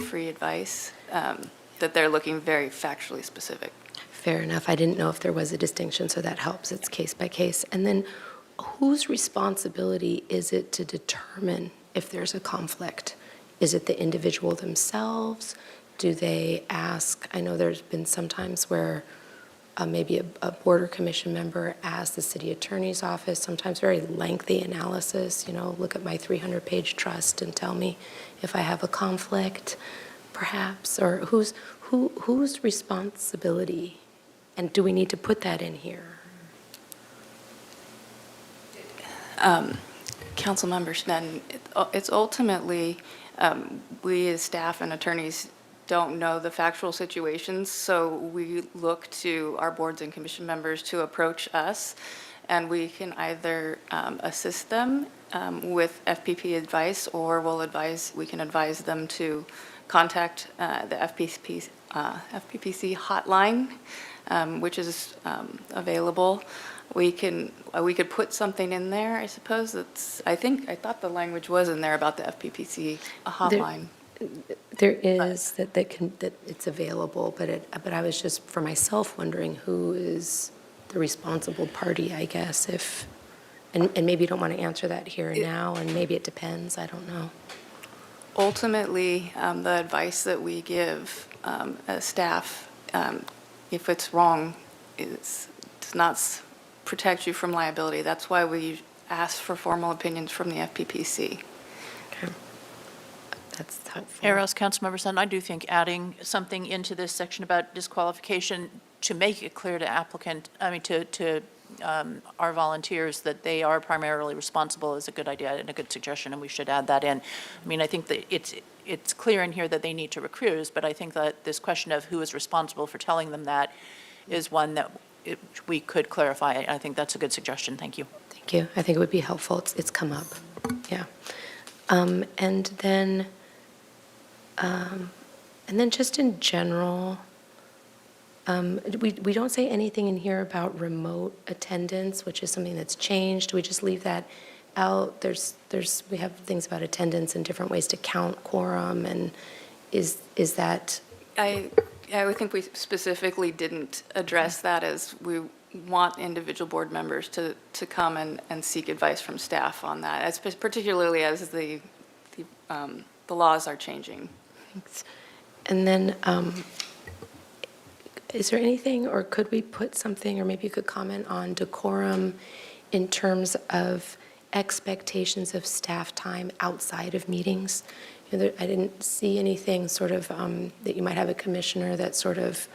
free advice, that they're looking very factually specific. Fair enough. I didn't know if there was a distinction, so that helps. It's case by case. And then whose responsibility is it to determine if there's a conflict? Is it the individual themselves? Do they ask? I know there's been some times where maybe a board or commission member asks the city attorney's office, sometimes very lengthy analysis, look at my 300-page trust and tell me if I have a conflict, perhaps, or whose responsibility, and do we need to put that in here? Councilmember Sneddon, it's ultimately, we as staff and attorneys don't know the factual situations, so we look to our boards and commission members to approach us, and we can either assist them with FPP advice, or we can advise them to contact the FPPC hotline, which is available. We could put something in there, I suppose. I thought the language was in there about the FPPC hotline. There is that it's available, but I was just for myself wondering who is the responsible party, I guess, and maybe you don't want to answer that here and now, and maybe it depends, I don't know. Ultimately, the advice that we give as staff, if it's wrong, it does not protect you from liability. That's why we ask for formal opinions from the FPPC. That's helpful. Mayor Rouse, Councilmember Sutton, I do think adding something into this section about disqualification to make it clear to our volunteers that they are primarily responsible is a good idea and a good suggestion, and we should add that in. I mean, I think that it's clear in here that they need to recruit, but I think that this question of who is responsible for telling them that is one that we could clarify. I think that's a good suggestion. Thank you. Thank you. I think it would be helpful. It's come up. Yeah. And then just in general, we don't say anything in here about remote attendance, which is something that's changed. Do we just leave that out? We have things about attendance and different ways to count quorum, and is that? I would think we specifically didn't address that, as we want individual board members to come and seek advice from staff on that, particularly as the laws are changing. Thanks. And then, is there anything, or could we put something, or maybe you could comment on decorum in terms of expectations of staff time outside of meetings? You know, I didn't see anything sort of that you might have a commissioner that's sort of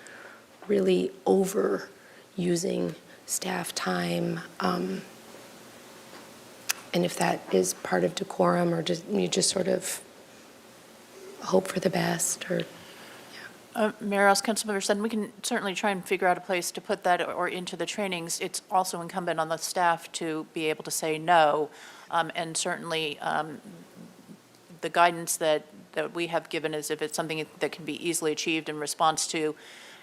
really overusing staff time, and if that is part of decorum, or you just sort of hope for the best, or Mayor Rouse, Councilmember Sutton, we can certainly try and figure out a place to put that or into the trainings. It's also incumbent on the staff to be able to say no, and certainly the guidance that we have given is if it's something that can be easily achieved in response to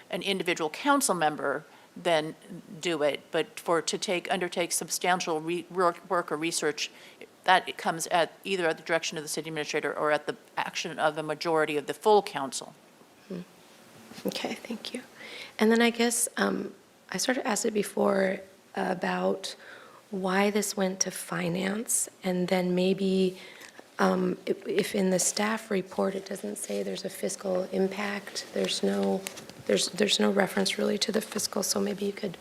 an individual council member, then do it. But to undertake substantial work or research, that it comes either at the direction of the city administrator or at the action of a majority of the full council. Okay, thank you. And then I guess I sort of asked it before about why this went to finance, and then maybe if in the staff report it doesn't say there's a fiscal impact, there's no reference really to the fiscal, so maybe you could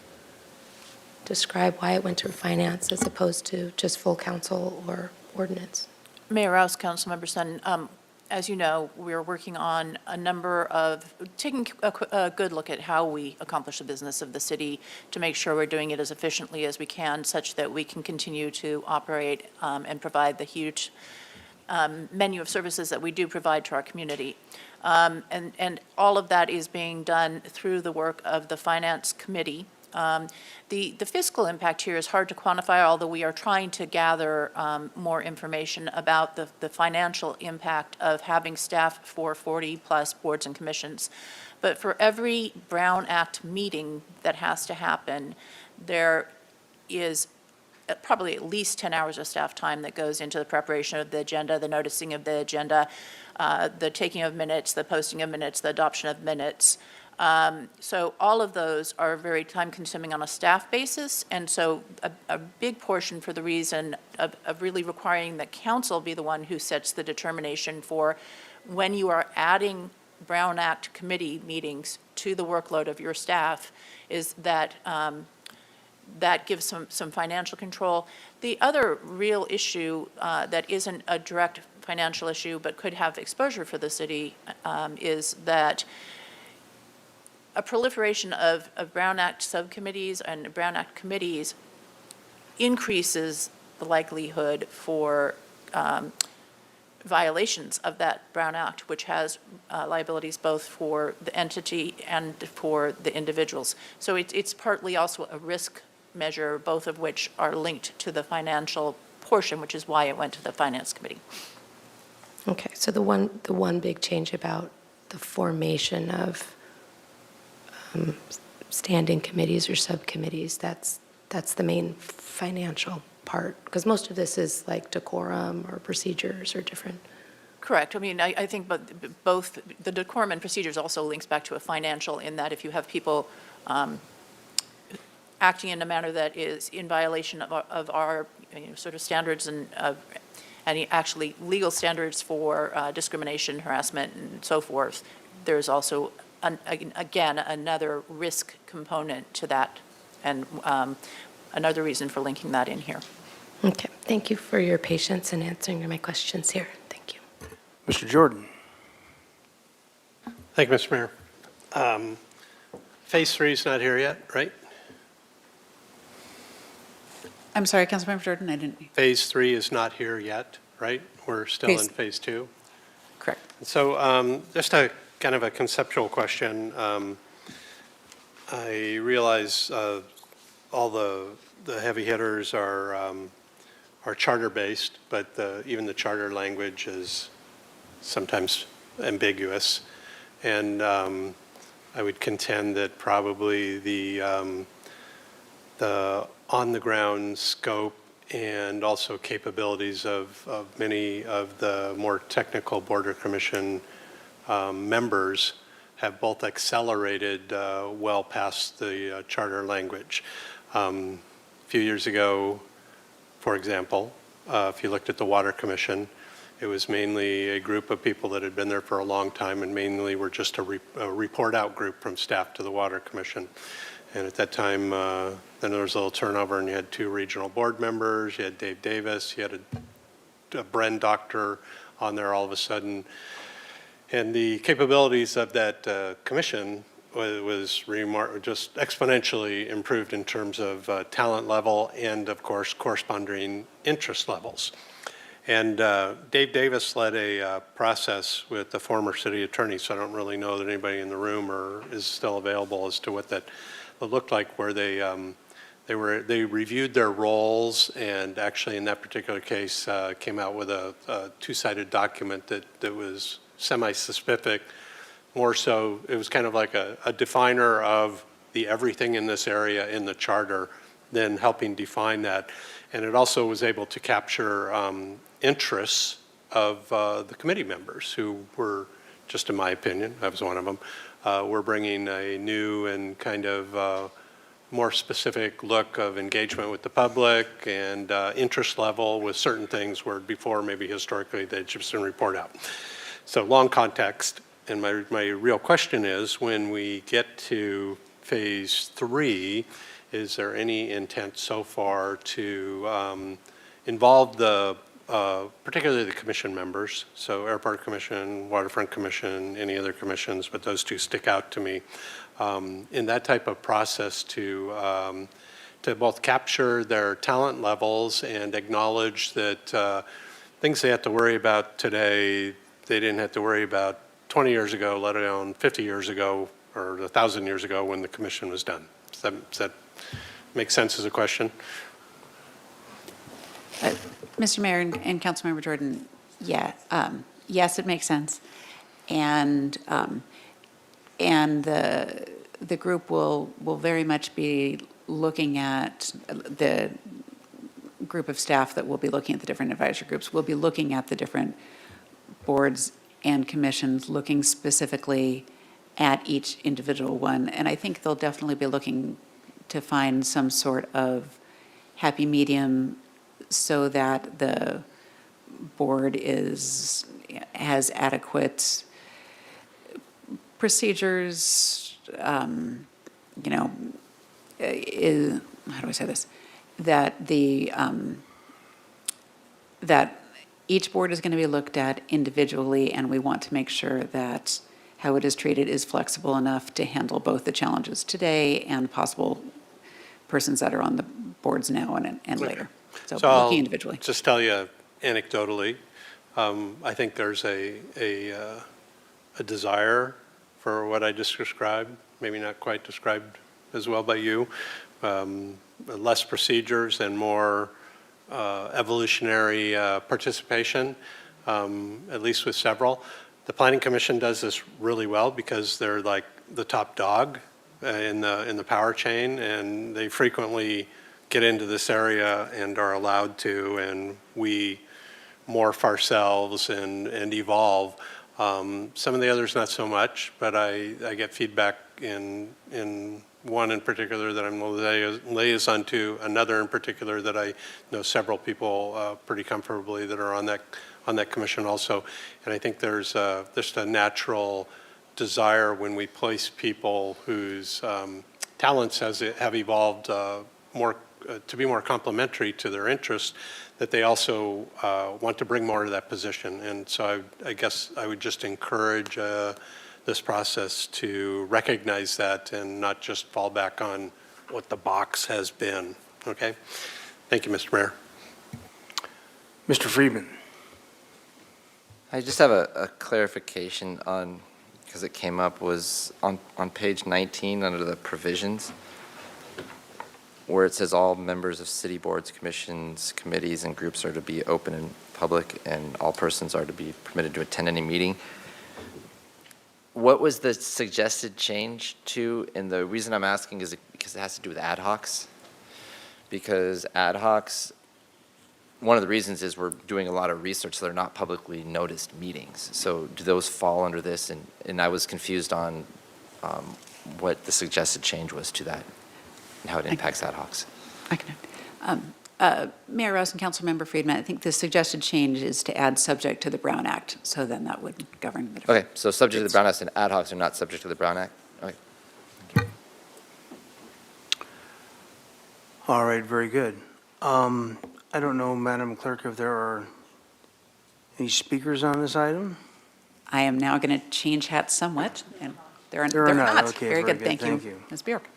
describe why it went to finance as opposed to just full council or ordinance. Mayor Rouse, Councilmember Sutton, as you know, we're working on a number of, taking a good look at how we accomplish the business of the city to make sure we're doing it as efficiently as we can, such that we can continue to operate and provide the huge menu of services that we do provide to our community. And all of that is being done through the work of the Finance Committee. The fiscal impact here is hard to quantify, although we are trying to gather more information about the financial impact of having staff for 40-plus boards and commissions. But for every Brown Act meeting that has to happen, there is probably at least 10 hours of staff time that goes into the preparation of the agenda, the noticing of the agenda, the taking of minutes, the posting of minutes, the adoption of minutes. So all of those are very time-consuming on a staff basis, and so a big portion for the reason of really requiring that council be the one who sets the determination for when you are adding Brown Act committee meetings to the workload of your staff is that that gives some financial control. The other real issue that isn't a direct financial issue but could have exposure for the city is that a proliferation of Brown Act subcommittees and Brown Act committees increases the likelihood for violations of that Brown Act, which has liabilities both for the entity and for the individuals. So it's partly also a risk measure, both of which are linked to the financial portion, which is why it went to the Finance Committee. Okay, so the one big change about the formation of standing committees or subcommittees, that's the main financial part, because most of this is like decorum or procedures or different. Correct. I mean, I think both the decorum and procedures also links back to a financial, in that if you have people acting in a manner that is in violation of our sort of standards and actually legal standards for discrimination, harassment, and so forth, there's also again, another risk component to that, and another reason for linking that in here. Okay, Thank you for your patience in answering my questions here. Thank you. Mr. Jordan. Thank you, Mr. Mayor. Phase 3 is not here yet, right? I'm sorry, Councilmember Jordan, I didn't. Phase 3 is not here yet, right? We're still in Phase- phase 2. Correct. So just a kind of a conceptual question. I realize all the heavy hitters are charter-based, but even the charter language is sometimes ambiguous. And I would contend that probably the on-the-ground scope and also capabilities of many of the more technical Border Commission members have both accelerated well past the charter language. A few years ago, for example, if you looked at the Water Commission, it was mainly a group of people that had been there for a long time and mainly were just a report-out group from staff to the Water Commission. And at that time, then there was a little turnover and you had 2 regional board members, you had Dave Davis, you had a Bren doctor on there all of a sudden. And the capabilities of that commission was just exponentially improved in terms of talent level and, of course, corresponding interest levels. And Dave Davis led a process with the former city attorney, so I don't really know that anybody in the room is still available as to what that looked like, where they reviewed their roles and actually in that particular case came out with a 2-sided document that was semi-specific. More so, it was kind of like a definer of the everything in this area in the charter, then helping define that. And it also was able to capture interests of the committee members who were, just in my opinion, I was one of them, were bringing a new and kind of more specific look of engagement with the public and interest level with certain things where before maybe historically they'd just been report out. So long context, and my real question is, when we get to phase 3, is there any intent so far to involve particularly the commission members, so Airport Commission, Waterfront Commission, any other commissions, but those 2 stick out to me, in that type of process to both capture their talent levels and acknowledge that things they have to worry about today, they didn't have to worry about 20 years ago, let alone 50 years ago or 1,000 years ago when the commission was done. Does that make sense as a question? Mr. Mayor and Councilmember Jordan, yeah, yes, it makes sense. And the group will very much be looking at, the group of staff that will be looking at the different advisory groups will be looking at the different boards and commissions, looking specifically at each individual one. And I think they'll definitely be looking to find some sort of happy medium so that the board has adequate procedures, how do I say this? That that each board is going to be looked at individually, and we want to make sure that how it is treated is flexible enough to handle both the challenges today and possible persons that are on the boards now and later. So looking individually. I'll just tell you anecdotally, I think there's a desire for what I just described, maybe not quite described as well by you, less procedures and more evolutionary participation, at least with several. The Planning Commission does this really well because they're like the top dog in the power chain, and they frequently get into this area and are allowed to, and we morph ourselves and evolve. Some of the others not so much, but I get feedback in one in particular that I'm liaison to, another in particular that I know several people pretty comfortably that are on that commission also. And I think there's just a natural desire when we place people whose talents have evolved more to be more complementary to their interests, that they also want to bring more to that position. And so I guess I would just encourage this process to recognize that and not just fall back on what the box has been. Okay? Thank you, Mr. Mayor. Mr. Friedman. I just have a clarification on, because it came up, was on page 19 under the provisions, where it says all members of city boards, commissions, committees, and groups are to be open and public, and all persons are to be permitted to attend any meeting. What was the suggested change to? And the reason I'm asking is because it has to do with ad hocs. Because ad hocs, one of the reasons is we're doing a lot of research, so they're not publicly noticed meetings. So do those fall under this? And I was confused on what the suggested change was to that and how it impacts ad hocs. I can. Mayor Rouse and Councilmember Friedman, I think the suggested change is to add subject to the Brown Act, so then that would govern the difference. Okay, so subject to the Brown Act and ad hocs are not subject to the Brown Act? Okay. All right, very good. I don't know, Madam Clerk, if there are any speakers on this item? I am now going to change hats somewhat, and there are There are not. not. Okay, Very very good, good. thank Thank you. you. Ms. Bjork.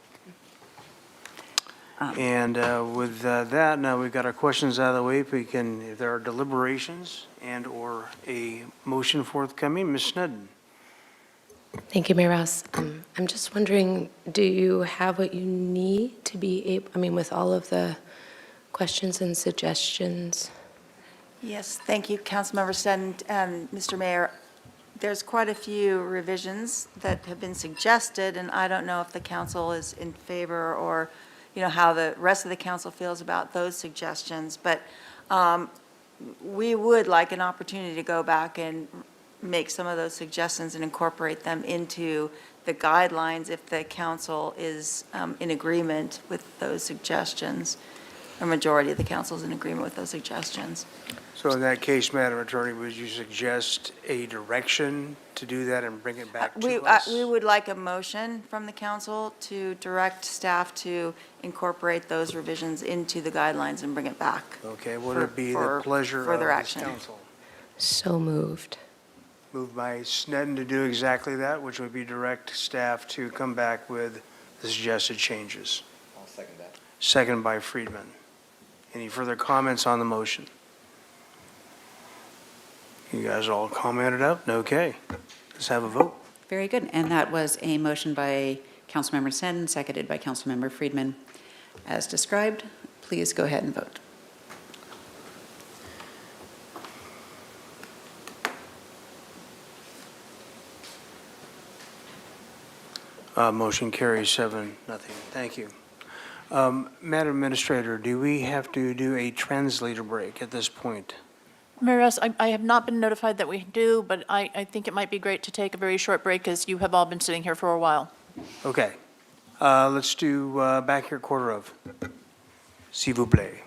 And with that, now we've got our questions out of the way. If we can, if there are deliberations and/or a motion forthcoming, Ms. Snedden. Thank you, Mayor Rouse. I'm just wondering, do you have what you need to be able, I mean, with all of the questions and suggestions? Yes, thank you, Councilmember Sutton. Mr. Mayor, there's quite a few revisions that have been suggested, and I don't know if the council is in favor or, you know, how the rest of the council feels about those suggestions. But we would like an opportunity to go back and make some of those suggestions and incorporate them into the guidelines if the council is in agreement with those suggestions. A majority of the council is in agreement with those suggestions. So in that case, Madam Attorney, would you suggest a direction to do that and bring it back to us? We would like a motion from the council to direct staff to incorporate those revisions into the guidelines and bring it back. Okay, would for- it be the for pleasure of further this action. council? So moved. Moved by Snedden to do exactly that, which would be direct staff to come back with the suggested changes. I'll second that. Second by Friedman. Any further comments on the motion? You guys all commented out? Okay. Let's have a vote. Very good, and that was a motion by Councilmember Snedden, seconded by Councilmember Friedman. As described, please go ahead and vote. Motion carries 7-0. Thank you. Madam Administrator, do we have to do a translator break at this point? Mayor Rouse, I have not been notified that we do, but I think it might be great to take a very short break as you have all been sitting here for a while. Okay. Let's do back here quarter of. S'il vous plaît.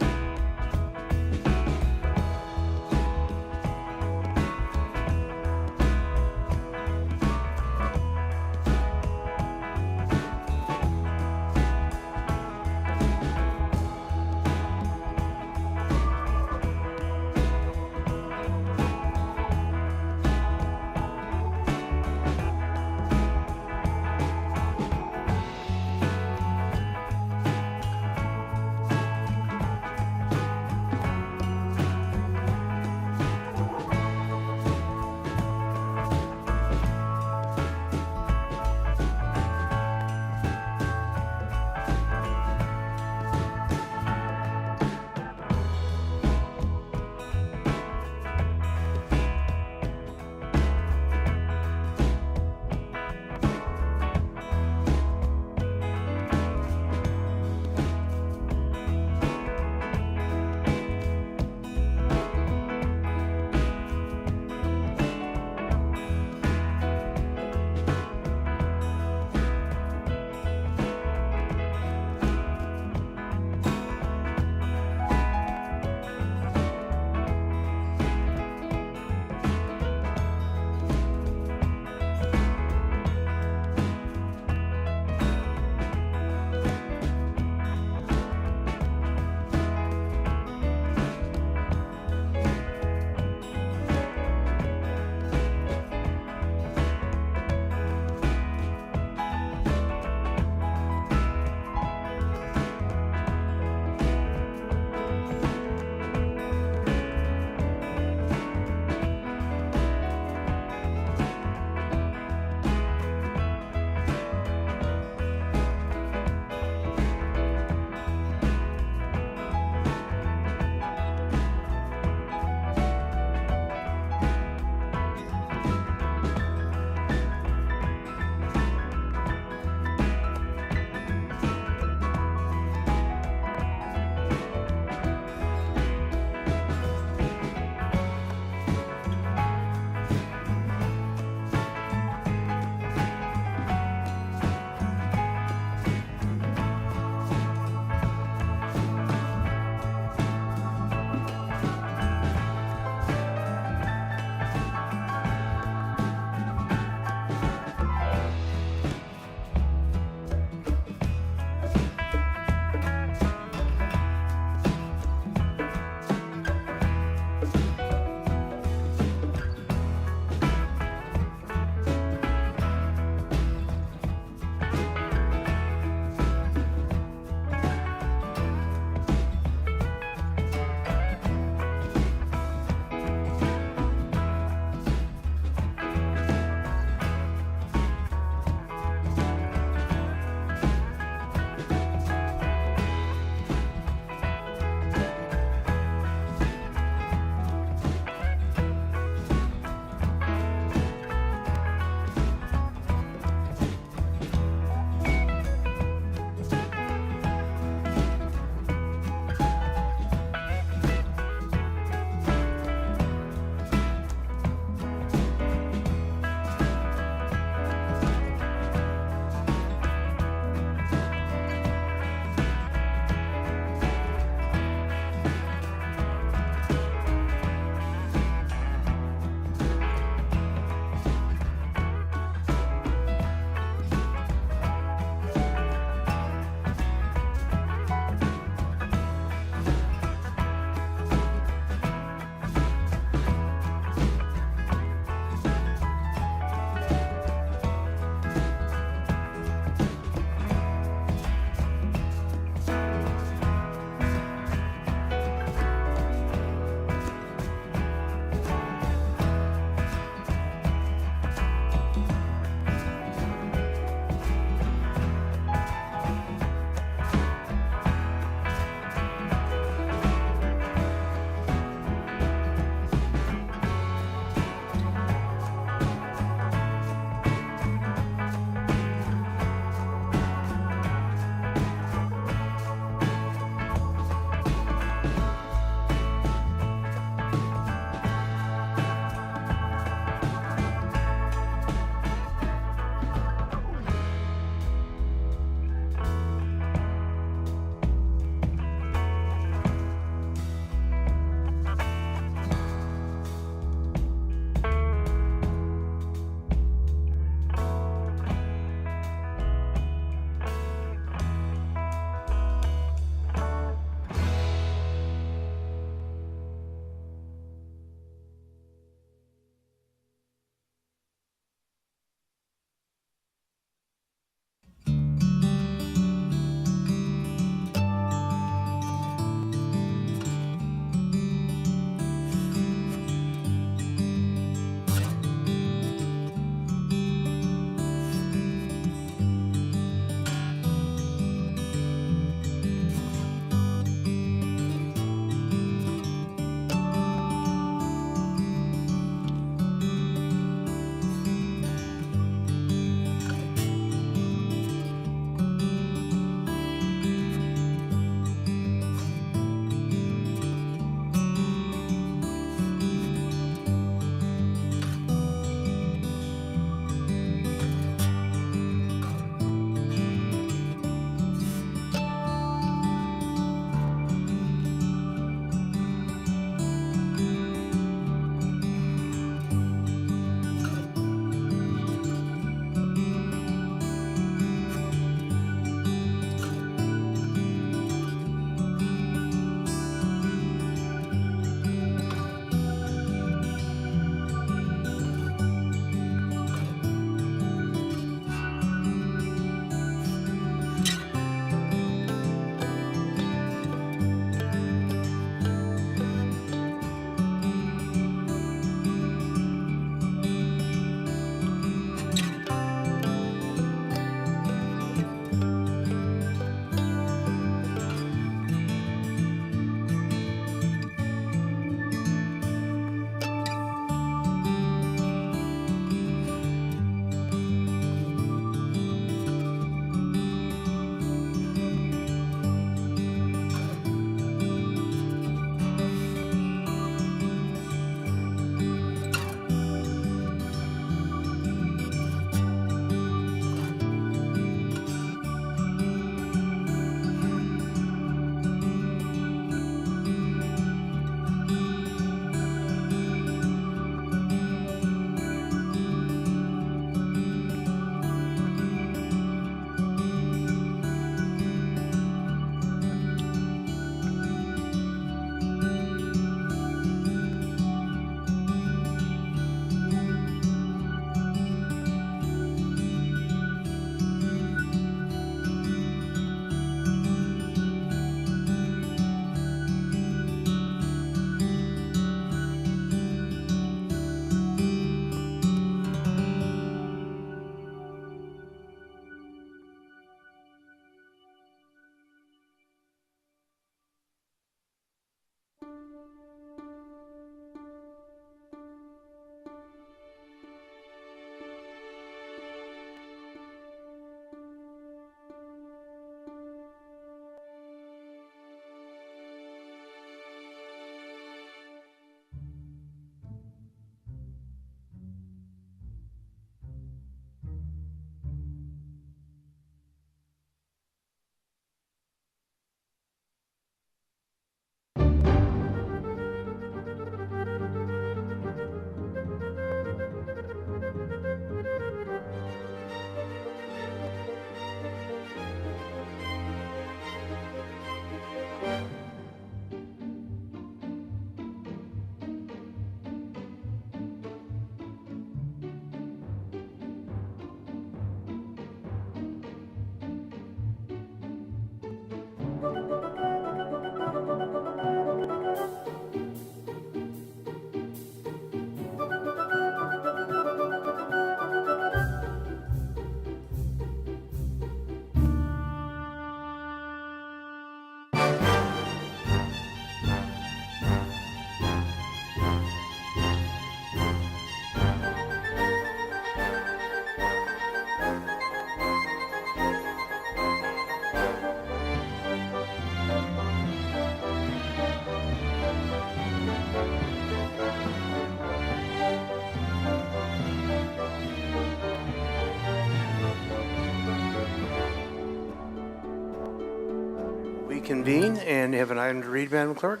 reconvene and have an item to read, Madam Clerk.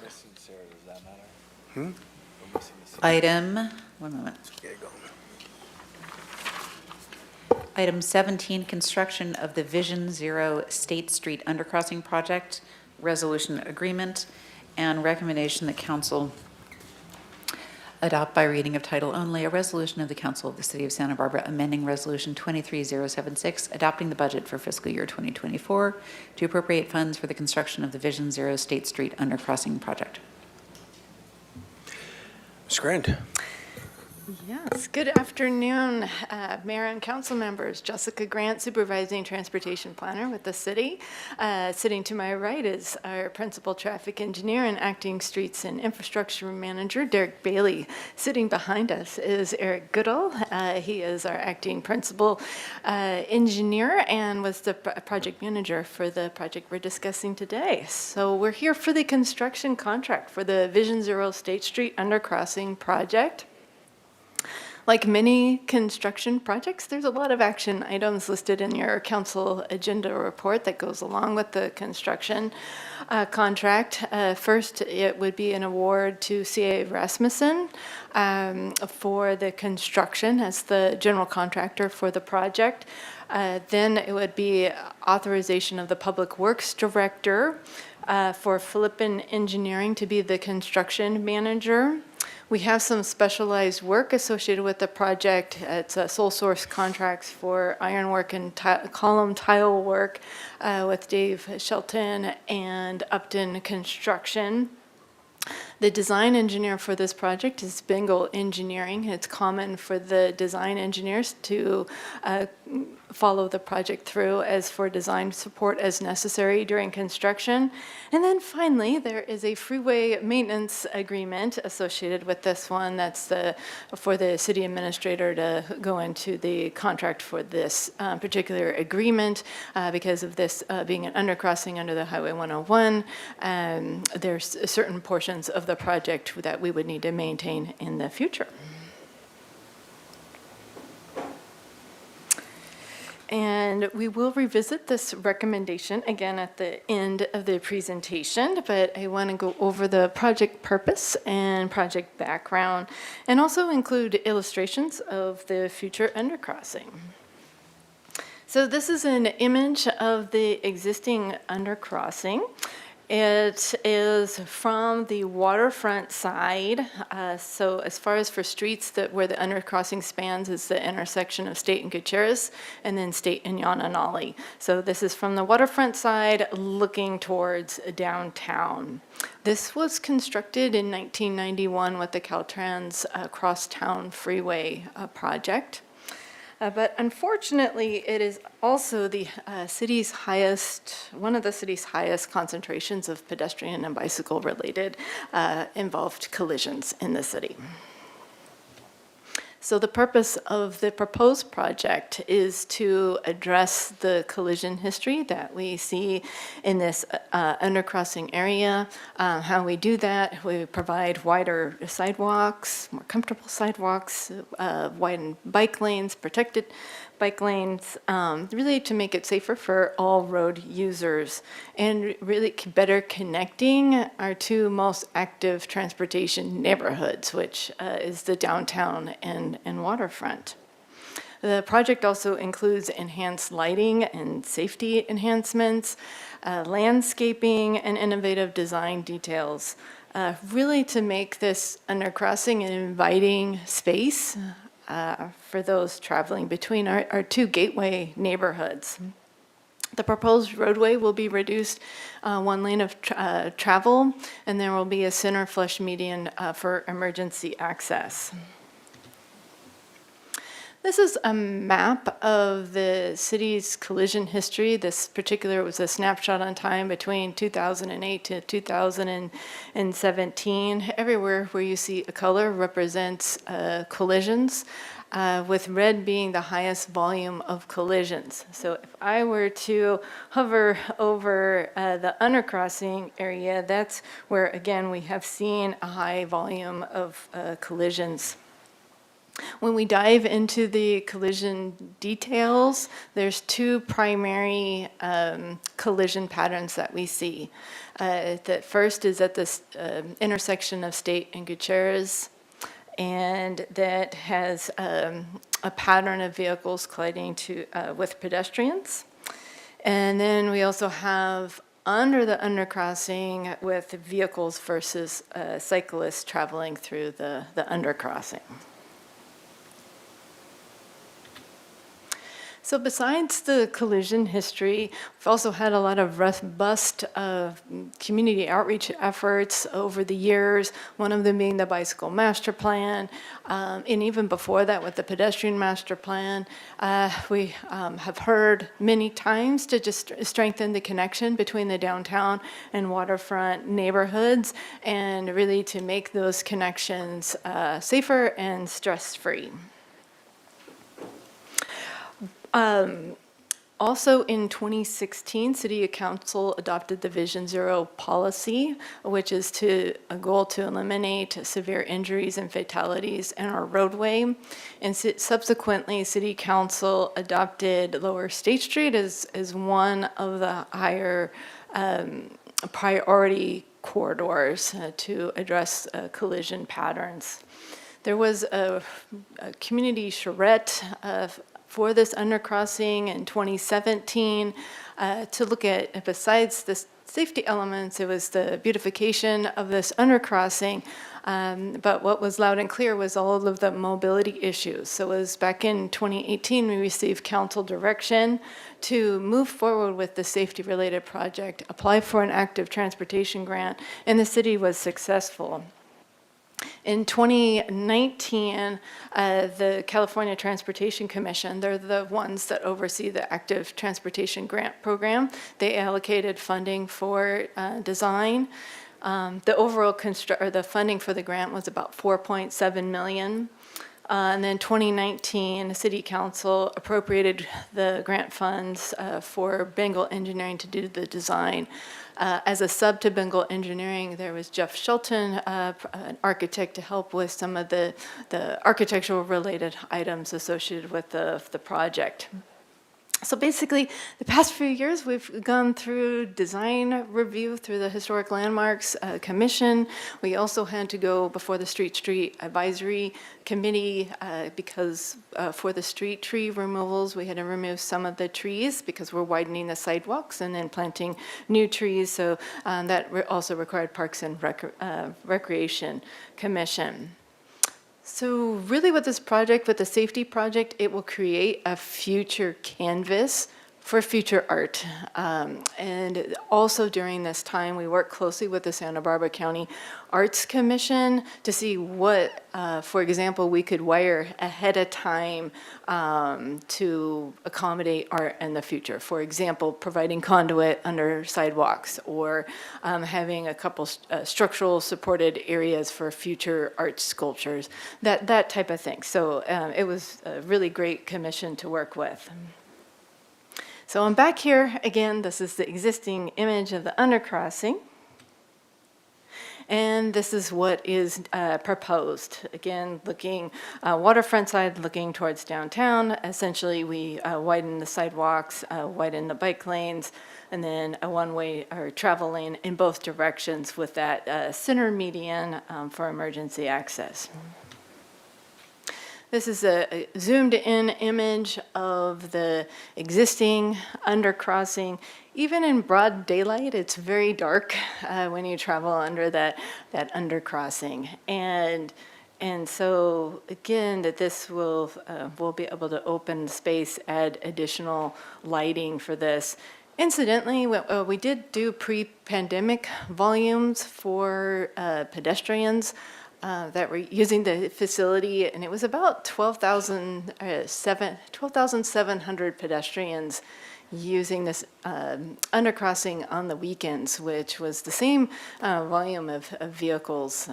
Item, one moment. Item 17, construction of the Vision Zero State Street Undercrossing Project, resolution agreement, and recommendation that council adopt by reading of title only a resolution of the Council of the City of Santa Barbara amending Resolution 23076, adopting the budget for fiscal year 2024 to appropriate funds for the construction of the Vision Zero State Street Undercrossing Project. Ms. Grant. Yes, good afternoon, Mayor and council members. Jessica Grant, Supervising Transportation Planner with the city. Sitting to my right is our Principal Traffic Engineer and Acting Streets and Infrastructure Manager, Derek Bailey. Sitting behind us is Eric Goodall. He is our Acting Principal Engineer and was the project manager for the project we're discussing today. So we're here for the construction contract for the Vision Zero State Street Undercrossing Project. Like many construction projects, there's a lot of action items listed in your council agenda report that goes along with the construction contract. First, it would be an award to C.A. Rasmussen for the construction as the general contractor for the project. Then it would be authorization of the Public Works Director for Philippine Engineering to be the construction manager. We have some specialized work associated with the project. It's sole source contracts for ironwork and column tile work with Dave Shelton and Upton Construction. The design engineer for this project is Bengal Engineering. It's common for the design engineers to follow the project through as for design support as necessary during construction. And then finally, there is a freeway maintenance agreement associated with this one. That's for the city administrator to go into the contract for this particular agreement because of this being an undercrossing under the Highway 101. There's certain portions of the project that we would need to maintain in the future. And we will revisit this recommendation again at the end of the presentation, but I want to go over the project purpose and project background and also include illustrations of the future undercrossing. So this is an image of the existing undercrossing. It is from the waterfront side. So as far as for streets where the undercrossing spans is the intersection of State and Gutierrez and then State and Yananali. So this is from the waterfront side looking towards downtown. This was constructed in 1991 with the Caltrans Crosstown Freeway project. But unfortunately, it is also the one of the city's highest concentrations of pedestrian and bicycle-related involved collisions in the city. So the purpose of the proposed project is to address the collision history that we see in this undercrossing area. How we do that, we provide wider sidewalks, more comfortable sidewalks, widened bike lanes, protected bike lanes, really to make it safer for all road users and really better connecting our two most active transportation neighborhoods, which is the downtown and waterfront. The project also includes enhanced lighting and safety enhancements, landscaping, and innovative design details, really to make this undercrossing an inviting space for those traveling between our two gateway neighborhoods. The proposed roadway will be reduced one lane of travel, and there will be a center flush median for emergency access. This is a map of the city's collision history. This particular was a snapshot on time between 2008 to 2017. Everywhere where you see a color represents collisions, with red being the highest volume of collisions. So if I were to hover over the undercrossing area, that's where, again, we have seen a high volume of collisions. When we dive into the collision details, there's two primary collision patterns that we see. The first is at this intersection of State and Gutierrez, and that has a pattern of vehicles colliding with pedestrians. And then we also have under the undercrossing with vehicles versus cyclists traveling through the undercrossing. So besides the collision history, we've also had a lot of robust community outreach efforts over the years, one of them being the bicycle master plan, and even before that with the pedestrian master plan. We have heard many times to just strengthen the connection between the downtown and waterfront neighborhoods and really to make those connections safer and stress-free. Also in 2016, City Council adopted the Vision Zero policy, which is a goal to eliminate severe injuries and fatalities in our roadway. And subsequently, City Council adopted Lower State Street as one of the higher priority corridors to address collision patterns. There was a community charrette for this undercrossing in 2017 to look at, besides the safety elements, it was the beautification of this undercrossing, but what was loud and clear was all of the mobility issues. So it was back in 2018 we received council direction to move forward with the safety-related project, apply for an active transportation grant, and the city was successful. In 2019, the California Transportation Commission, they're the ones that oversee the active transportation grant program. They allocated funding for design. The overall the funding for the grant was about $4.7 million. And then 2019, the City Council appropriated the grant funds for Bengal Engineering to do the design. As a sub to Bengal Engineering, there was Jeff Shelton, an architect, to help with some of the architectural related items associated with the project. So basically, the past few years, we've gone through design review through the Historic Landmarks Commission. We also had to go before the Street Advisory Committee because for the street tree removals, we had to remove some of the trees because we're widening the sidewalks and then planting new trees. So that also required Parks and Recreation Commission. So really with this project, with the safety project, it will create a future canvas for future art. And also during this time, we work closely with the Santa Barbara County Arts Commission to see what, for example, we could wire ahead of time to accommodate art in the future. For example, providing conduit under sidewalks or having a couple structural supported areas for future art sculptures, that type of thing. So it was a really great commission to work with. So I'm back here again. This is the existing image of the undercrossing. And this is what is proposed. Again, looking waterfront side, looking towards downtown. Essentially, we widen the sidewalks, widen the bike lanes, and then a one-way or travel lane in both directions with that center median for emergency access. This is a zoomed-in image of the existing undercrossing. Even in broad daylight, it's very dark when you travel under that undercrossing. And so again, that this will we'll be able to open space, add additional lighting for this. Incidentally, we did do pre-pandemic volumes for pedestrians that were using the facility, and it was about 12,700 pedestrians using this undercrossing on the weekends, which was the same volume of vehicles.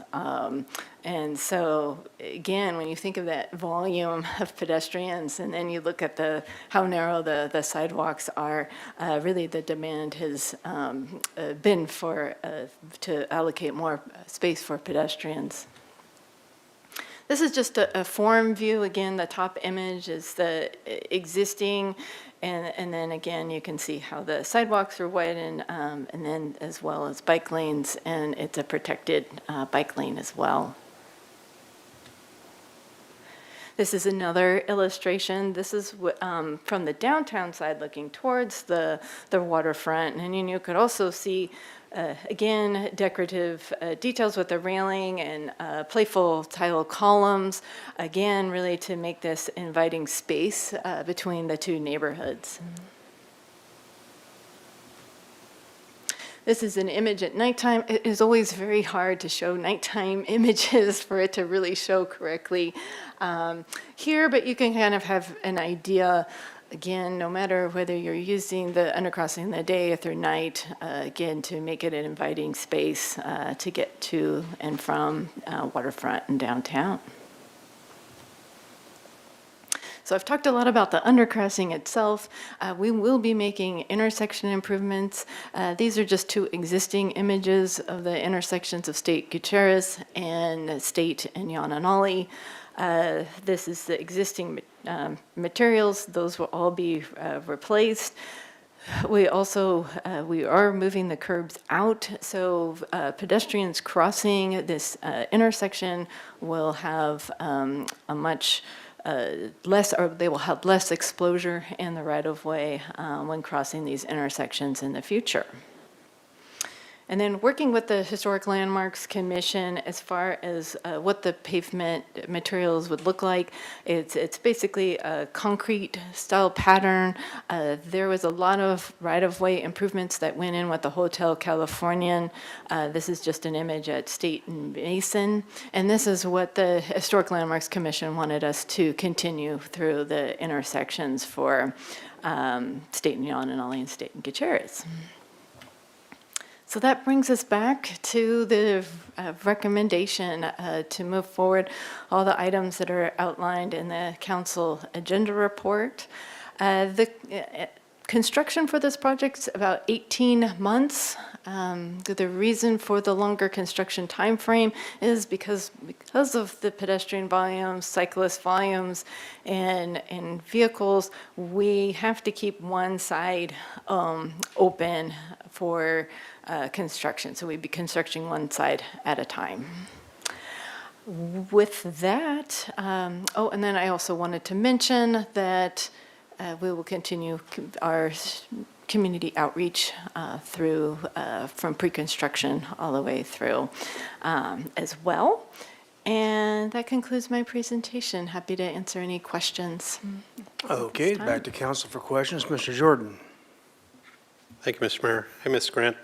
And so, again, when you think of that volume of pedestrians, and then you look at how narrow the sidewalks are, really the demand has been to allocate more space for pedestrians. This is just a form view. Again, the top image is the existing, and then again, you can see how the sidewalks are widened, and then as well as bike lanes, and it's a protected bike lane as well. This is another illustration. This is from the downtown side looking towards the waterfront. And you could also see, again, decorative details with the railing and playful tile columns, again, really to make this inviting space between the two neighborhoods. This is an image at nighttime. It is always very hard to show nighttime images for it to really show correctly here, but you can kind of have an idea, again, no matter whether you're using the undercrossing in the day or through night, again, to make it an inviting space to get to and from waterfront and downtown. So I've talked a lot about the undercrossing itself. We will be making intersection improvements. These are just two existing images of the intersections of State Gutierrez and State and Yananali. This is the existing materials. Those will all be replaced. We also, we are moving the curbs out, so pedestrians crossing this intersection will have a much less, or they will have less exposure in the right-of-way when crossing these intersections in the future. And then working with the Historic Landmarks Commission as far as what the pavement materials would look like, it's basically a concrete style pattern. There was a lot of right-of-way improvements that went in with the Hotel Californian. This is just an image at State and Mason. And this is what the Historic Landmarks Commission wanted us to continue through the intersections for State and Yananali and State and Gutierrez. So that brings us back to the recommendation to move forward all the items that are outlined in the council agenda report. The construction for this project is about 18 months. The reason for the longer construction timeframe is because of the pedestrian volumes, cyclist volumes, and vehicles, we have to keep one side open for construction. So we'd be constructing one side at a time. With that, oh, and then I also wanted to mention that we will continue our community outreach through, from pre-construction all the way through as well. And that concludes my presentation. Happy to answer any questions. Okay, back to council for questions. Mr. Jordan. Thank you, Mr. Mayor. Hi, Ms. Grant.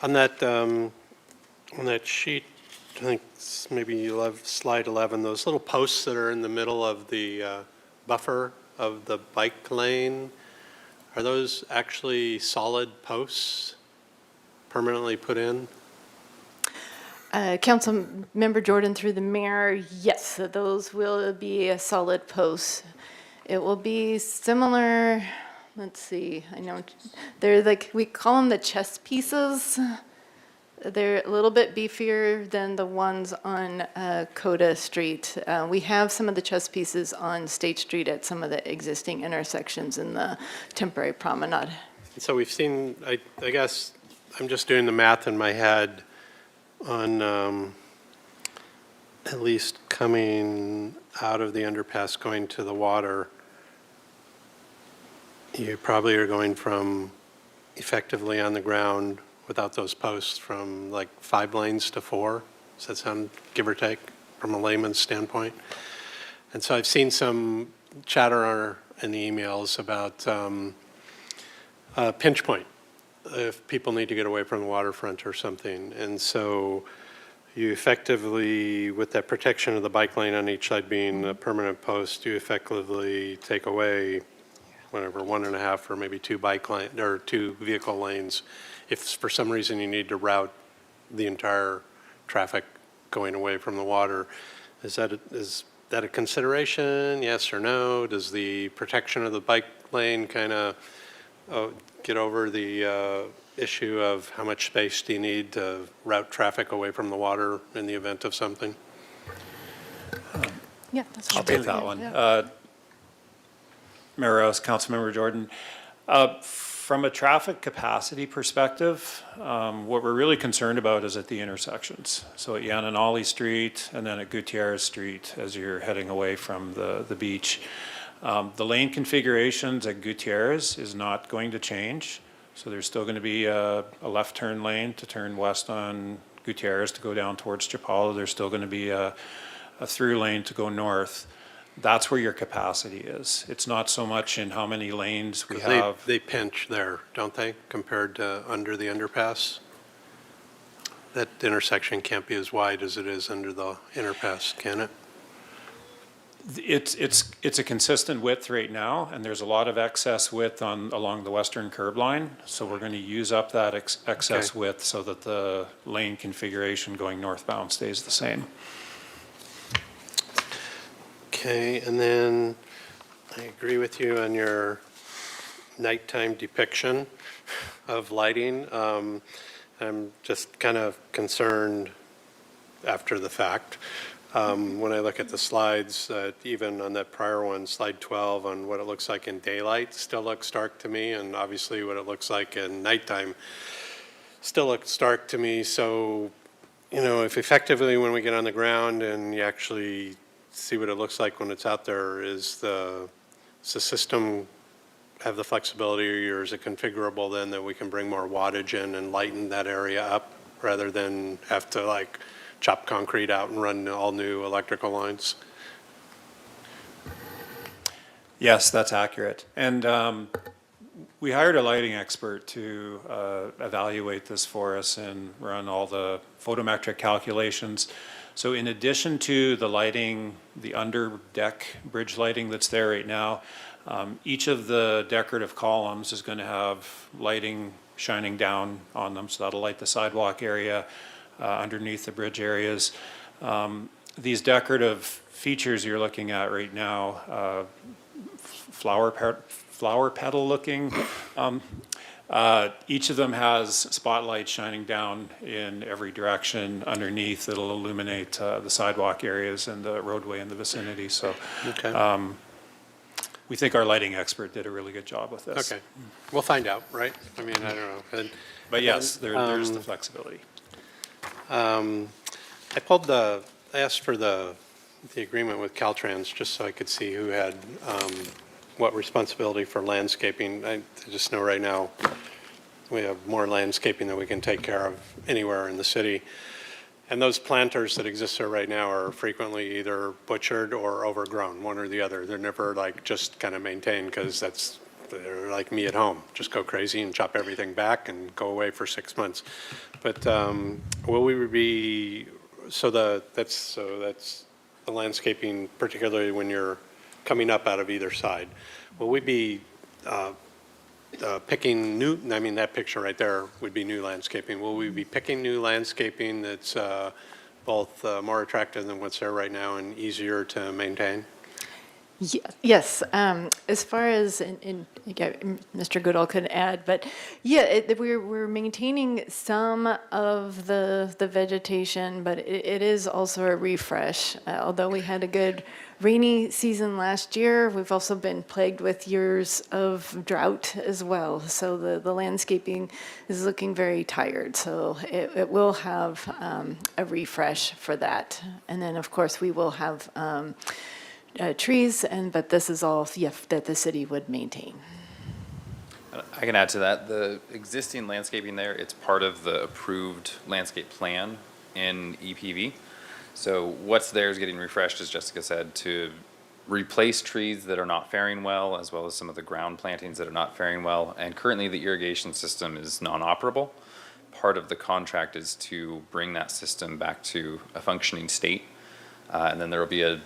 On that sheet, I think it's maybe slide 11, those little posts that are in the middle of the buffer of the bike lane, are those actually solid posts permanently put in? Council Member Jordan, through the mayor, yes, those will be a solid post. It will be similar. Let's see, I know, they're like, we call them the chess pieces. They're a little bit beefier than the ones on Coda Street. We have some of the chess pieces on State Street at some of the existing intersections in the temporary promenade. So we've seen, I guess, I'm just doing the math in my head on at least coming out of the underpass going to the water. You probably are going from effectively on the ground without those posts from like 5 lanes to 4. Does that sound, give or take, from a layman's standpoint? And so I've seen some chatter in the emails about pinch point, if people need to get away from the waterfront or something. And so you effectively, with that protection of the bike lane on each side being a permanent post, you effectively take away whatever, 1.5 or maybe 2 bike lane or 2 vehicle lanes. If for some reason you need to route the entire traffic going away from the water, is that a consideration? Yes or no? Does the protection of the bike lane kind of get over the issue of how much space do you need to route traffic away from the water in the event of something? Yeah, that's I'll take that one. Yeah. Mayor Rouse, Councilmember Jordan. From a traffic capacity perspective, what we're really concerned about is at the intersections. So at Yananali Street and then at Gutierrez Street as you're heading away from the beach. The lane configurations at Gutierrez is not going to change. So there's still going to be a left turn lane to turn west on Gutierrez to go down towards Chapala. There's still going to be a through lane to go north. That's where your capacity is. It's not so much in how many lanes we 'Cause have. They pinch there, don't they, compared to under the underpass? That intersection can't be as wide as it is under the underpass, can it? It's a consistent width right now, and there's a lot of excess width along the western curb line. So we're going to use up that excess width so that the lane configuration going northbound stays the same. Okay, and then I agree with you on your nighttime depiction of lighting. I'm just kind of concerned after the fact. When I look at the slides, even on that prior one, slide 12, on what it looks like in daylight, still looks dark to me, and obviously what it looks like in nighttime still looks dark to me. So, you know, if effectively when we get on the ground and you actually see what it looks like when it's out there, does the system have the flexibility, or is it configurable then that we can bring more wattage in and lighten that area up rather than have to like chop concrete out and run all new electrical lines? Yes, that's accurate. And we hired a lighting expert to evaluate this for us and run all the photometric calculations. So in addition to the lighting, the under deck bridge lighting that's there right now, each of the decorative columns is going to have lighting shining down on them. So that'll light the sidewalk area, underneath the bridge areas. These decorative features you're looking at right now, flower petal looking, each of them has spotlights shining down in every direction underneath that'll illuminate the sidewalk areas and the roadway in the vicinity. So we think our lighting expert did a really good job with this. Okay, we'll find out, right? I mean, I don't know. But yes, there's the flexibility. I asked for the agreement with Caltrans just so I could see who had what responsibility for landscaping. I just know right now we have more landscaping than we can take care of anywhere in the city. And those planters that exist there right now are frequently either butchered or overgrown, one or the other. They're never like just kind of maintained, because they're like me at home. Just go crazy and chop everything back and go away for 6 months. But will we be, that's the landscaping, particularly when you're coming up out of either side. Will we be picking new, I mean, that picture right there would be new landscaping. Will we be picking new landscaping that's both more attractive than what's there right now and easier to maintain? Yes, as far as, and again, Mr. Goodall could add, but yeah, we're maintaining some of the vegetation, but it is also a refresh. Although we had a good rainy season last year, we've also been plagued with years of drought as well. So the landscaping is looking very tired. So it will have a refresh for that. And then, of course, we will have trees, but this is all that the city would maintain. I can add to that. The existing landscaping there, it's part of the approved landscape plan in EPV. So what's there is getting refreshed, as Jessica said, to replace trees that are not faring well, as well as some of the ground plantings that are not faring well. And currently the irrigation system is non-operable. Part of the contract is to bring that system back to a functioning state. And then there will be a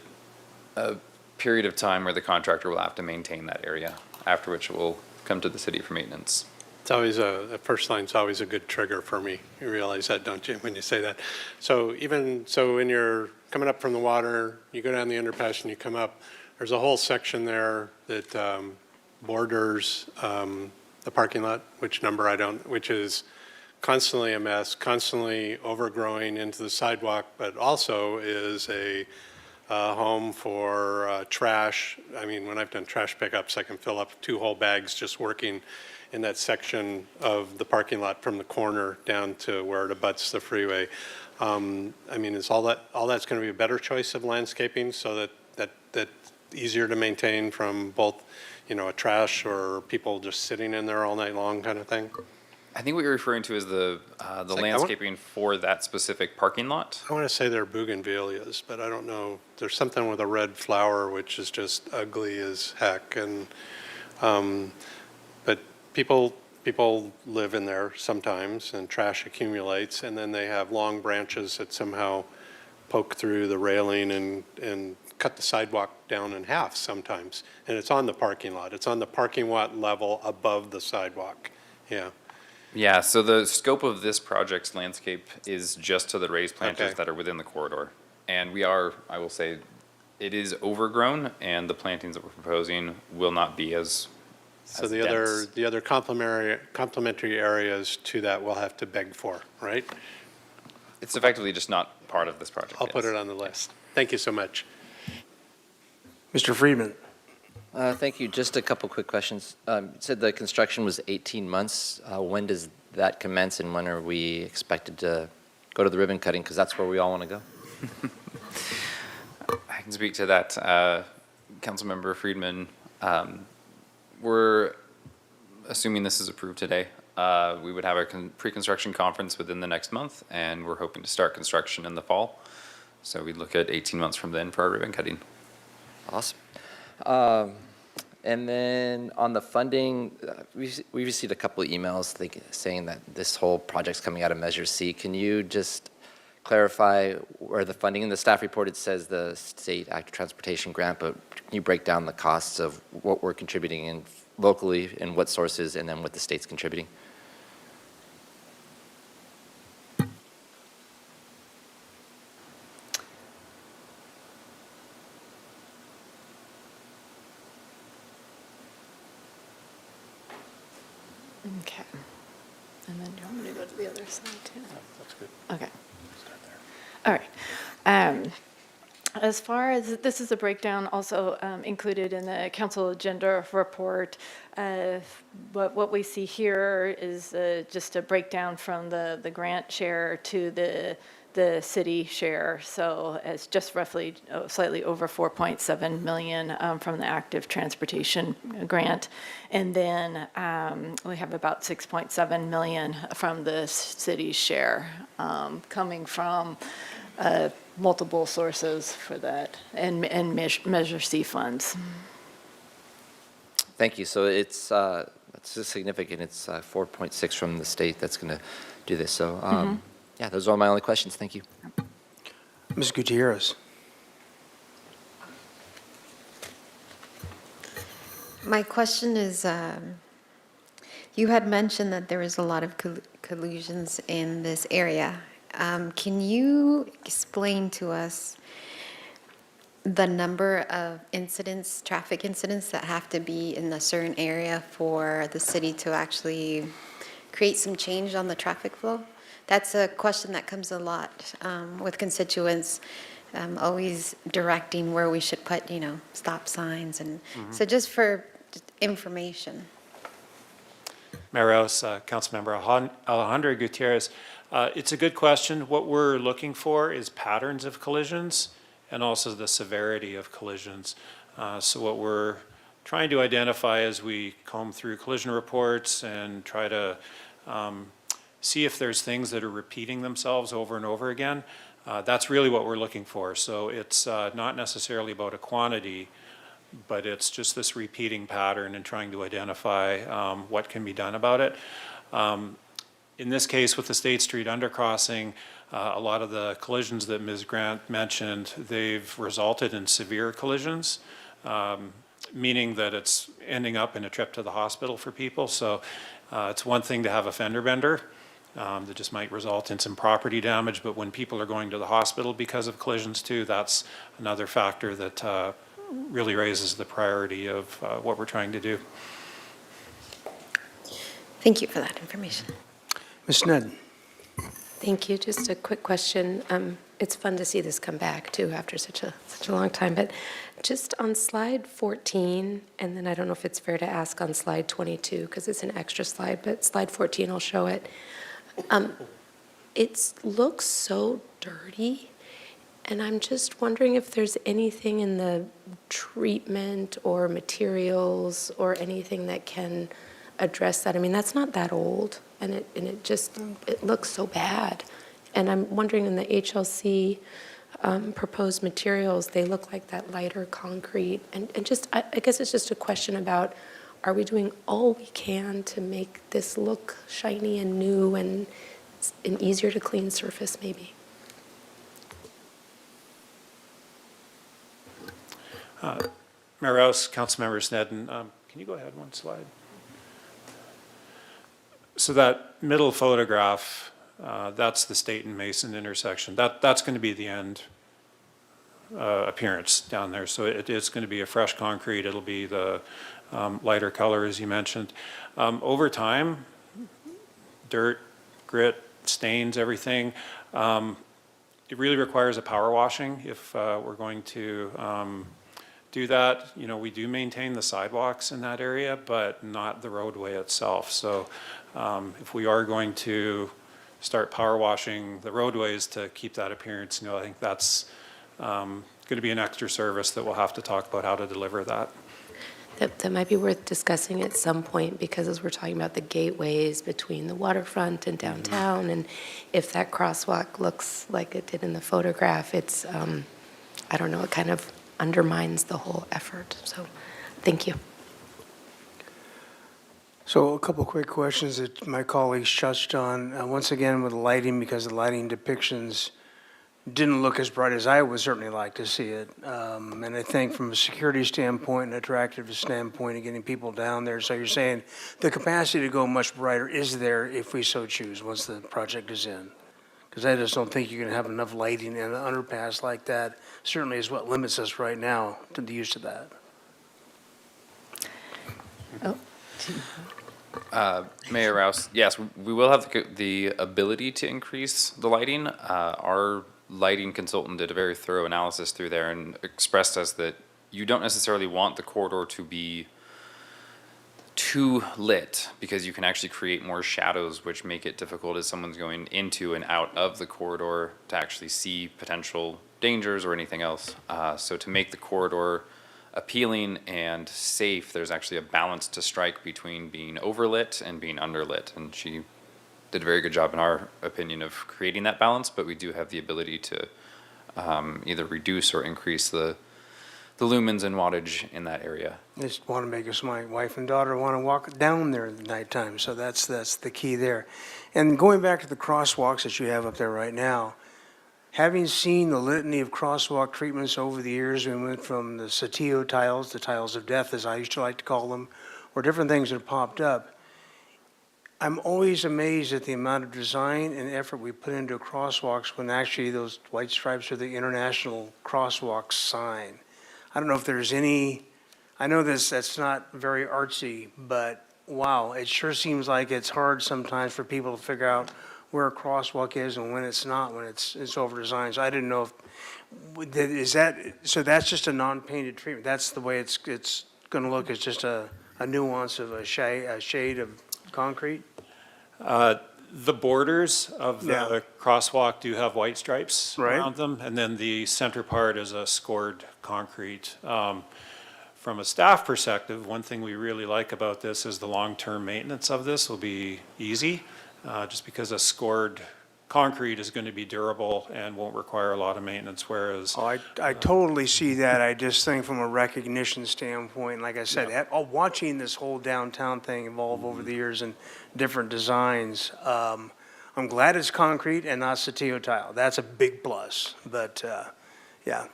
period of time where the contractor will have to maintain that area, after which it will come to the city for maintenance. It's always the first line's always a good trigger for me. You realize that, don't you, when you say that? So when you're coming up from the water, you go down the underpass and you come up, there's a whole section there that borders the parking lot, which is constantly a mess, constantly overgrowing into the sidewalk, but also is a home for trash. I mean, when I've done trash pickups, I can fill up 2 whole bags just working in that section of the parking lot from the corner down to where it abuts the freeway. I mean, is all that's going to be a better choice of landscaping so that easier to maintain from both, you know, a trash or people just sitting in there all night long kind of thing? I think what you're referring to is the like, landscaping for that specific parking lot. I want to say they're bougainvilleas, but I don't know. There's something with a red flower which is just ugly as heck. And but people live in there sometimes, and trash accumulates, and then they have long branches that somehow poke through the railing and cut the sidewalk down in half sometimes. And it's on the parking lot. It's on the parking lot level above the sidewalk. Yeah. Yeah, so the scope of this project's landscape is just to the raised planters Okay. that are within the corridor. And we are, I will say, it is overgrown, and the plantings that we're proposing will not be as So as the other complementary areas to that we'll have to beg for, right? It's effectively just not part of this project. I'll put it on the list. Thank you so much. Mr. Friedman. Thank you. Just a couple quick questions. You said the construction was 18 months. When does that commence, and when are we expected to go to the ribbon cutting? Because that's where we all want to go. I can speak to that. Councilmember Friedman, we're assuming this is approved today. We would have a pre-construction conference within the next month, and we're hoping to start construction in the fall. So we'd look at 18 months from then for our ribbon cutting. Awesome. And then on the funding, we received a couple of emails saying that this whole project's coming out of Measure C. Can you just clarify where the funding? In the staff report, it says the state active transportation grant, but can you break down the costs of what we're contributing in locally and what sources, and then what the state's contributing? Okay. And then do you want me to go to the other side too? That's good. Okay. All right. As far as, this is a breakdown also included in the council agenda report. What we see here is just a breakdown from the grant share to the city share. So it's just roughly slightly over 4.7 million from the active transportation grant. And then we have about 6.7 million from the city's share coming from multiple sources for that and Measure C funds. Thank you. So it's significant. It's 4.6 from the state that's going to do this. So yeah, those are all my only questions. Thank you. Ms. Gutierrez. My question is, you had mentioned that there was a lot of collusions in this area. Can you explain to us the number of incidents, traffic incidents that have to be in a certain area for the city to actually create some change on the traffic flow? That's a question that comes a lot with constituents, always directing where we should put, stop signs. And so just for information. Mayor Rouse, Councilmember Alejandro Gutierrez, it's a good question. What we're looking for is patterns of collisions and also the severity of collisions. So what we're trying to identify as we comb through collision reports and try to see if there's things that are repeating themselves over and over again, that's really what we're looking for. So it's not necessarily about a quantity, but it's just this repeating pattern and trying to identify what can be done about it. In this case, with the State Street undercrossing, a lot of the collisions that Ms. Grant mentioned, they've resulted in severe collisions, meaning that it's ending up in a trip to the hospital for people. So it's one thing to have a fender bender that just might result in some property damage, but when people are going to the hospital because of collisions too, that's another factor that really raises the priority of what we're trying to do. Thank you for that information. Ms. Sneddon. Thank you. Just a quick question. it's fun to see this come back too after such a long time. But just on slide 14, and then I don't know if it's fair to ask on slide 22 because it's an extra slide, but slide 14 will show it. It looks so dirty, and I'm just wondering if there's anything in the treatment or materials or anything that can address that. I mean, that's not that old, and it looks so bad. And I'm wondering in the HLC proposed materials, they look like that lighter concrete. And just, I guess it's just a question about, are we doing all we can to make this look shiny and new and an easier to clean surface maybe? Mayor Rouse, Councilmember Snedden, can you go ahead one slide? So that middle photograph, that's the State and Mason intersection. That's going to be the end appearance down there. So it is going to be a fresh concrete. It'll be the lighter color, as you mentioned. Over time, dirt, grit, stains, everything. It really requires a power washing if we're going to do that. You know, we do maintain the sidewalks in that area, but not the roadway itself. So if we are going to start power washing the roadways to keep that appearance, you know, I think that's going to be an extra service that we'll have to talk about how to deliver that. That might be worth discussing at some point, because as we're talking about the gateways between the waterfront and downtown, and if that crosswalk looks like it did in the photograph, it's, I don't know, it kind of undermines the whole effort. So, thank you. So a couple quick questions that my colleagues touched on. Once again, with lighting, because the lighting depictions didn't look as bright as I would certainly like to see it. And I think from a security standpoint and attractive standpoint of getting people down there. So you're saying the capacity to go much brighter is there if we so choose once the project is in? Because I just don't think you're going to have enough lighting in an underpass like that. Certainly is what limits us right now to the use of that. Mayor Rouse, yes, we will have the ability to increase the lighting. Our lighting consultant did a very thorough analysis through there and expressed us that you don't necessarily want the corridor to be too lit, because you can actually create more shadows, which make it difficult as someone's going into and out of the corridor to actually see potential dangers or anything else. So to make the corridor appealing and safe, there's actually a balance to strike between being overlit and being underlit. And she did a very good job, in our opinion, of creating that balance, but we do have the ability to either reduce or increase the lumens and wattage in that area. I just want to make us, my wife and daughter want to walk down there at nighttime, so that's the key there. And going back to the crosswalks that you have up there right now, having seen the litany of crosswalk treatments over the years, we went from the Satillo tiles, the tiles of death, as I used to like to call them, or different things that have popped up. I'm always amazed at the amount of design and effort we put into crosswalks when actually those white stripes are the international crosswalk sign. I don't know if there's any, I know that's not very artsy, but wow, it sure seems like it's hard sometimes for people to figure out where a crosswalk is and when it's not, when it's over-designed. So I didn't know if, is that, so that's just a non-painted treatment. That's the way it's going to look. It's just a nuance of a shade of concrete? The borders of the crosswalk do have white stripes Right. around them, and then the center part is a scored concrete. From a staff perspective, one thing we really like about this is the long-term maintenance of this will be easy, just because a scored concrete is going to be durable and won't require a lot of maintenance, whereas... Oh, I totally see that. I just think from a recognition standpoint, like I said, watching this whole downtown thing evolve over the years and different designs, I'm glad it's concrete and not Satillo tile. That's a big plus, but yeah.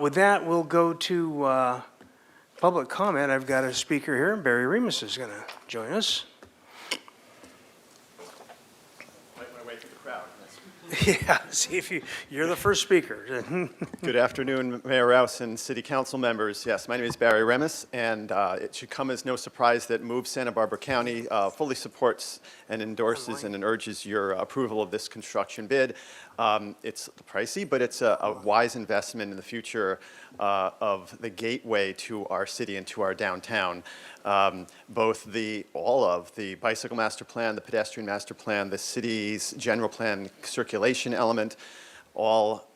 With that, we'll go to public comment. I've got a speaker here. Barry Remus is going to join us. Yeah, see if you're the first speaker. Good afternoon, Mayor Rouse and City Council members. Yes, my name is Barry Remis, and it should come as no surprise that Move Santa Barbara County fully supports and endorses and urges your approval of this construction bid. It's pricey, but it's a wise investment in the future of the gateway to our city and to our downtown. All of the bicycle master plan, the pedestrian master plan, the city's general plan circulation element, all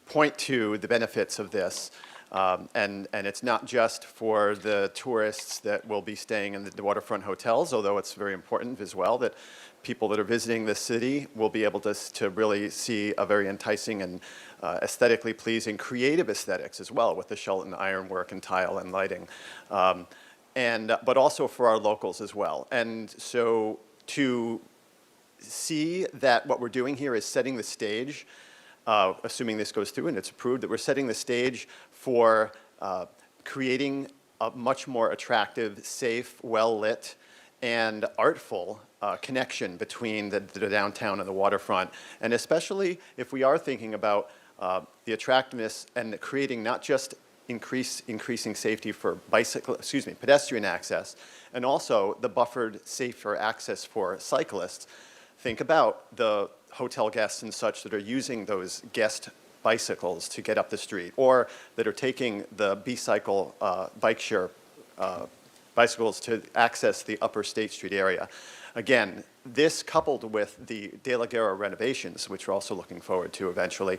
point to the benefits of this. And it's not just for the tourists that will be staying in the waterfront hotels, although it's very important as well that people that are visiting the city will be able to really see a very enticing and aesthetically pleasing, creative aesthetics as well with the Shelton ironwork and tile and lighting. But also for our locals as well. And so to see that what we're doing here is setting the stage, assuming this goes through and it's approved, that we're setting the stage for creating a much more attractive, safe, well-lit, and artful connection between the downtown and the waterfront. And especially if we are thinking about the attractiveness and creating not just increasing safety for pedestrian access, and also the buffered, safer access for cyclists. Think about the hotel guests and such that are using those guest bicycles to get up the street, or that are taking the B-Cycle bike share bicycles to access the upper State Street area. Again, this coupled with the De La Guerra renovations, which we're also looking forward to eventually,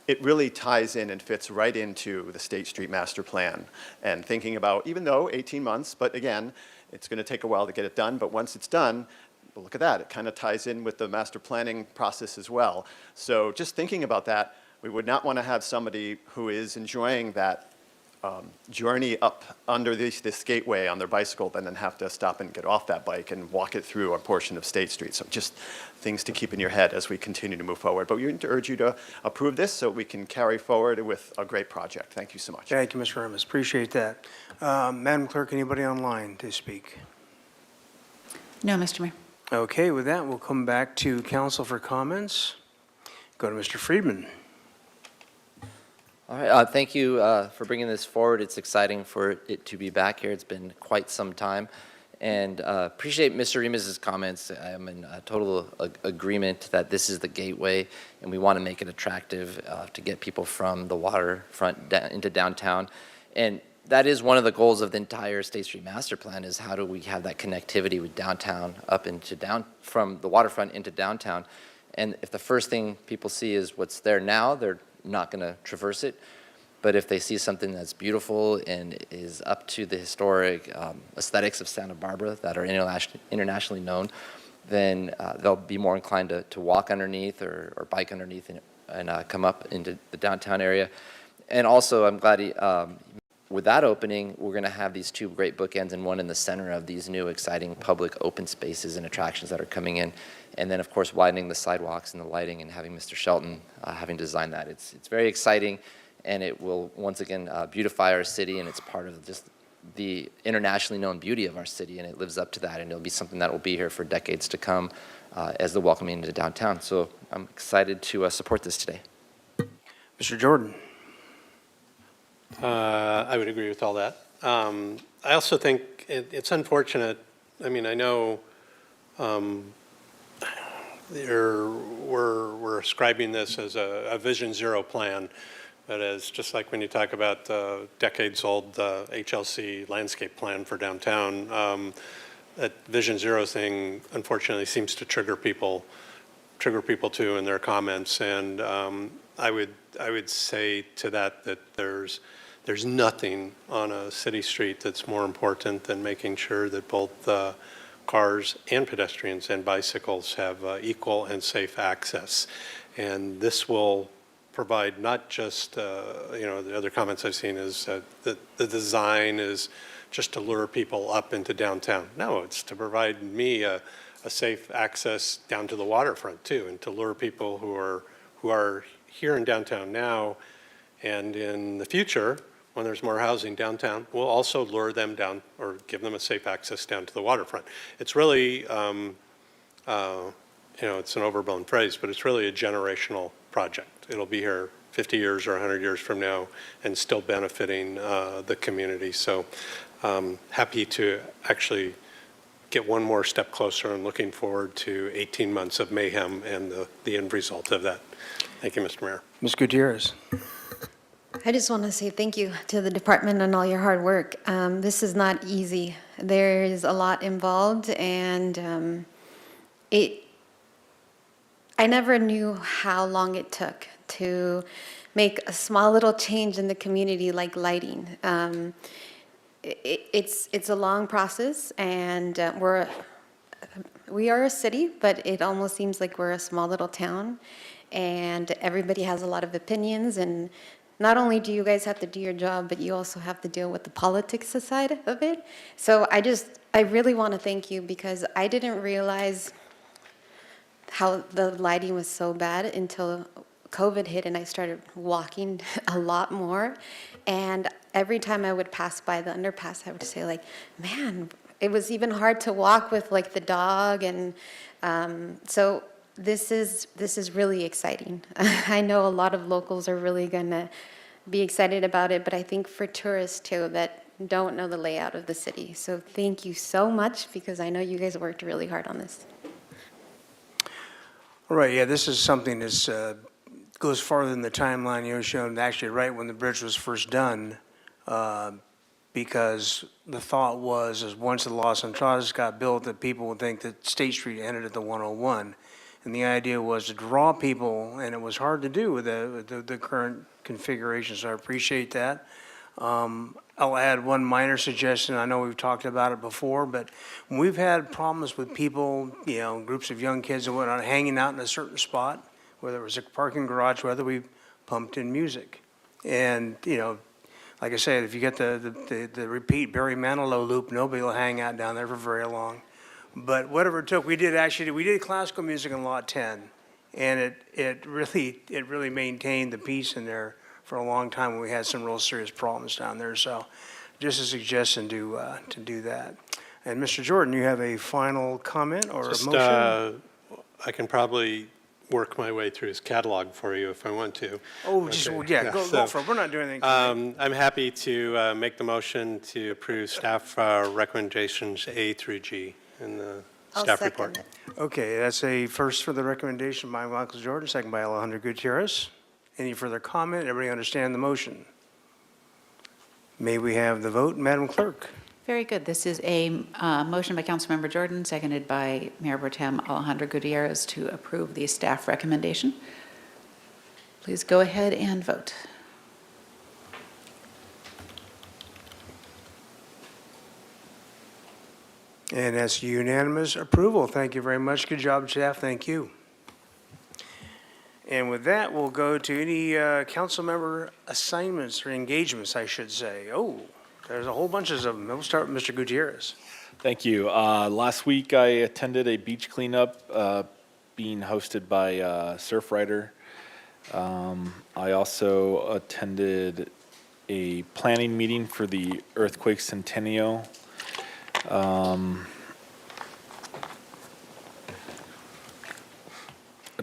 it really ties in and fits right into the State Street Master Plan. And thinking about, even though 18 months, but again, it's going to take a while to get it done, but once it's done, well, look at that, it kind of ties in with the master planning process as well. So just thinking about that, we would not want to have somebody who is enjoying that journey up under this gateway on their bicycle, and then have to stop and get off that bike and walk it through a portion of State Street. So just things to keep in your head as we continue to move forward. But we urge you to approve this so we can carry forward with a great project. Thank you so much. Thank you, Mr. Remis. Appreciate that. Madam Clerk, anybody online to speak? No, Mr. Mayor. Okay, with that, we'll come back to council for comments. Go to Mr. Friedman. All right, thank you for bringing this forward. It's exciting for it to be back here. It's been quite some time. And appreciate Mr. Remis's comments. I'm in total agreement that this is the gateway, and we want to make it attractive to get people from the waterfront into downtown. And that is one of the goals of the entire State Street Master Plan, is how do we have that connectivity with downtown up into from the waterfront into downtown. And if the first thing people see is what's there now, they're not going to traverse it. But if they see something that's beautiful and is up to the historic aesthetics of Santa Barbara that are internationally known, then they'll be more inclined to walk underneath or bike underneath and come up into the downtown area. And also, I'm glad with that opening, we're going to have these two great bookends and one in the center of these new exciting public open spaces and attractions that are coming in. And then, of course, widening the sidewalks and the lighting and having Mr. Shelton having designed that. It's very exciting, and it will, once again, beautify our city, and it's part of just the internationally known beauty of our city, and it lives up to that, and it'll be something that will be here for decades to come as the welcoming into downtown. So I'm excited to support this today. Mr. Jordan. I would agree with all that. I also think it's unfortunate. I mean, I know we're ascribing this as a Vision Zero plan, but as just like when you talk about the decades-old HLC landscape plan for downtown, that Vision Zero thing unfortunately seems to trigger people too in their comments. And I would say to that there's nothing on a city street that's more important than making sure that both cars and pedestrians and bicycles have equal and safe access. And this will provide not just, the other comments I've seen is that the design is just to lure people up into downtown. No, it's to provide me a safe access down to the waterfront too, and to lure people who are here in downtown now, and in the future, when there's more housing downtown, we'll also lure them down or give them a safe access down to the waterfront. It's really, it's an overblown phrase, but it's really a generational project. It'll be here 50 years or 100 years from now and still benefiting the community. So happy to actually get one more step closer and looking forward to 18 months of mayhem and the end result of that. Thank you, Mr. Mayor. Ms. Gutierrez. I just want to say thank you to the department and all your hard work. This is not easy. There is a lot involved, and I never knew how long it took to make a small little change in the community like lighting. It's a long process, and we are a city, but it almost seems like we're a small little town, and everybody has a lot of opinions, and not only do you guys have to do your job, but you also have to deal with the politics side of it. So I really want to thank you, because I didn't realize how the lighting was so bad until COVID hit and I started walking a lot more. And every time I would pass by the underpass, I would say like, man, it was even hard to walk with like the dog. And so this is really exciting. I know a lot of locals are really gonna be excited about it, but I think for tourists too that don't know the layout of the city. So thank you so much, because I know you guys worked really hard on this. All right, yeah, this is something that goes farther than the timeline you showed, actually right when the bridge was first done, because the thought was, is once the Las Entradas got built, that people would think that State Street ended at the 101. And the idea was to draw people, and it was hard to do with the current configuration, so I appreciate that. I'll add one minor suggestion. I know we've talked about it before, but when we've had problems with people, groups of young kids and whatnot, hanging out in a certain spot, whether it was a parking garage, whether we pumped in music. And, like I said, if you get the repeat Barry Manilow loop, nobody will hang out down there for very long. But whatever it took, we did classical music in Lot 10, and it really maintained the peace in there for a long time when we had some real serious problems down there. So just a suggestion to do that. And Mr. Jordan, you have a final comment or a motion? I can probably work my way through his catalog for you if I want to. Oh, Okay. Go for it. We're not doing anything. I'm happy to make the motion to approve staff recommendations A through G in the staff report. Okay, that's a first for the recommendation by Michael Jordan, second by Alejandro Gutierrez. Any further comment? Everybody understand the motion? May we have the vote, Madam Clerk? Very good. This is a motion by Councilmember Jordan, seconded by Mayor Pro Tem Alejandro Gutierrez to approve the staff recommendation. Please go ahead and vote. And that's unanimous approval. Thank you very much. Good job, staff. Thank you. And with that, we'll go to any council member assignments or engagements, I should say. Oh, there's a whole bunch of them. We'll start with Mr. Gutierrez. Thank you. Last week, I attended a beach cleanup being hosted by Surfrider. I also attended a planning meeting for the Earthquake Centennial.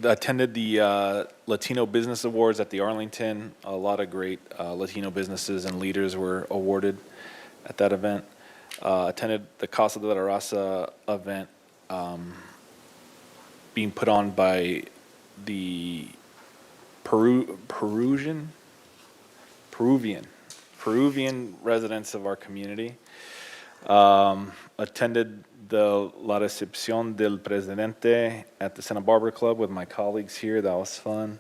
Attended the Latino Business Awards at the Arlington. A lot of great Latino businesses and leaders were awarded at that event. Attended the Casa de la Raza event being put on by the Peruvian residents of our community. Attended the La Recepción del Presidente at the Santa Barbara Club with my colleagues here. That was fun.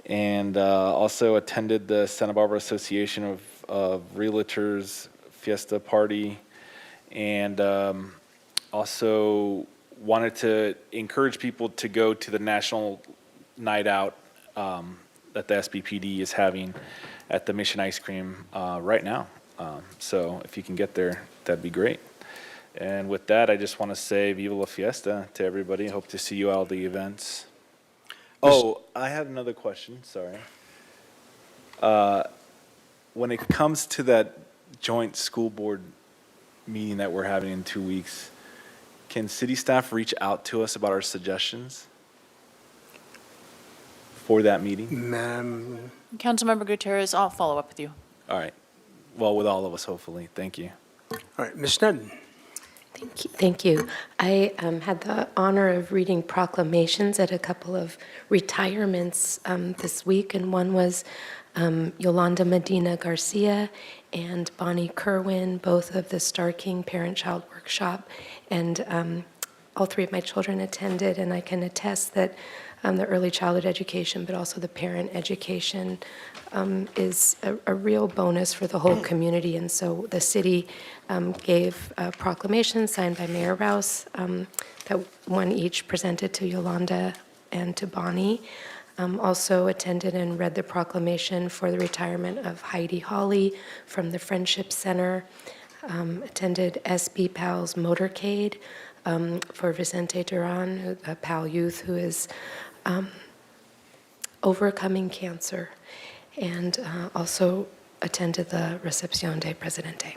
And also attended the Santa Barbara Association of Realtors Fiesta Party. And also wanted to encourage people to go to the National Night Out that the SBPD is having at the Mission Ice Cream right now. So if you can get there, that'd be great. And with that, I just want to say Viva la Fiesta to everybody. Hope to see you all at the events. Oh, I have another question, sorry. When it comes to that joint school board meeting that we're having in 2 weeks, can city staff reach out to us about our suggestions? for that meeting? Councilmember Gutierrez, I'll follow up with you. All right. Well, with all of us, hopefully. Thank you. All right, Ms. Sneddon. Thank you. I had the honor of reading proclamations at a couple of retirements this week, and one was Yolanda Medina Garcia and Bonnie Kerwin, both of the Star King Parent-Child Workshop, and all three of my children attended, and I can attest that the early childhood education, but also the parent education is a real bonus for the whole community. And so the city gave a proclamation signed by Mayor Rouse that one each presented to Yolanda and to Bonnie. Also attended and read the proclamation for the retirement of Heidi Hawley from the Friendship Center. Attended SB PAL's motorcade for Vicente Duran, a PAL youth who is overcoming cancer, and also attended the Recepción de Presidente.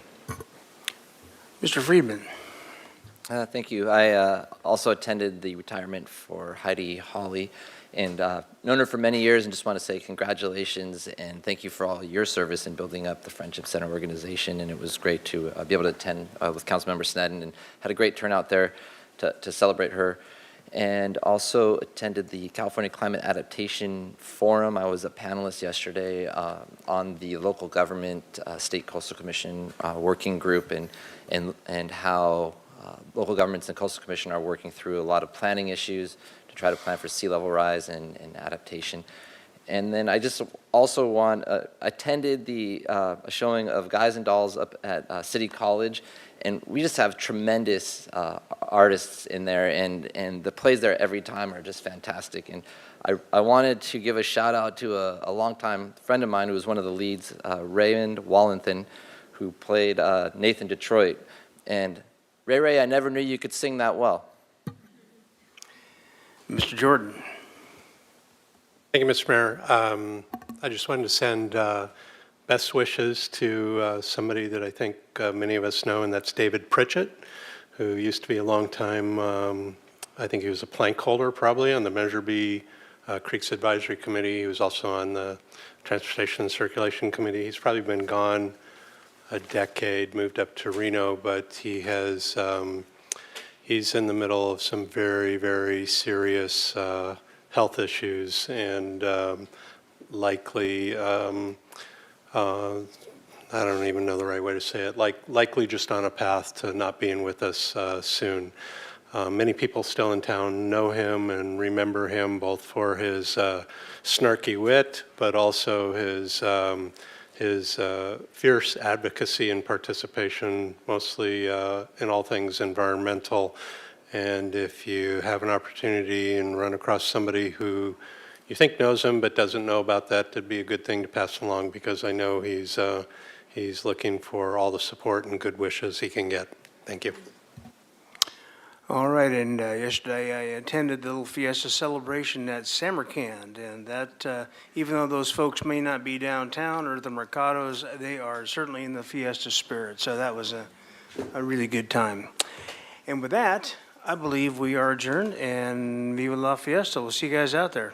Mr. Friedman. Thank you. I also attended the retirement for Heidi Hawley, and known her for many years, and just want to say congratulations and thank you for all your service in building up the Friendship Center organization. And it was great to be able to attend with Councilmember Sneddon, and had a great turnout there to celebrate her. And also attended the California Climate Adaptation Forum. I was a panelist yesterday on the local government state coastal commission working group, and how local governments and coastal commission are working through a lot of planning issues to try to plan for sea level rise and adaptation. And then I just also attended the a showing of Guys and Dolls up at City College. And we just have tremendous artists in there, and the plays there every time are just fantastic. And I wanted to give a shout out to a longtime friend of mine who was one of the leads, Raymond Wallenthan, who played Nathan Detroit. And Ray, I never knew you could sing that well. Mr. Jordan. Thank you, Mr. Mayor. I just wanted to send best wishes to somebody that I think many of us know, and that's David Pritchett, who used to be a long-time, I think he was a plank holder probably on the Measure B Creeks Advisory Committee. He was also on the Transportation and Circulation Committee. He's probably been gone a decade, moved up to Reno, but he has, he's in the middle of some very, very serious health issues, and likely, I don't even know the right way to say it, likely just on a path to not being with us soon. Many people still in town know him and remember him both for his snarky wit, but also his fierce advocacy and participation, mostly in all things environmental. And if you have an opportunity and run across somebody who you think knows him but doesn't know about that, it'd be a good thing to pass along, because I know he's looking for all the support and good wishes he can get. Thank you. All right, and yesterday I attended the little fiesta celebration at Samarkand, and that, even though those folks may not be downtown or the Mercados, they are certainly in the fiesta spirit, so that was a really good time. And with that, I believe we are adjourned, and viva la fiesta. We'll see you guys out there.